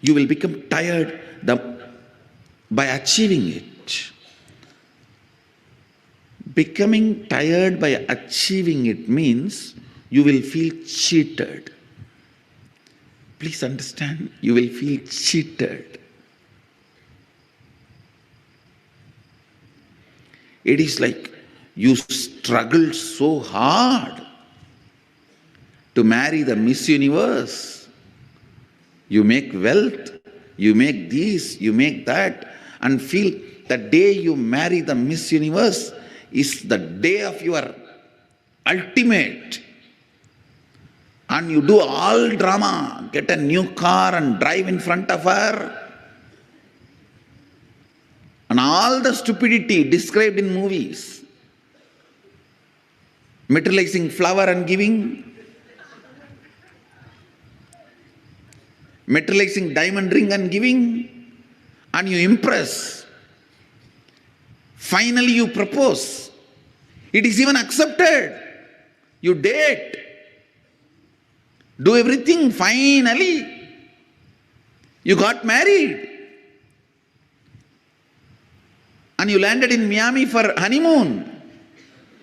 You will become tired by achieving it. Becoming tired by achieving it means you will feel cheated. Please understand, you will feel cheated. It is like you struggled so hard to marry the Miss Universe. You make wealth, you make this, you make that, and feel the day you marry the Miss Universe is the day of your ultimate. And you do all drama, get a new car and drive in front of her. And all the stupidity described in movies. Materializing flower and giving. Materializing diamond ring and giving. And you impress. Finally you propose. It is even accepted. You date. Do everything. Finally you got married. And you landed in Miami for honeymoon.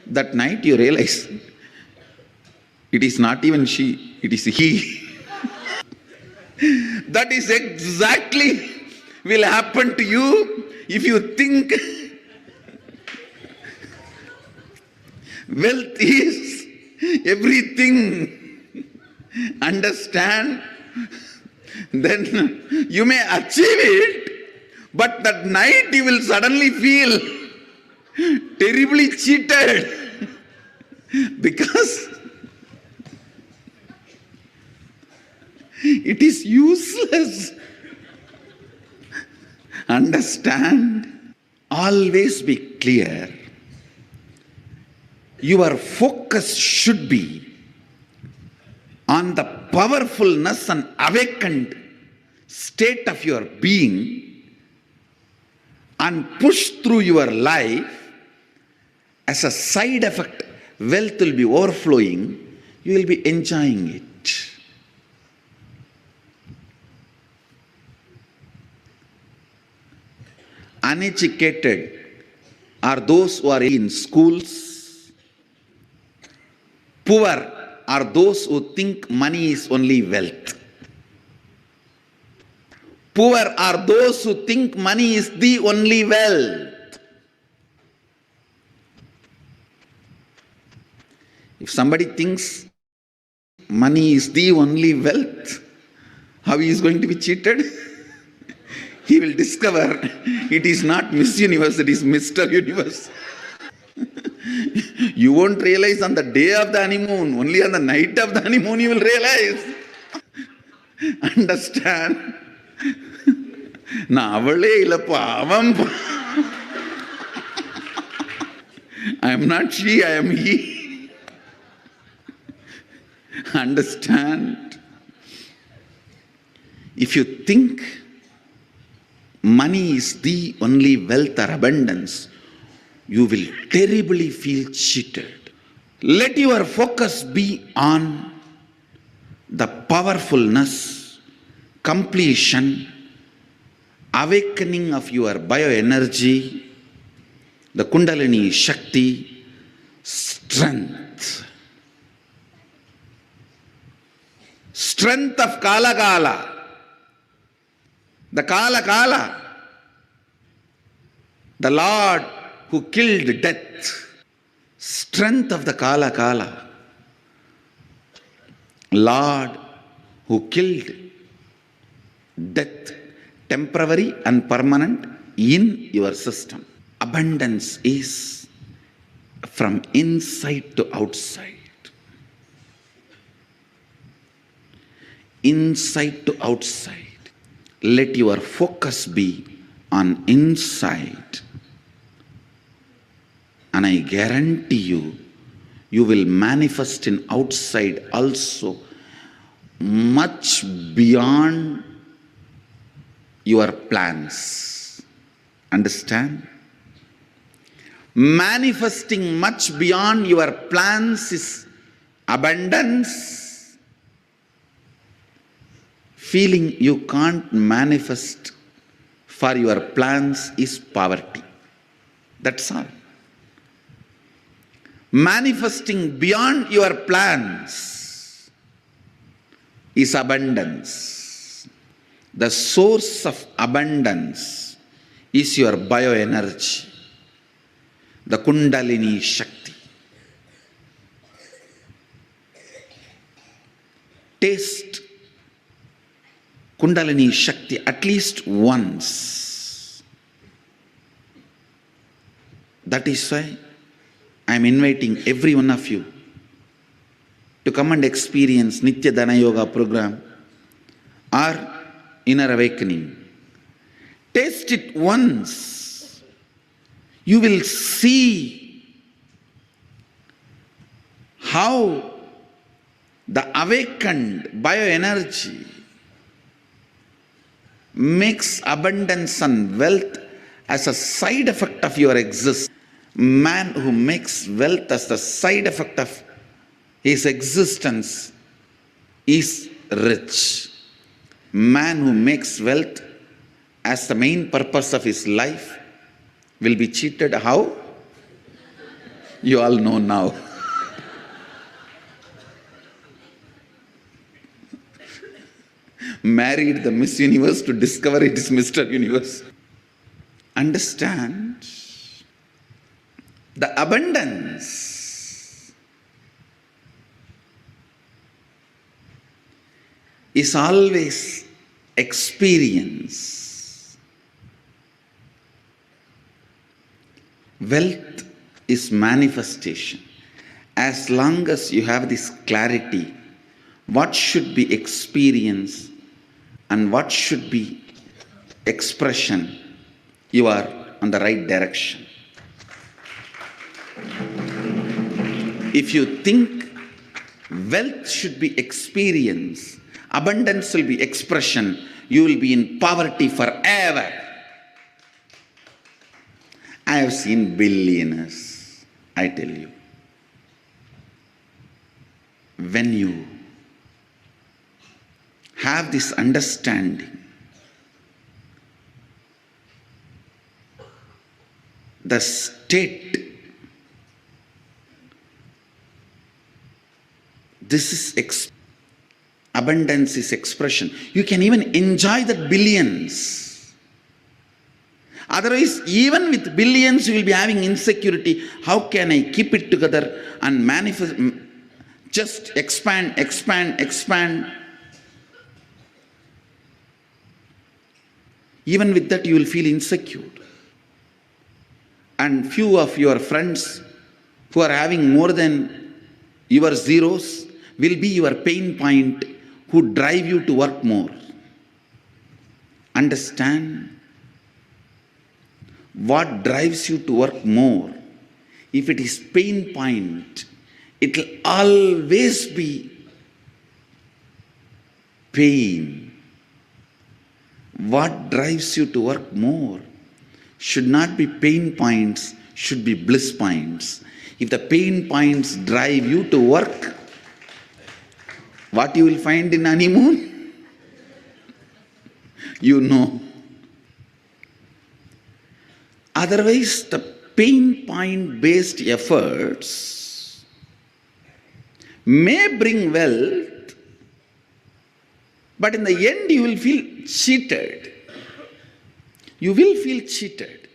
That night you realize it is not even she, it is he. That is exactly will happen to you if you think wealth is everything. Understand? Then you may achieve it, but that night you will suddenly feel terribly cheated because it is useless. Understand? Always be clear. Your focus should be on the powerfulness and awakened state of your being, and push through your life. As a side effect, wealth will be overflowing, you will be enjoying it. Uneducated are those who are in schools. Poor are those who think money is only wealth. Poor are those who think money is the only wealth. If somebody thinks money is the only wealth, how he is going to be cheated? He will discover it is not Miss Universe, it is Mr. Universe. You won't realize on the day of the honeymoon, only on the night of the honeymoon you will realize. Understand? I am not she, I am he. Understand? If you think money is the only wealth or abundance, you will terribly feel cheated. Let your focus be on the powerfulness, completion, awakening of your bioenergy, the Kundalini Shakti, strength. Strength of Kala Kala, the Kala Kala, the Lord who killed death. Strength of the Kala Kala, Lord who killed death, temporary and permanent in your system. Abundance is from inside to outside. Inside to outside. Let your focus be on inside. And I guarantee you, you will manifest in outside also much beyond your plans. Understand? Manifesting much beyond your plans is abundance. Feeling you can't manifest for your plans is poverty. That's all. Manifesting beyond your plans is abundance. The source of abundance is your bioenergy, the Kundalini Shakti. Taste Kundalini Shakti at least once. That is why I am inviting every one of you to come and experience Nitya Dana Yoga program or Inner Awakening. Taste it once. You will see how the awakened bioenergy makes abundance and wealth as a side effect of your existence. Man who makes wealth as the side effect of his existence is rich. Man who makes wealth as the main purpose of his life will be cheated. How? You all know now. Married the Miss Universe to discover it is Mr. Universe. Understand? The abundance is always experience. Wealth is manifestation. As long as you have this clarity, what should be experience and what should be expression, you are on the right direction. If you think wealth should be experience, abundance will be expression, you will be in poverty forever. I have seen billionaires, I tell you. When you have this understanding, the state, this is abundance is expression. You can even enjoy the billions. Otherwise, even with billions, you will be having insecurity. How can I keep it together and manifest? Just expand, expand, expand. Even with that, you will feel insecure. And few of your friends who are having more than your zeros will be your pain point who drive you to work more. Understand? What drives you to work more? If it is pain point, it will always be pain. What drives you to work more should not be pain points, should be bliss points. If the pain points drive you to work, What you will find in honeymoon? You know. Otherwise, the pain point based efforts may bring wealth, but in the end you will feel cheated. You will feel cheated.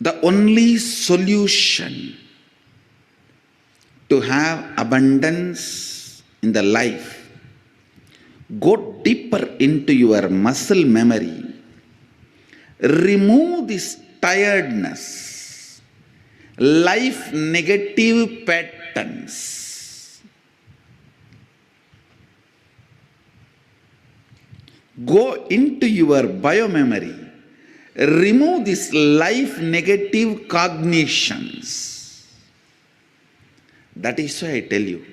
The only solution to have abundance in the life, go deeper into your muscle memory, remove this tiredness, life negative patterns. Go into your biomemory, remove these life negative cognitions. That is why I tell you,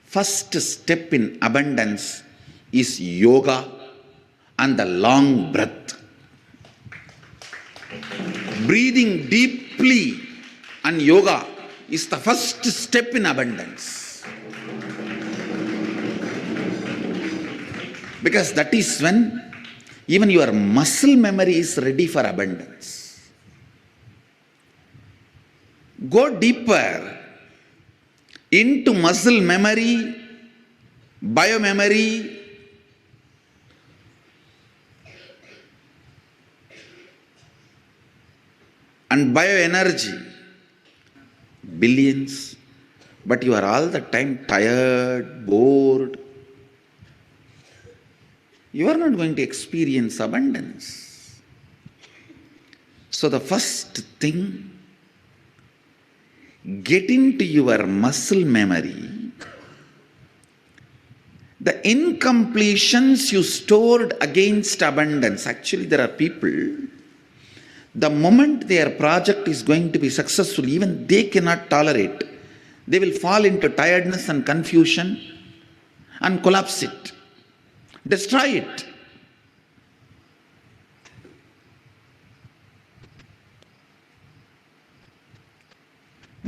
first step in abundance is yoga and the long breath. Breathing deeply and yoga is the first step in abundance. Because that is when even your muscle memory is ready for abundance. Go deeper into muscle memory, biomemory, and bioenergy. Billions, but you are all the time tired, bored. You are not going to experience abundance. So the first thing, get into your muscle memory the incompletions you stored against abundance. Actually, there are people, the moment their project is going to be successful, even they cannot tolerate. They will fall into tiredness and confusion and collapse it. Destroy it.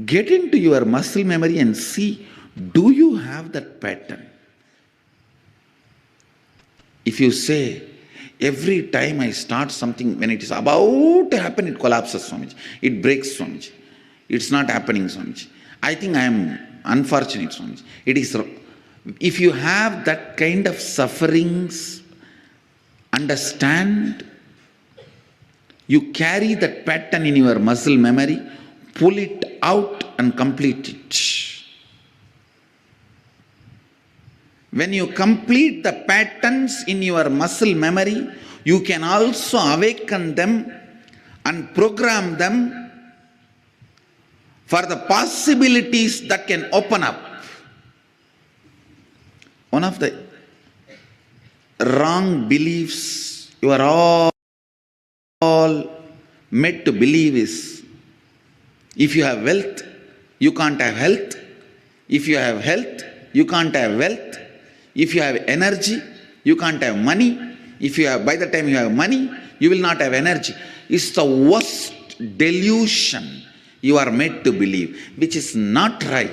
Get into your muscle memory and see, do you have that pattern? If you say, every time I start something, when it is about to happen, it collapses so much, it breaks so much, it's not happening so much, I think I am unfortunate so much. It is, if you have that kind of sufferings, understand, you carry that pattern in your muscle memory, pull it out and complete it. When you complete the patterns in your muscle memory, you can also awaken them and program them for the possibilities that can open up. One of the wrong beliefs you are all made to believe is, if you have wealth, you can't have health. If you have health, you can't have wealth. If you have energy, you can't have money. If you have, by the time you have money, you will not have energy. It's the worst delusion you are made to believe, which is not right.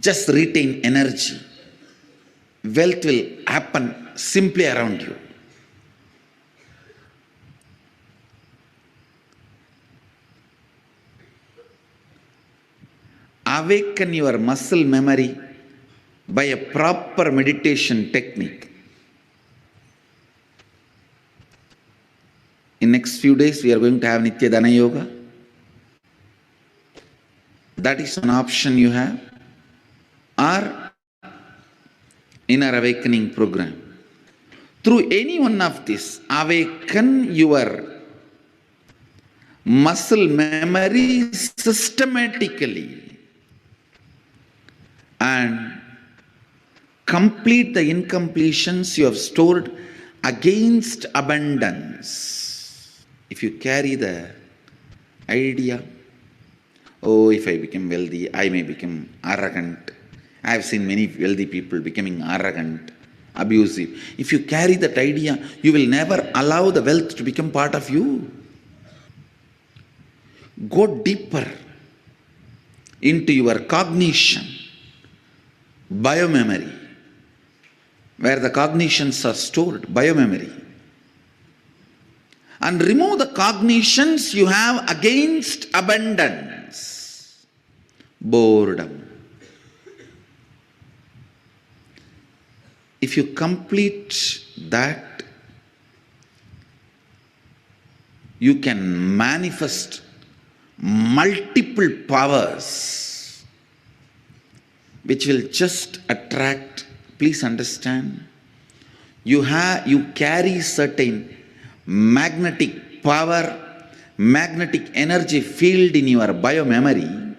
Just retain energy. Wealth will happen simply around you. Awaken your muscle memory by a proper meditation technique. In next few days, we are going to have Nitya Yoga. That is an option you have. Or inner awakening program. Through any one of these, awaken your muscle memory systematically and complete the incompletions you have stored against abundance. If you carry the idea, oh, if I become wealthy, I may become arrogant. I have seen many wealthy people becoming arrogant, abusive. If you carry that idea, you will never allow the wealth to become part of you. Go deeper into your cognition, biomemory, where the cognitions are stored, biomemory, and remove the cognitions you have against abundance, boredom. If you complete that, you can manifest multiple powers which will just attract. Please understand, you carry certain magnetic power, magnetic energy field in your biomemory,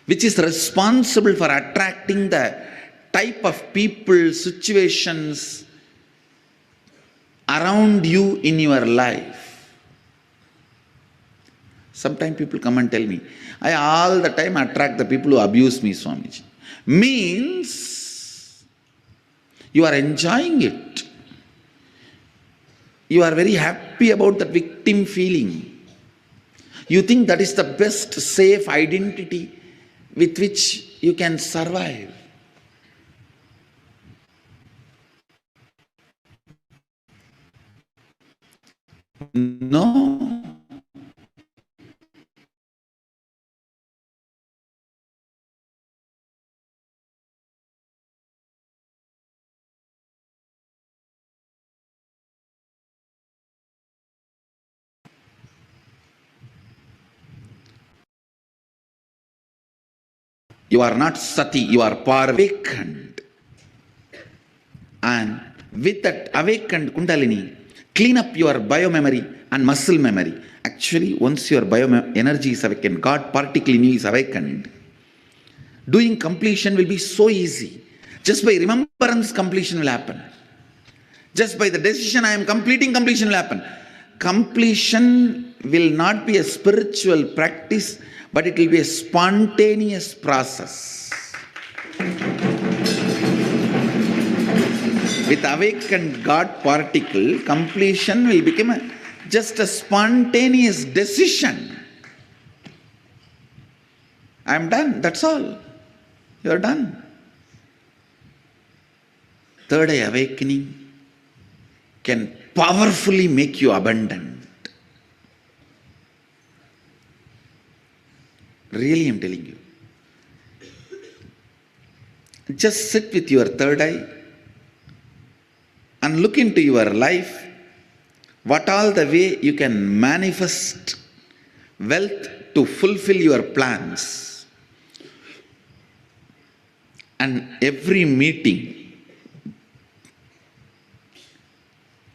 which is responsible for attracting the type of people, situations around you in your life. Sometimes people come and tell me, I all the time attract the people who abuse me, Swamiji. Means you are enjoying it. You are very happy about that victim feeling. You think that is the best safe identity with which you can survive. No. You are not sati, you are awakened. And with that awakened kundalini, clean up your biomemory and muscle memory. Actually, once your energy is awakened, God particle in you is awakened, doing completion will be so easy. Just by remembrance, completion will happen. Just by the decision I am completing, completion will happen. Completion will not be a spiritual practice, but it will be a spontaneous process. With awakened God particle, completion will become just a spontaneous decision. I am done, that's all. You are done. Third eye awakening can powerfully make you abundant. Really, I am telling you. Just sit with your third eye and look into your life, what all the way you can manifest wealth to fulfill your plans. And every meeting,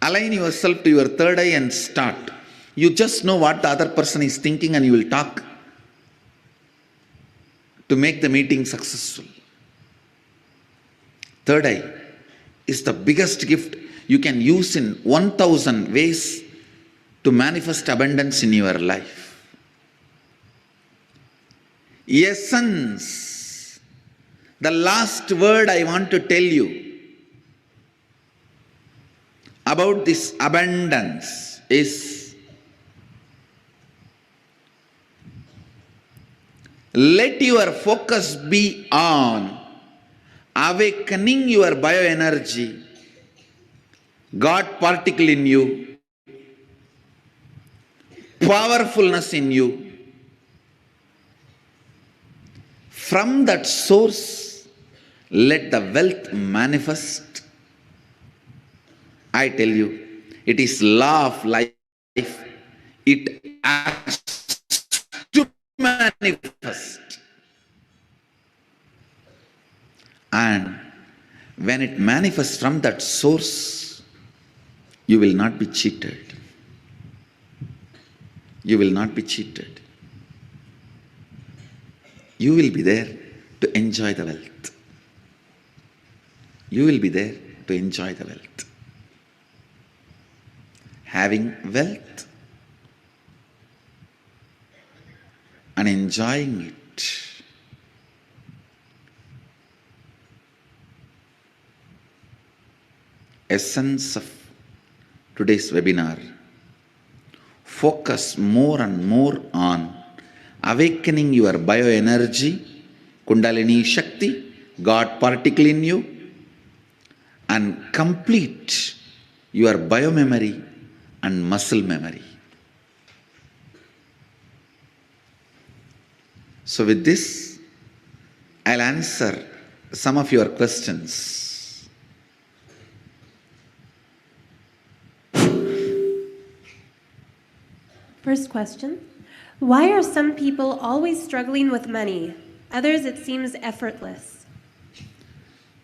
align yourself to your third eye and start. You just know what the other person is thinking and you will talk to make the meeting successful. Third eye is the biggest gift you can use in 1000 ways to manifest abundance in your life. Essence, the last word I want to tell you about this abundance is, let your focus be on awakening your bioenergy, God particle in you, powerfulness in you. From that source, let the wealth manifest. I tell you, it is law of life. It has to manifest. And when it manifests from that source, you will not be cheated. You will not be cheated. You will be there to enjoy the wealth. You will be there to enjoy the wealth. Having wealth and enjoying it. Essence of today's webinar. Focus more and more on awakening your bioenergy, Kundalini Shakti, God particle in you, and complete your biomemory and muscle memory. So with this, I'll answer some of your questions. First question. Why are some people always struggling with money? Others, it seems effortless.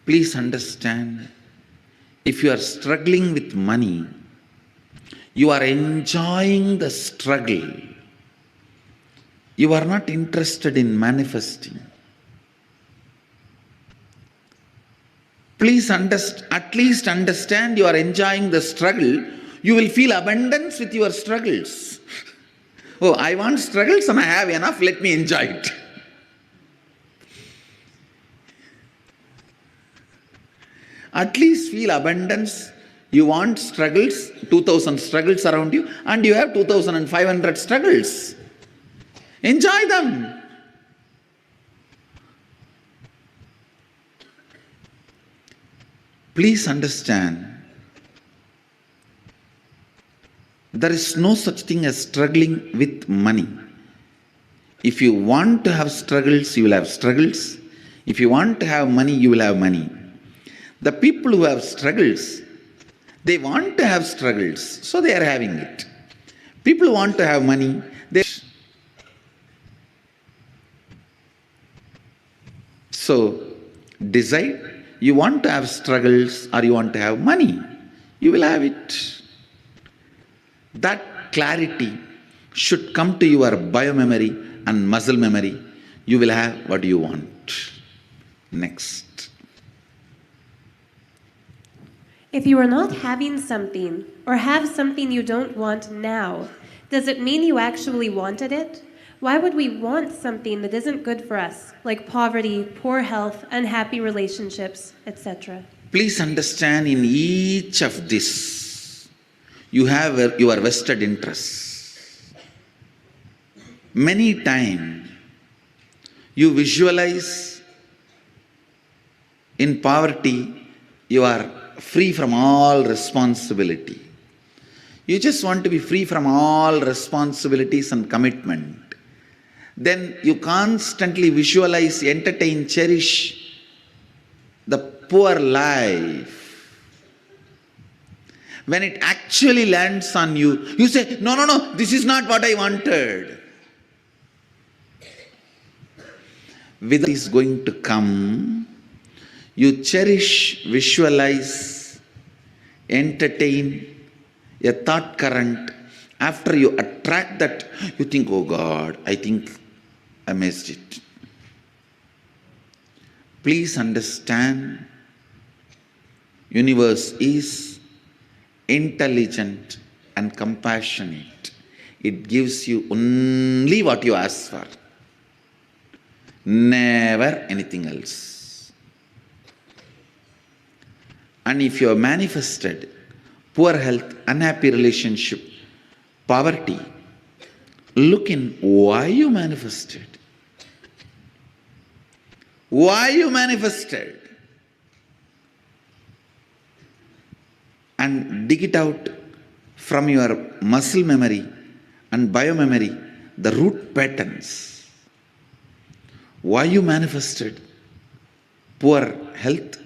Please understand, if you are struggling with money, you are enjoying the struggle. You are not interested in manifesting. Please at least understand you are enjoying the struggle. You will feel abundance with your struggles. Oh, I want struggles and I have enough, let me enjoy it. At least feel abundance. You want struggles, 2000 struggles around you, and you have 2500 struggles. Enjoy them. Please understand, there is no such thing as struggling with money. If you want to have struggles, you will have struggles. If you want to have money, you will have money. The people who have struggles, they want to have struggles, so they are having it. People who want to have money, so decide, you want to have struggles or you want to have money, you will have it. That clarity should come to your biomemory and muscle memory. You will have what you want. Next. If you are not having something or have something you don't want now, does it mean you actually wanted it? Why would we want something that isn't good for us, like poverty, poor health, unhappy relationships, etc.? Please understand, in each of this, you have your vested interests. Many times, you visualize in poverty, you are free from all responsibility. You just want to be free from all responsibilities and commitment. Then you constantly visualize, entertain, cherish the poor life. When it actually lands on you, you say, no, this is not what I wanted. With is going to come, you cherish, visualize, entertain a thought current. After you attract that, you think, oh God, I think I missed it. Please understand, universe is intelligent and compassionate. It gives you only what you ask for, never anything else. And if you have manifested poor health, unhappy relationship, poverty, look in why you manifested. Why you manifested. And dig it out from your muscle memory and biomemory, the root patterns. Why you manifested poor health,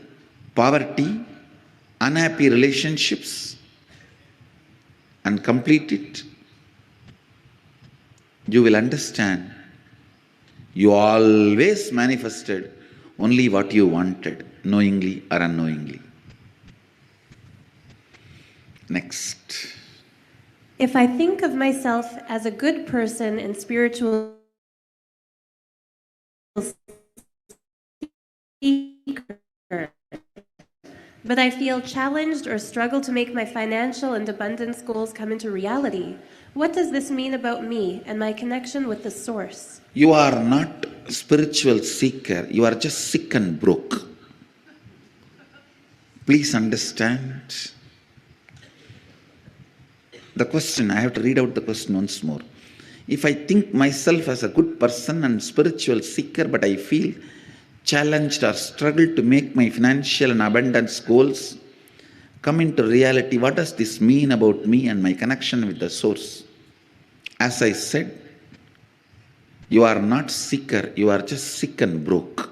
poverty, unhappy relationships, and complete it, you will understand you always manifested only what you wanted, knowingly or unknowingly. Next. If I think of myself as a good person and spiritual seeker, but I feel challenged or struggle to make my financial and abundance goals come into reality, what does this mean about me and my connection with the source? You are not a spiritual seeker. You are just sick and broke. Please understand. The question, I have to read out the question once more. If I think myself as a good person and spiritual seeker, but I feel challenged or struggle to make my financial and abundance goals come into reality, what does this mean about me and my connection with the source? As I said, you are not seeker, you are just sick and broke.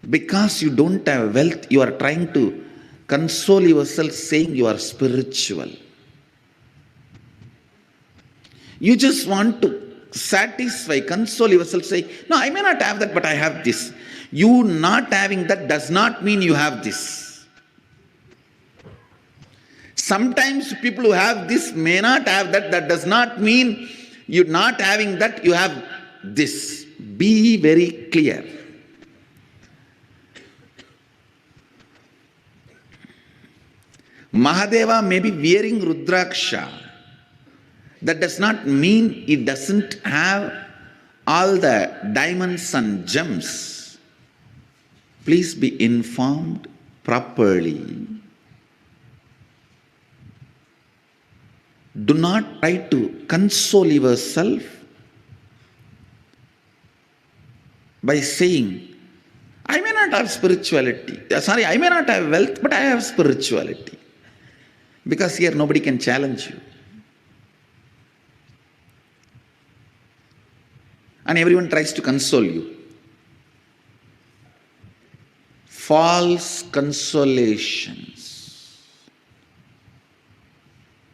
Because you don't have wealth, you are trying to console yourself saying you are spiritual. You just want to satisfy, console yourself, say, no, I may not have that, but I have this. You not having that does not mean you have this. Sometimes people who have this may not have that. That does not mean you not having that, you have this. Be very clear. Mahadeva may be wearing Rudraksha. That does not mean it doesn't have all the diamonds and gems. Please be informed properly. Do not try to console yourself by saying, I may not have spirituality. I may not have wealth, but I have spirituality. Because here nobody can challenge you. And everyone tries to console you. False consolations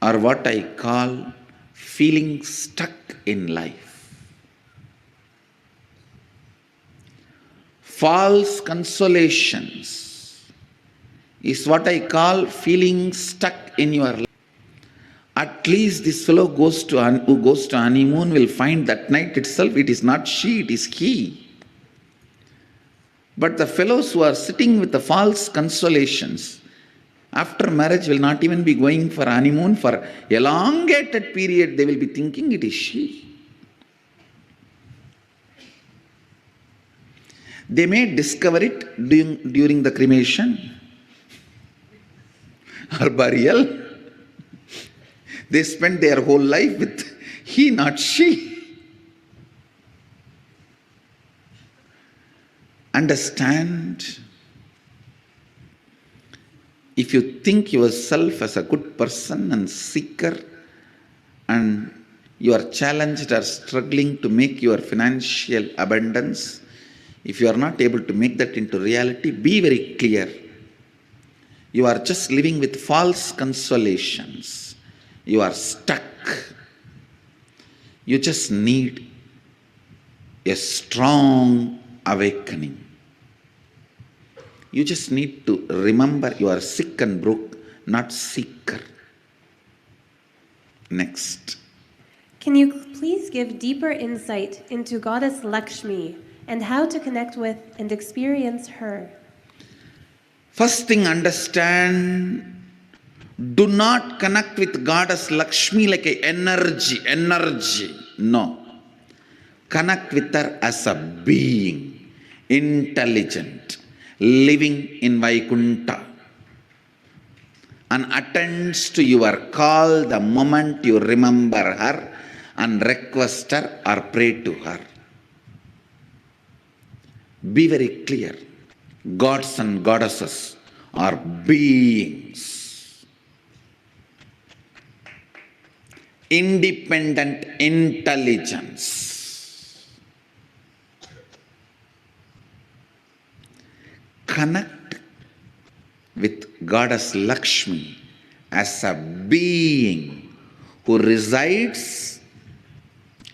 are what I call feeling stuck in life. False consolations is what I call feeling stuck in your life. At least this fellow who goes to honeymoon will find that night itself it is not she, it is he. But the fellows who are sitting with the false consolations, after marriage will not even be going for honeymoon. For elongated period they will be thinking it is she. They may discover it during the cremation or burial. They spend their whole life with he, not she. Understand, if you think yourself as a good person and seeker and you are challenged or struggling to make your financial abundance, if you are not able to make that into reality, be very clear. You are just living with false consolations. You are stuck. You just need a strong awakening. You just need to remember you are sick and broke, not seeker. Next. Can you please give deeper insight into Goddess Lakshmi and how to connect with and experience her? First thing, understand, do not connect with Goddess Lakshmi like an energy. No. Connect with her as a being, intelligent, living in Vaikuntha, and attends to your call the moment you remember her and request her or pray to her. Be very clear. Gods and goddesses are beings. Independent intelligence. Connect with Goddess Lakshmi as a being who resides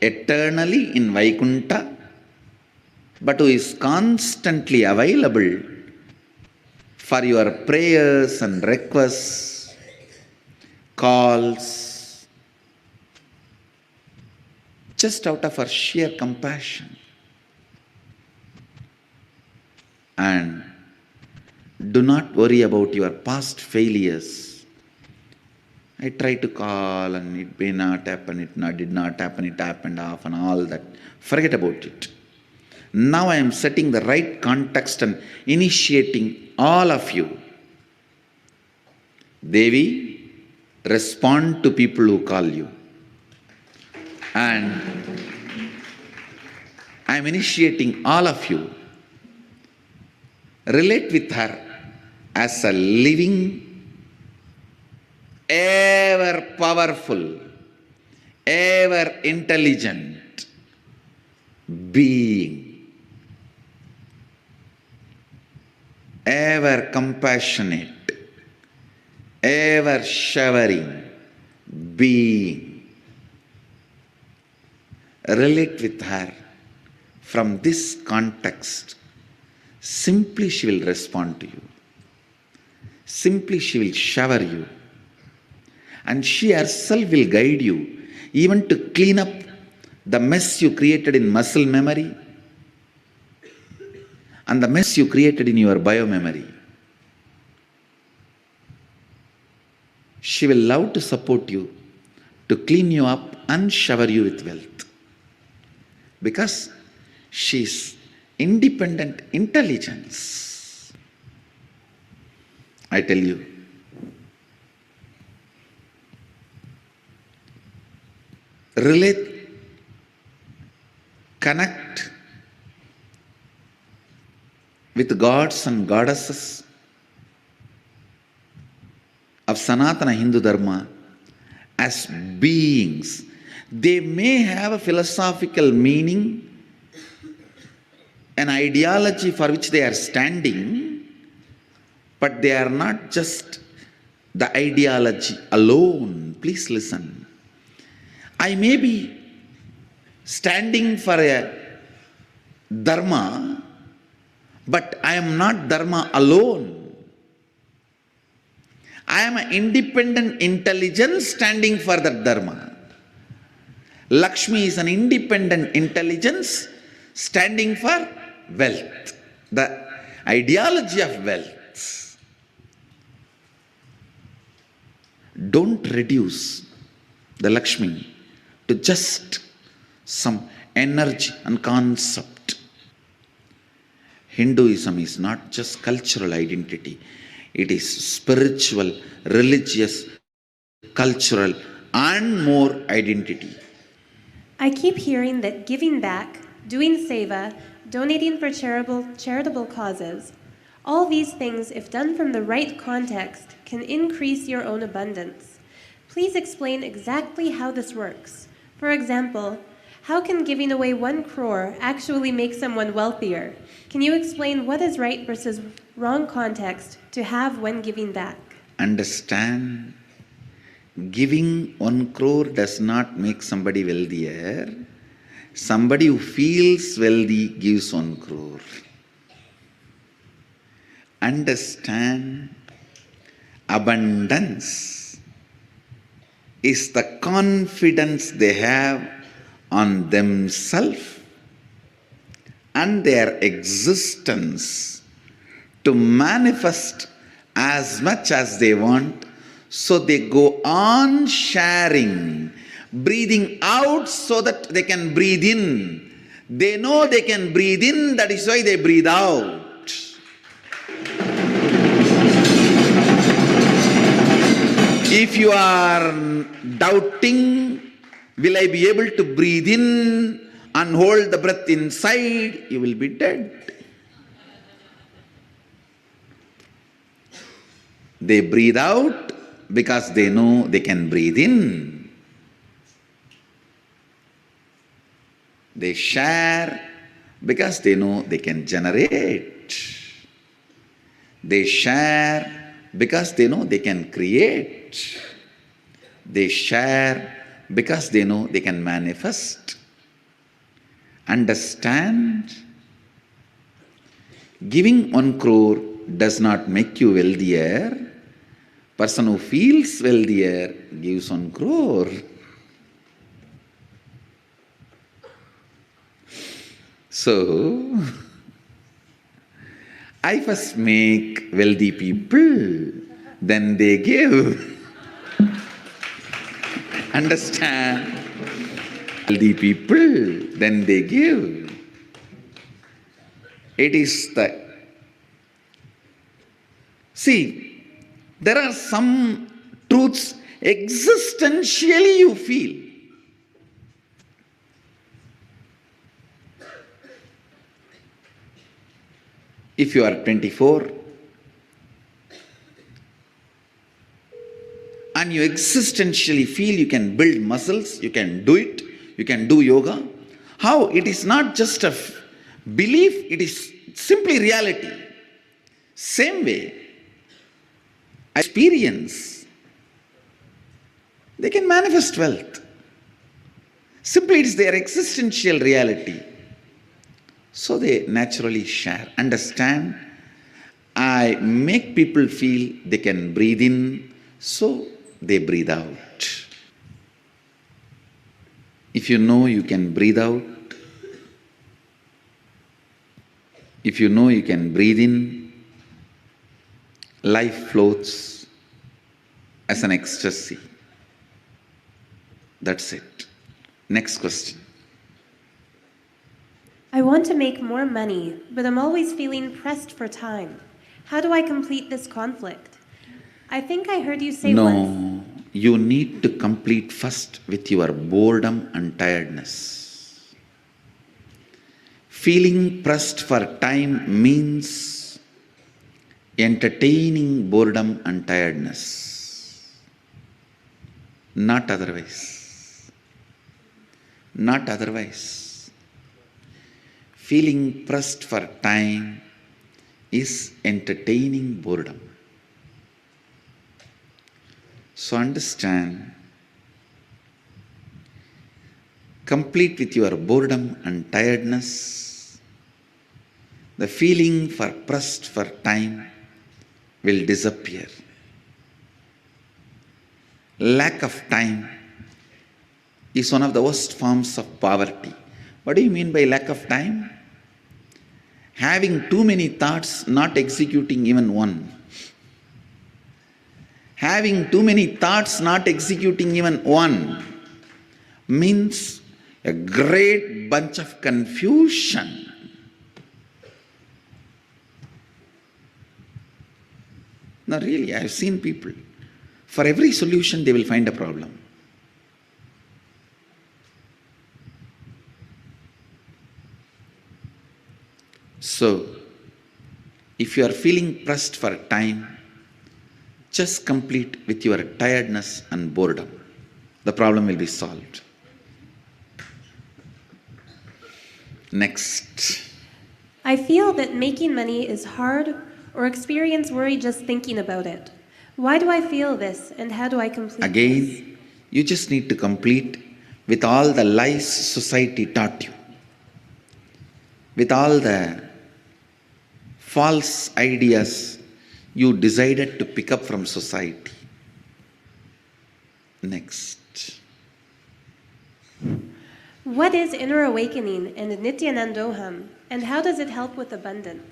eternally in Vaikuntha, but who is constantly available for your prayers and requests, calls, just out of her sheer compassion. And do not worry about your past failures. I tried to call and it may not happen, it did not happen, it happened off and all that. Forget about it. Now I am setting the right context and initiating all of you. Devi, respond to people who call you. And I am initiating all of you. Relate with her as a living, ever powerful, ever intelligent being, ever compassionate, ever showering being. Relate with her from this context. Simply she will respond to you. Simply she will shower you. And she herself will guide you, even to clean up the mess you created in muscle memory and the mess you created in your biomemory. She will love to support you, to clean you up and shower you with wealth. Because she is independent intelligence. I tell you, relate, connect with gods and goddesses of Sanatana Hindu Dharma as beings. They may have a philosophical meaning, an ideology for which they are standing, but they are not just the ideology alone. Please listen. I may be standing for a dharma, but I am not dharma alone. I am an independent intelligence standing for that dharma. Lakshmi is an independent intelligence standing for wealth, the ideology of wealth. Don't reduce the Lakshmi to just some energy and concept. Hinduism is not just cultural identity. It is spiritual, religious, cultural, and more identity. I keep hearing that giving back, doing seva, donating for charitable causes, all these things, if done from the right context, can increase your own abundance. Please explain exactly how this works. For example, how can giving away 1 crore actually make someone wealthier? Can you explain what is right versus wrong context to have when giving back? Understand, giving 1 crore does not make somebody wealthier. Somebody who feels wealthy gives 1 crore. Understand, abundance is the confidence they have on themselves and their existence to manifest as much as they want, so they go on sharing, breathing out so that they can breathe in. They know they can breathe in, that is why they breathe out. If you are doubting, will I be able to breathe in and hold the breath inside? You will be dead. They breathe out because they know they can breathe in. They share because they know they can generate. They share because they know they can create. They share because they know they can manifest. Understand? Giving 1 crore does not make you wealthier. Person who feels wealthier gives 1 crore. So, I first make wealthy people, then they give. Understand? Wealthy people, then they give. It is the... See, there are some truths existentially you feel. If you are 24 and you existentially feel you can build muscles, you can do it, you can do yoga, how? It is not just a belief, it is simply reality. Same way, experience, they can manifest wealth. Simply it is their existential reality. So they naturally share, understand. I make people feel they can breathe in, so they breathe out. If you know you can breathe out, if you know you can breathe in, life floats as an ecstasy. That's it. Next question. I want to make more money, but I'm always feeling pressed for time. How do I complete this conflict? I think I heard you say once. No, you need to complete first with your boredom and tiredness. Feeling pressed for time means entertaining boredom and tiredness. Not otherwise. Not otherwise. Feeling pressed for time is entertaining boredom. So understand, complete with your boredom and tiredness, the feeling for pressed for time will disappear. Lack of time is one of the worst forms of poverty. What do you mean by lack of time? Having too many thoughts, not executing even one. Having too many thoughts, not executing even one, means a great bunch of confusion. No, really, I have seen people, for every solution they will find a problem. So, if you are feeling pressed for time, just complete with your tiredness and boredom. The problem will be solved. Next. I feel that making money is hard or experience worry just thinking about it. Why do I feel this and how do I complete this? Again, you just need to complete with all the lies society taught you, with all the false ideas you decided to pick up from society. Next. What is inner awakening and Nithyanandoham, and how does it help with abundance?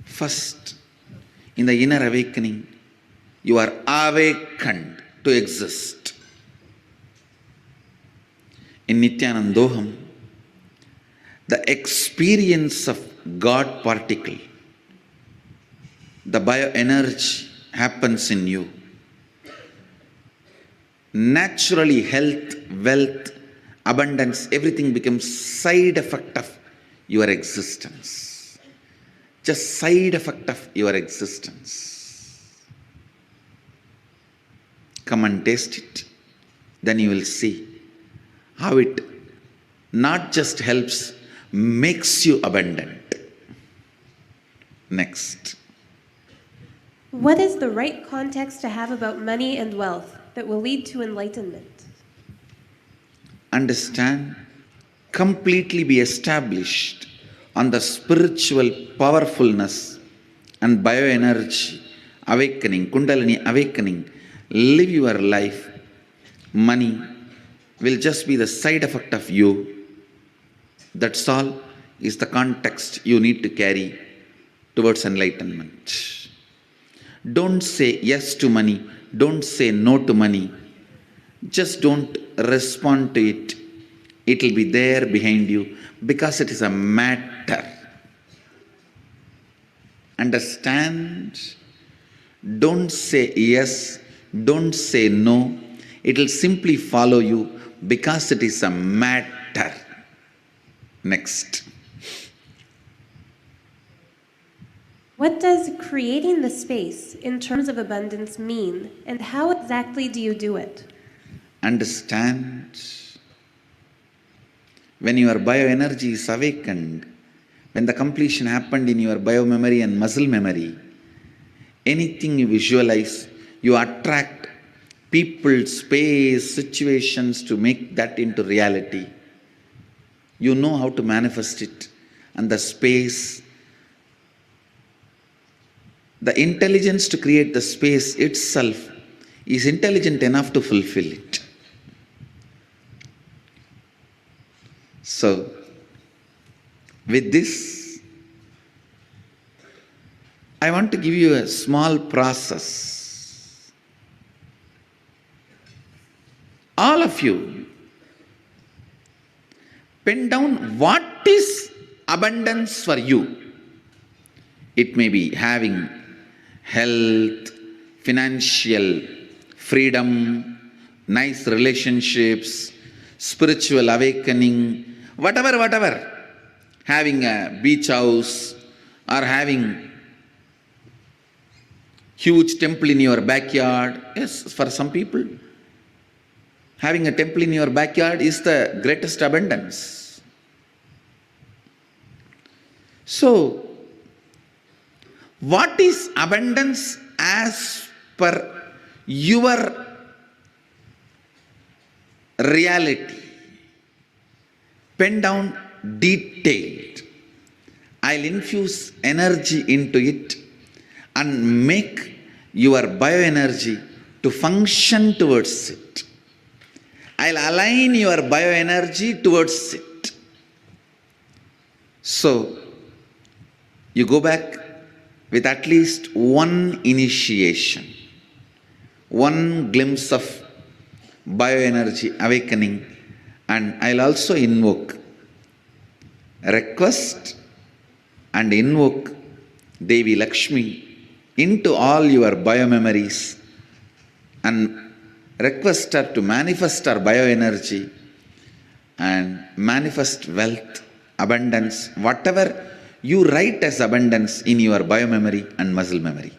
First, in the inner awakening, you are awakened to exist. In Nithyanandoham, the experience of God particle, the bioenergy happens in you. Naturally, health, wealth, abundance, everything becomes side effect of your existence. Just side effect of your existence. Come and taste it. Then you will see how it not just helps, makes you abundant. Next. What is the right context to have about money and wealth that will lead to enlightenment? Understand, completely be established on the spiritual powerfulness and bioenergy awakening, Kundalini awakening. Live your life. Money will just be the side effect of you. That's all is the context you need to carry towards enlightenment. Don't say yes to money. Don't say no to money. Just don't respond to it. It will be there behind you because it is a matter. Understand? Don't say yes. Don't say no. It will simply follow you because it is a matter. Next. What does creating the space in terms of abundance mean, and how exactly do you do it? Understand, when your bioenergy is awakened, when the completion happened in your biomemory and muscle memory, anything you visualize, you attract people, space, situations to make that into reality. You know how to manifest it, and the space, the intelligence to create the space itself is intelligent enough to fulfill it. So, with this, I want to give you a small process. All of you, pen down what is abundance for you. It may be having health, financial freedom, nice relationships, spiritual awakening, whatever. Having a beach house or having huge temple in your backyard. Yes, for some people, having a temple in your backyard is the greatest abundance. So, what is abundance as per your reality? Pen down detailed. I'll infuse energy into it and make your bioenergy to function towards it. I'll align your bioenergy towards it. So, you go back with at least one initiation, one glimpse of bioenergy awakening, and I'll also request and invoke Devi Lakshmi into all your biomemories and request her to manifest her bioenergy and manifest wealth, abundance, whatever you write as abundance in your biomemory and muscle memory.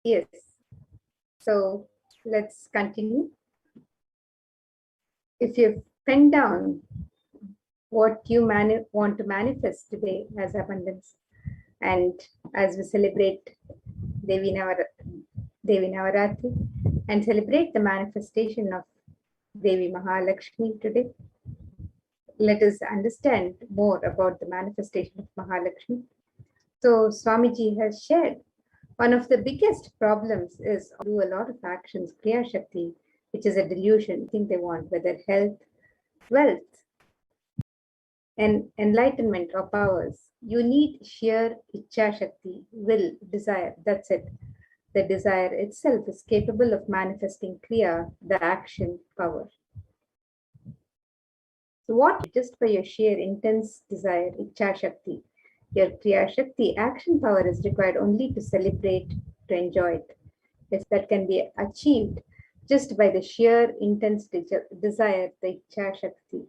Yes. So let's continue. If you've penned down what you want to manifest today as abundance, and as we celebrate Devi Navaratri and celebrate the manifestation of Devi Mahalakshmi today, let us understand more about the manifestation of Mahalakshmi. So Swamiji has shared one of the biggest problems is do a lot of actions, Kriya Shakti, which is a delusion, think they want, whether health, wealth, and enlightenment or powers. You need sheer Ichcha Shakti, will, desire, that's it. The desire itself is capable of manifesting Kriya, the action power. So what, just by your sheer intense desire, Ichcha Shakti, your Kriya Shakti, action power is required only to celebrate, to enjoy it. If that can be achieved just by the sheer intense desire, the Ichcha Shakti.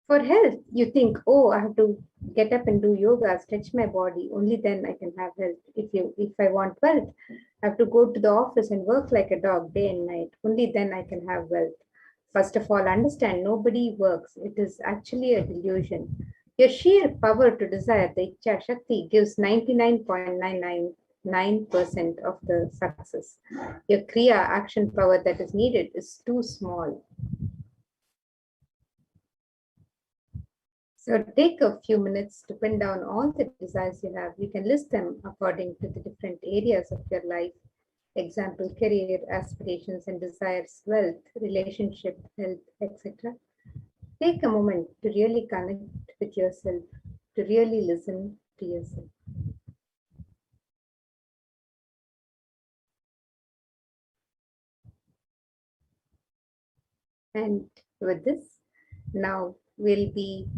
For health, you think, oh, I have to get up and do yoga, stretch my body. Only then I can have health. If I want wealth, I have to go to the office and work like a dog day and night. Only then I can have wealth. First of all, understand nobody works. It is actually a delusion. Your sheer power to desire, the Ichcha Shakti, gives 99.999% of the success. Your Kriya action power that is needed is too small. So take a few minutes to pin down all the desires you have. You can list them according to the different areas of your life. Example, career, aspirations and desires, wealth, relationship, health, etc. Take a moment to really connect with yourself, to really listen to yourself. And with this, now we'll be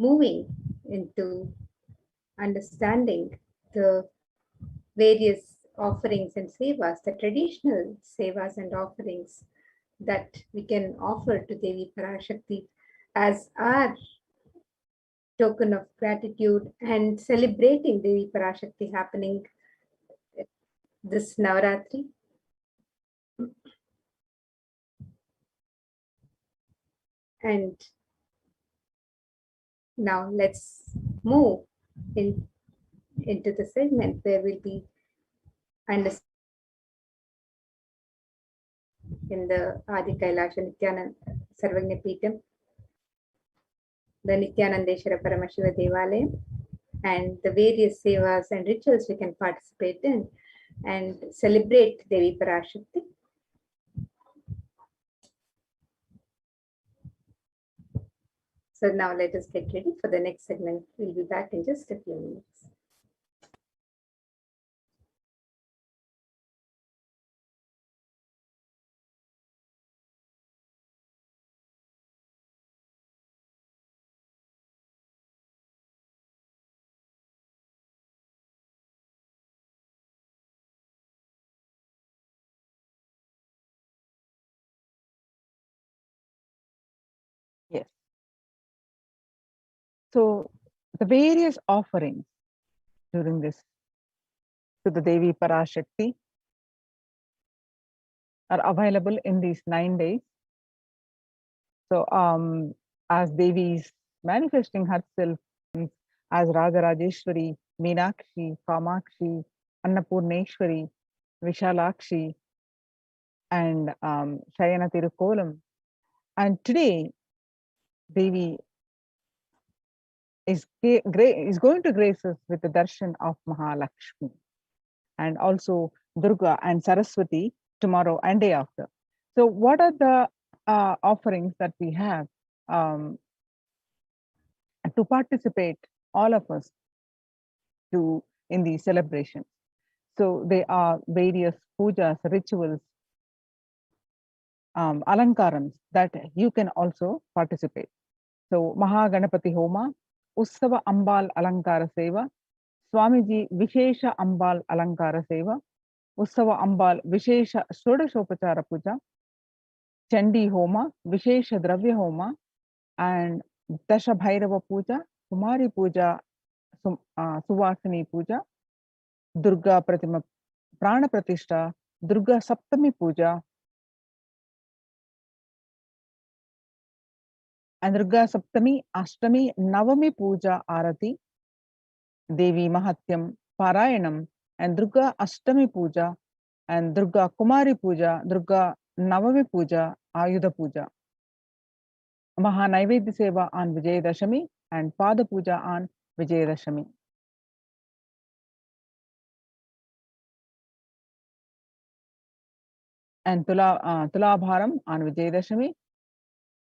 moving into understanding the various offerings and sevas, the traditional sevas and offerings that we can offer to Devi Parashakti as our token of gratitude and celebrating Devi Parashakti happening this Navaratri. And now let's move into the segment where we'll be understanding in the Adi Kailasha Nithyananda Sarvagna Peetham, the Nithyanandeshwara Paramashiva Devalayam, and the various sevas and rituals we can participate in and celebrate Devi Parashakti. So now let us get ready for the next segment. We'll be back in just a few minutes. Yes. So the various offerings during this to the Devi Parashakti are available in these 9 days. So as Devi is manifesting herself as Rajarajeshwari, Meenakshi, Kamakshi, Annapurneshwari, Vishalakshi, and Shayana Tirukolam. And today, Devi is going to grace us with the darshan of Mahalakshmi, and also Durga and Saraswati tomorrow and day after. So what are the offerings that we have to participate, all of us, in these celebrations? So they are various pujas, rituals, alankarams that you can also participate. So Mahaganapati Homa, Ussava Ambal Alankara Seva, Swamiji Vishesha Ambal Alankara Seva, Ussava Ambal Vishesha Shodashopachara Puja, Chandi Homa, Vishesha Dravya Homa, and Dasha Bhairava Puja, Kumari Puja, Suvasini Puja, Durga Pratima Prana Pratishta, Durga Saptami Puja, and Durga Saptami, Ashtami, Navami Puja Arati, Devi Mahatyam, Parayanam, and Durga Ashtami Puja, and Durga Kumari Puja, Durga Navami Puja, Ayudha Puja. Mahanaivedya Seva on Vijayadashami and Pada Puja on Vijayadashami. And Tulabharam on Vijayadashami.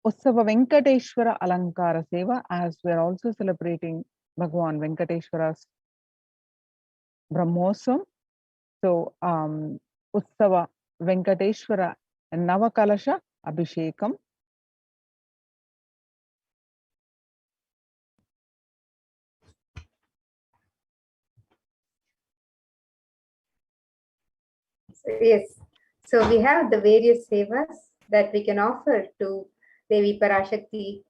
Ussava Venkateshwara Alankara Seva, as we are also celebrating Bhagwan Venkateshwara's Brahmosam. So Ussava Venkateshwara and Navakalasha Abhishekam. Yes, so we have the various sevas that we can offer to Devi Parashakti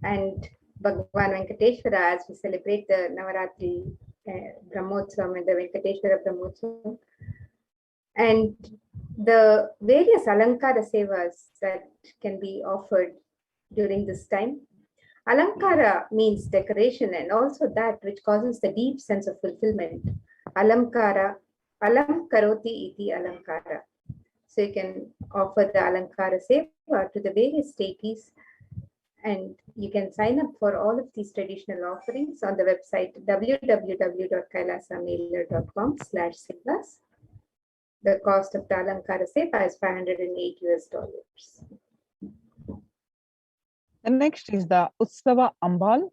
and Bhagwan Venkateshwara as we celebrate the Navaratri Brahmotsavam and the Venkateshwara Brahmotsavam, and the various Alankara Sevas that can be offered during this time. Alankara means decoration and also that which causes the deep sense of fulfillment. Alamkara, alam karoti iti alankara. So you can offer the Alankara Seva to the various deities, and you can sign up for all of these traditional offerings on the website www.kailasamailer.com/sevas. The cost of the Alankara Seva is $508. The next is the Utsava Ambal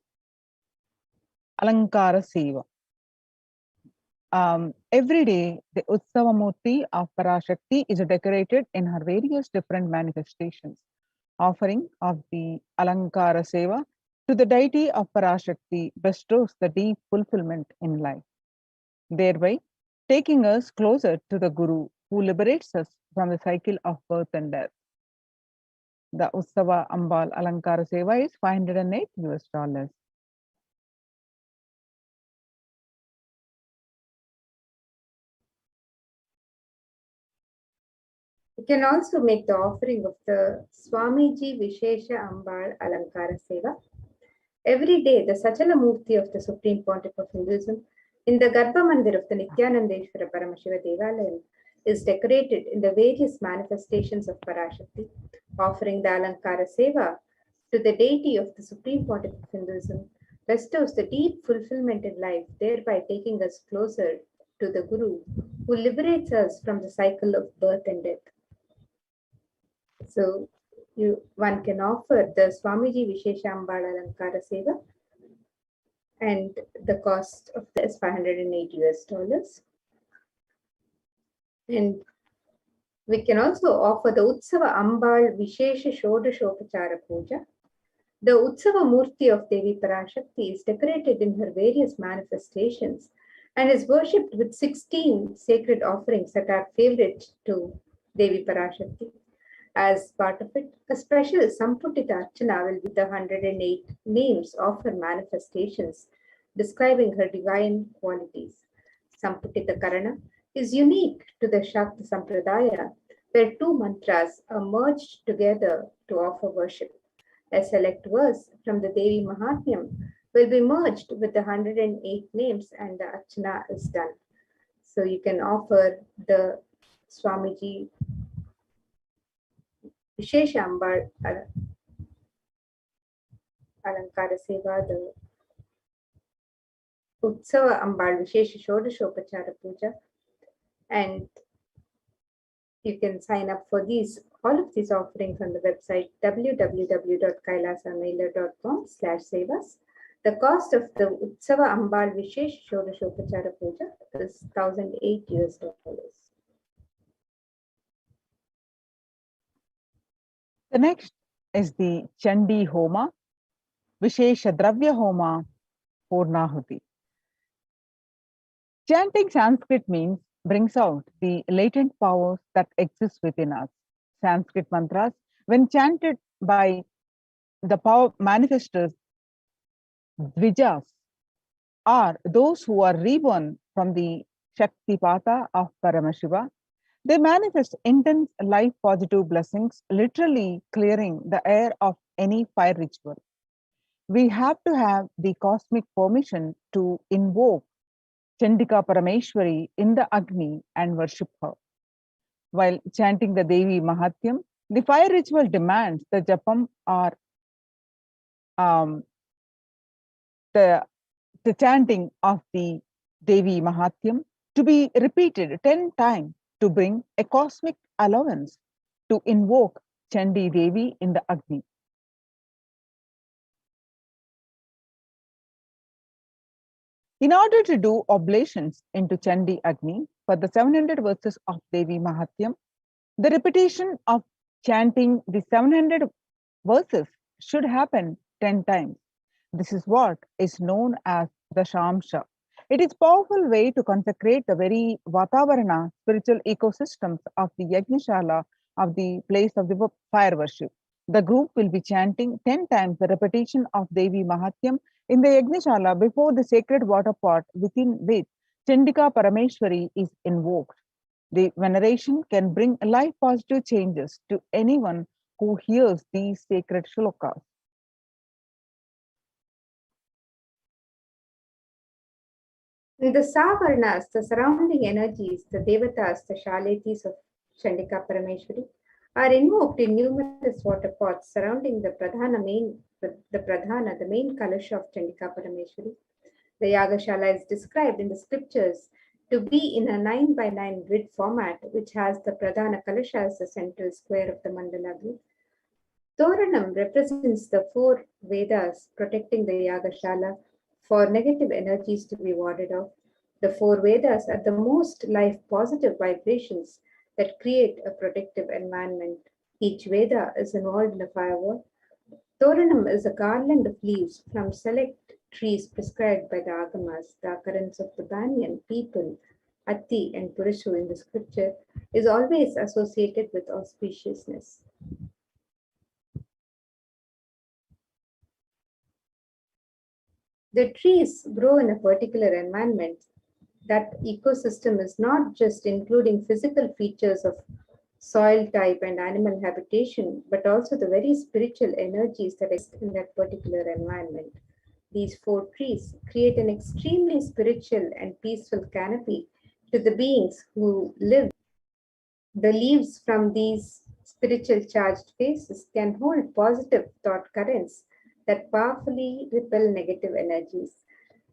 Alankara Seva. Every day, the Utsava Murti of Parashakti is decorated in her various different manifestations. Offering of the Alankara Seva to the deity of Parashakti bestows the deep fulfillment in life, thereby taking us closer to the Guru who liberates us from the cycle of birth and death. The Utsava Ambal Alankara Seva is $508. You can also make the offering of the Swamiji Vishesha Ambal Alankara Seva. Every day, the Sachala Murti of the Supreme Pontiff of Hinduism in the Garbha Mandir of the Nithyananda Paramashiva Devalayam is decorated in the various manifestations of Parashakti, offering the Alankara Seva to the deity of the Supreme Pontiff of Hinduism bestows the deep fulfillment in life, thereby taking us closer to the Guru who liberates us from the cycle of birth and death. So one can offer the Swamiji Vishesha Ambal Alankara Seva, and the cost of this is $508. And we can also offer the Utsava Ambal Vishesha Shodashopachara Puja. The Utsava Murti of Devi Parashakti is decorated in her various manifestations and is worshipped with 16 sacred offerings that are favorite to Devi Parashakti. As part of it, a special Samputita Archana will be the 108 names of her manifestations, describing her divine qualities. Samputita Karana is unique to the Shakti Sampradaya, where two mantras are merged together to offer worship. A select verse from the Devi Mahatmyam will be merged with the 108 names and the Archana is done. So you can offer the Swamiji Vishesha Ambal Alankara Seva, the Utsava Ambal Vishesha Shodashopachara Puja, and you can sign up for all of these offerings on the website www.kailasa'mailer.com/sevas. The cost of the Utsava Ambal Vishesha Shodashopachara Puja is $1,008. The next is the Chandi Homa, Vishesha Dravya Homa, Purnahuti. Chanting Sanskrit means brings out the latent powers that exist within us. Sanskrit mantras, when chanted by the power manifestors, Dvijas, are those who are reborn from the Shaktipata of Paramashiva. They manifest intense life positive blessings, literally clearing the air of any fire ritual. We have to have the cosmic permission to invoke Chandika Parameshwari in the Agni and worship her. While chanting the Devi Mahatyam, the fire ritual demands the japam or the chanting of the Devi Mahatyam to be repeated 10 times to bring a cosmic allowance to invoke Chandi Devi in the Agni. In order to do oblations into Chandi Agni for the 700 verses of Devi Mahatyam, the repetition of chanting the 700 verses should happen 10 times. This is what is known as the Shamsha. It is a powerful way to consecrate the very Vatavarana, spiritual ecosystems of the Yajnashala, of the place of the fire worship. The group will be chanting 10 times the repetition of Devi Mahatyam in the Yajnashala before the sacred water pot within which Chandika Parameshwari is invoked. The veneration can bring life positive changes to anyone who hears these sacred shlokas. In the Savarnas, the surrounding energies, the Devatas, the Shaletis of Chandika Parameshwari, are invoked in numerous water pots surrounding the the main Kalasha of Chandika Parameshwari. The Yagashala is described in the scriptures to be in a 9 by 9 grid format, which has the Pradhana Kalasha as the central square of the mandala grid. Toranam represents the four Vedas protecting the Yagashala for negative energies to be warded off. The four Vedas are the most life positive vibrations that create a protective environment. Each Veda is involved in a firewall. Toranam is a garland of leaves from select trees prescribed by the Agamas. The occurrence of the banyan, people, Atti, and Purushu in the scripture is always associated with auspiciousness. The trees grow in a particular environment. That ecosystem is not just including physical features of soil type and animal habitation, but also the very spiritual energies that exist in that particular environment. These four trees create an extremely spiritual and peaceful canopy to the beings who live. The leaves from these spiritual charged faces can hold positive thought currents that powerfully repel negative energies.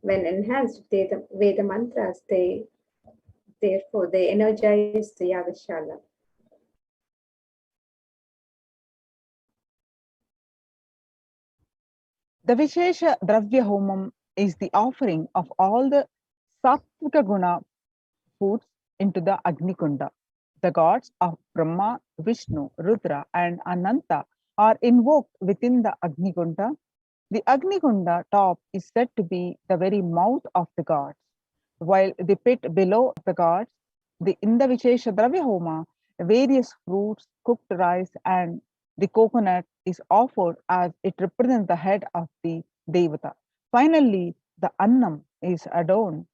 When enhanced with Veda mantras, therefore they energize the Yagashala. The Vishesha Dravya Homam is the offering of all the Sattvika Guna foods into the Agni Kunda. The gods of Brahma, Vishnu, Rudra, and Ananta are invoked within the Agni Kunda. The Agni Kunda top is said to be the very mouth of the gods, while the pit below the gods, in the Vishesha Dravya Homa, various fruits, cooked rice, and the coconut is offered as it represents the head of the Devata. Finally, the Annam is adorned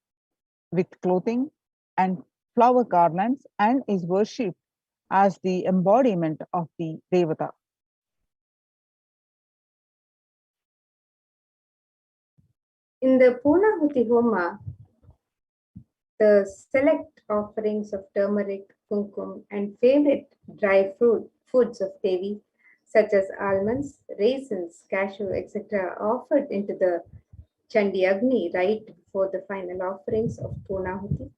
with clothing and flower garlands and is worshipped as the embodiment of the Devata. In the Punahuti Homa, the select offerings of turmeric, kumkum, and favorite dry foods of Devi, such as almonds, raisins, cashew, etc., are offered into the Chandi Agni right before the final offerings of Punahuti,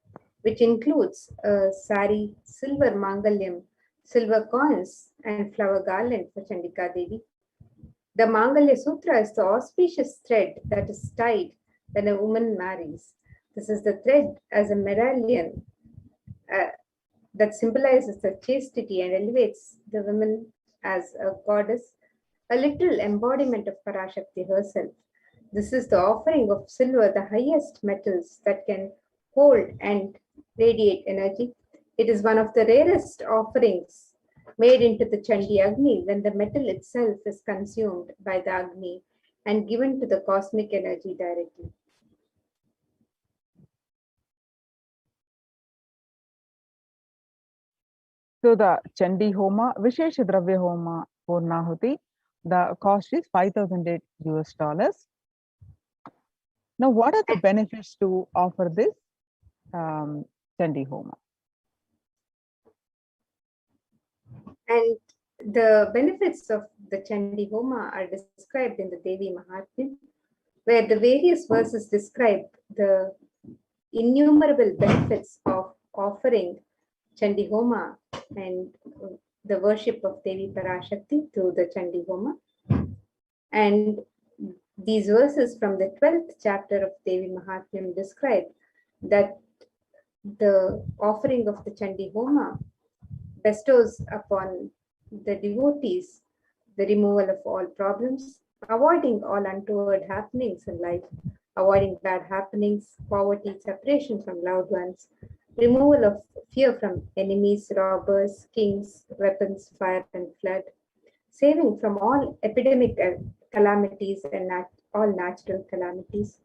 which includes a sari, silver mangalyam, silver coins, and flower garland for Chandika Devi. The Mangalya Sutra is the auspicious thread that is tied when a woman marries. This is the thread as a medallion that symbolizes the chastity and elevates the woman as a goddess, a literal embodiment of Parashakti herself. This is the offering of silver, the highest metals that can hold and radiate energy. It is one of the rarest offerings made into the Chandi Agni when the metal itself is consumed by the Agni and given to the cosmic energy directly. So the Chandi Homa, Vishesha Dravya Homa Purnahuti, the cost is $5,008 US. Now, what are the benefits to offer this Chandi Homa? And the benefits of the Chandi Homa are described in the Devi Mahatmya, where the various verses describe the innumerable benefits of offering Chandi Homa and the worship of Devi Parashakti through the Chandi Homa. And these verses from the 12th chapter of Devi Mahatmya describe that the offering of the Chandi Homa bestows upon the devotees the removal of all problems, avoiding all untoward happenings in life, avoiding bad happenings, poverty, separation from loved ones, removal of fear from enemies, robbers, kings, weapons, fire, and flood, saving from all epidemic calamities and all natural calamities.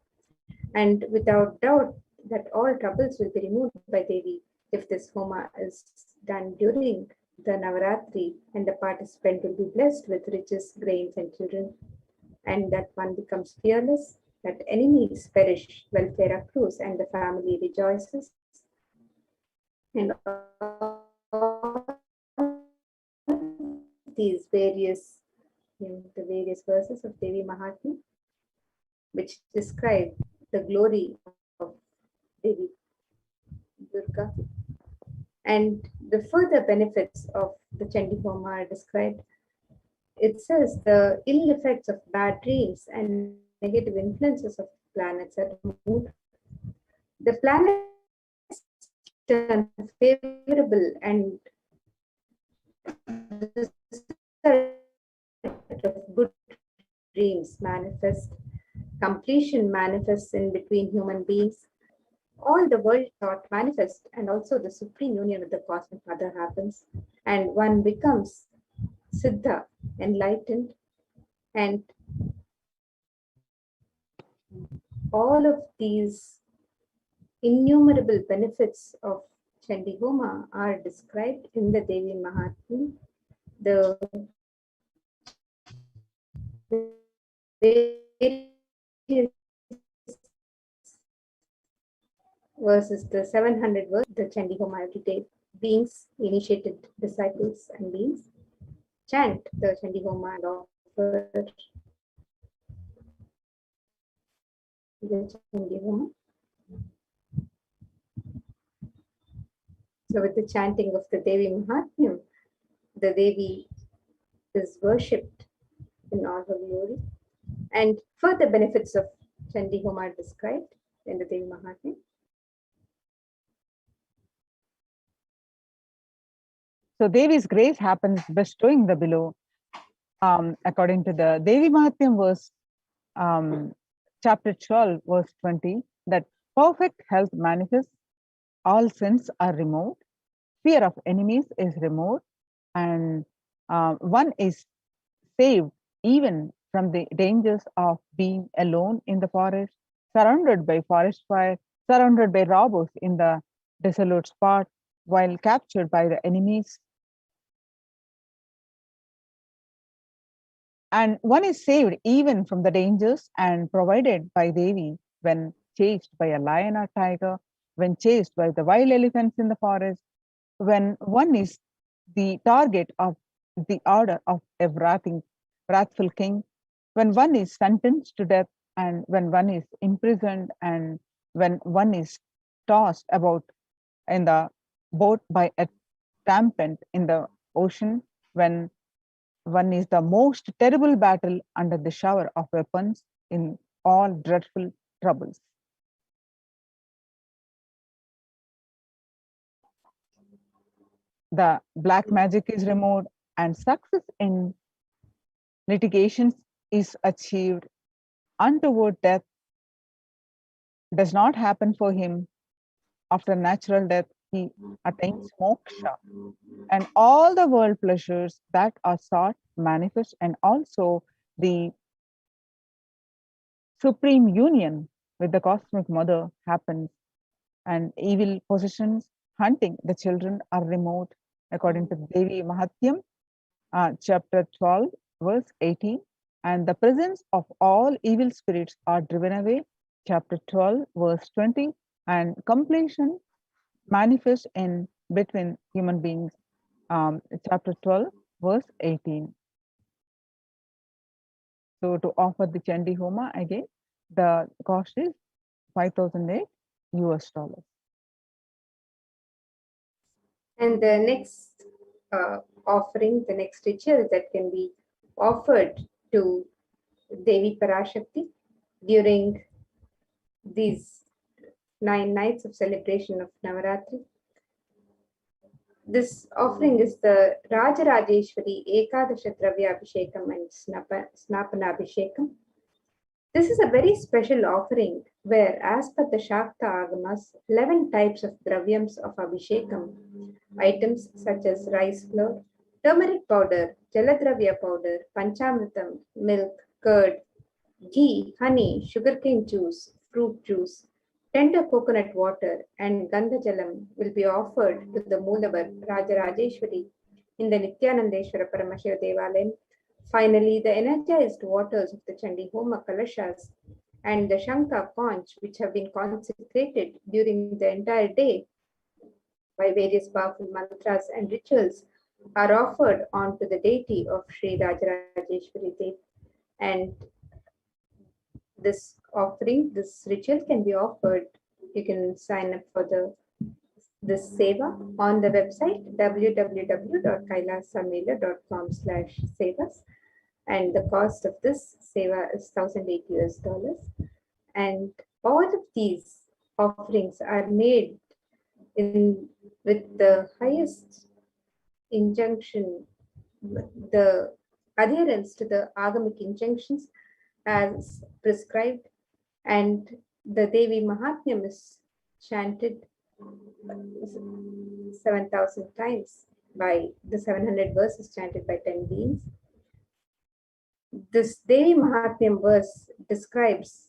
And without doubt that all troubles will be removed by Devi if this Homa is done during the Navaratri, and the participant will be blessed with riches, grains, and children, and that one becomes fearless, that enemies perish, welfare accrues, and the family rejoices. And all these various, the various verses of Devi Mahatmya, which describe the glory of Devi Durga. And the further benefits of the Chandi Homa are described. It says the ill effects of bad dreams and negative influences of planets are removed. The planets turn favorable, and the of good dreams manifest. Completion manifests in between human beings. All the world thought manifest, and also the supreme union with the cosmic mother happens, and one becomes Siddha, enlightened, and all of these innumerable benefits of Chandi Homa are described in the Devi Mahatmya. The verses, the 700 verse, the Chandi Homa every day. Beings, initiated disciples and beings, chant the Chandi Homa and offer the Chandi Homa. So with the chanting of the Devi Mahatmya, the Devi is worshipped in all her glory. And further benefits of Chandi Homa are described in the Devi Mahatmya. So Devi's grace happens bestowing the below. According to the Devi Mahatmya verse, chapter 12, verse 20, that perfect health manifests, all sins are removed, fear of enemies is removed, and one is saved even from the dangers of being alone in the forest, surrounded by forest fire, surrounded by robbers in the desolate spot, while captured by the enemies. And one is saved even from the dangers and provided by Devi when chased by a lion or tiger, when chased by the wild elephants in the forest, when one is the target of the order of a wrathful king, when one is sentenced to death, and when one is imprisoned, and when one is tossed about in the boat by a tempest in the ocean, when one is the most terrible battle under the shower of weapons in all dreadful troubles. The black magic is removed, and success in litigations is achieved. Untoward death does not happen for him. After natural death, he attains moksha, and all the world pleasures that are sought manifest, and also the supreme union with the cosmic mother happens, and evil possessions hunting the children are removed, according to Devi Mahatyam, chapter 12, verse 18. And the presence of all evil spirits are driven away, chapter 12, verse 20. And completion manifests in between human beings, chapter 12, verse 18. So to offer the Chandi Homa again, the cost is $5,008 US. And the next offering, the next ritual that can be offered to Devi Parashakti during these 9 nights of celebration of Navaratri. This offering is the Rajarajeshwari Ekadasha Dravya Abhishekam and Snapana Abhishekam. This is a very special offering where, as per the Shakta Agamas, 11 types of dravyams of Abhishekam, items such as rice flour, turmeric powder, jaladravya powder, panchamritam, milk, curd, ghee, honey, sugarcane juice, fruit juice, tender coconut water, and Gandhajalam will be offered to the Moolavar Rajarajeshwari in the Nithyanandeshwara Paramashiva Devalayam. Finally, the energized waters of the Chandi Homa Kalashas and the Shankha conch, which have been consecrated during the entire day by various powerful mantras and rituals, are offered onto the deity of Sri Rajarajeshwari Dev. And this offering, this ritual can be offered. You can sign up for this seva on the website www.kailasamela.com/sevas, and the cost of this seva is $1,008. And all of these offerings are made with the highest injunction, the adherence to the agamic injunctions as prescribed, and the Devi Mahatmyam is chanted 7,000 times by the 700 verses chanted by 10 beings. This Devi Mahatmyam verse describes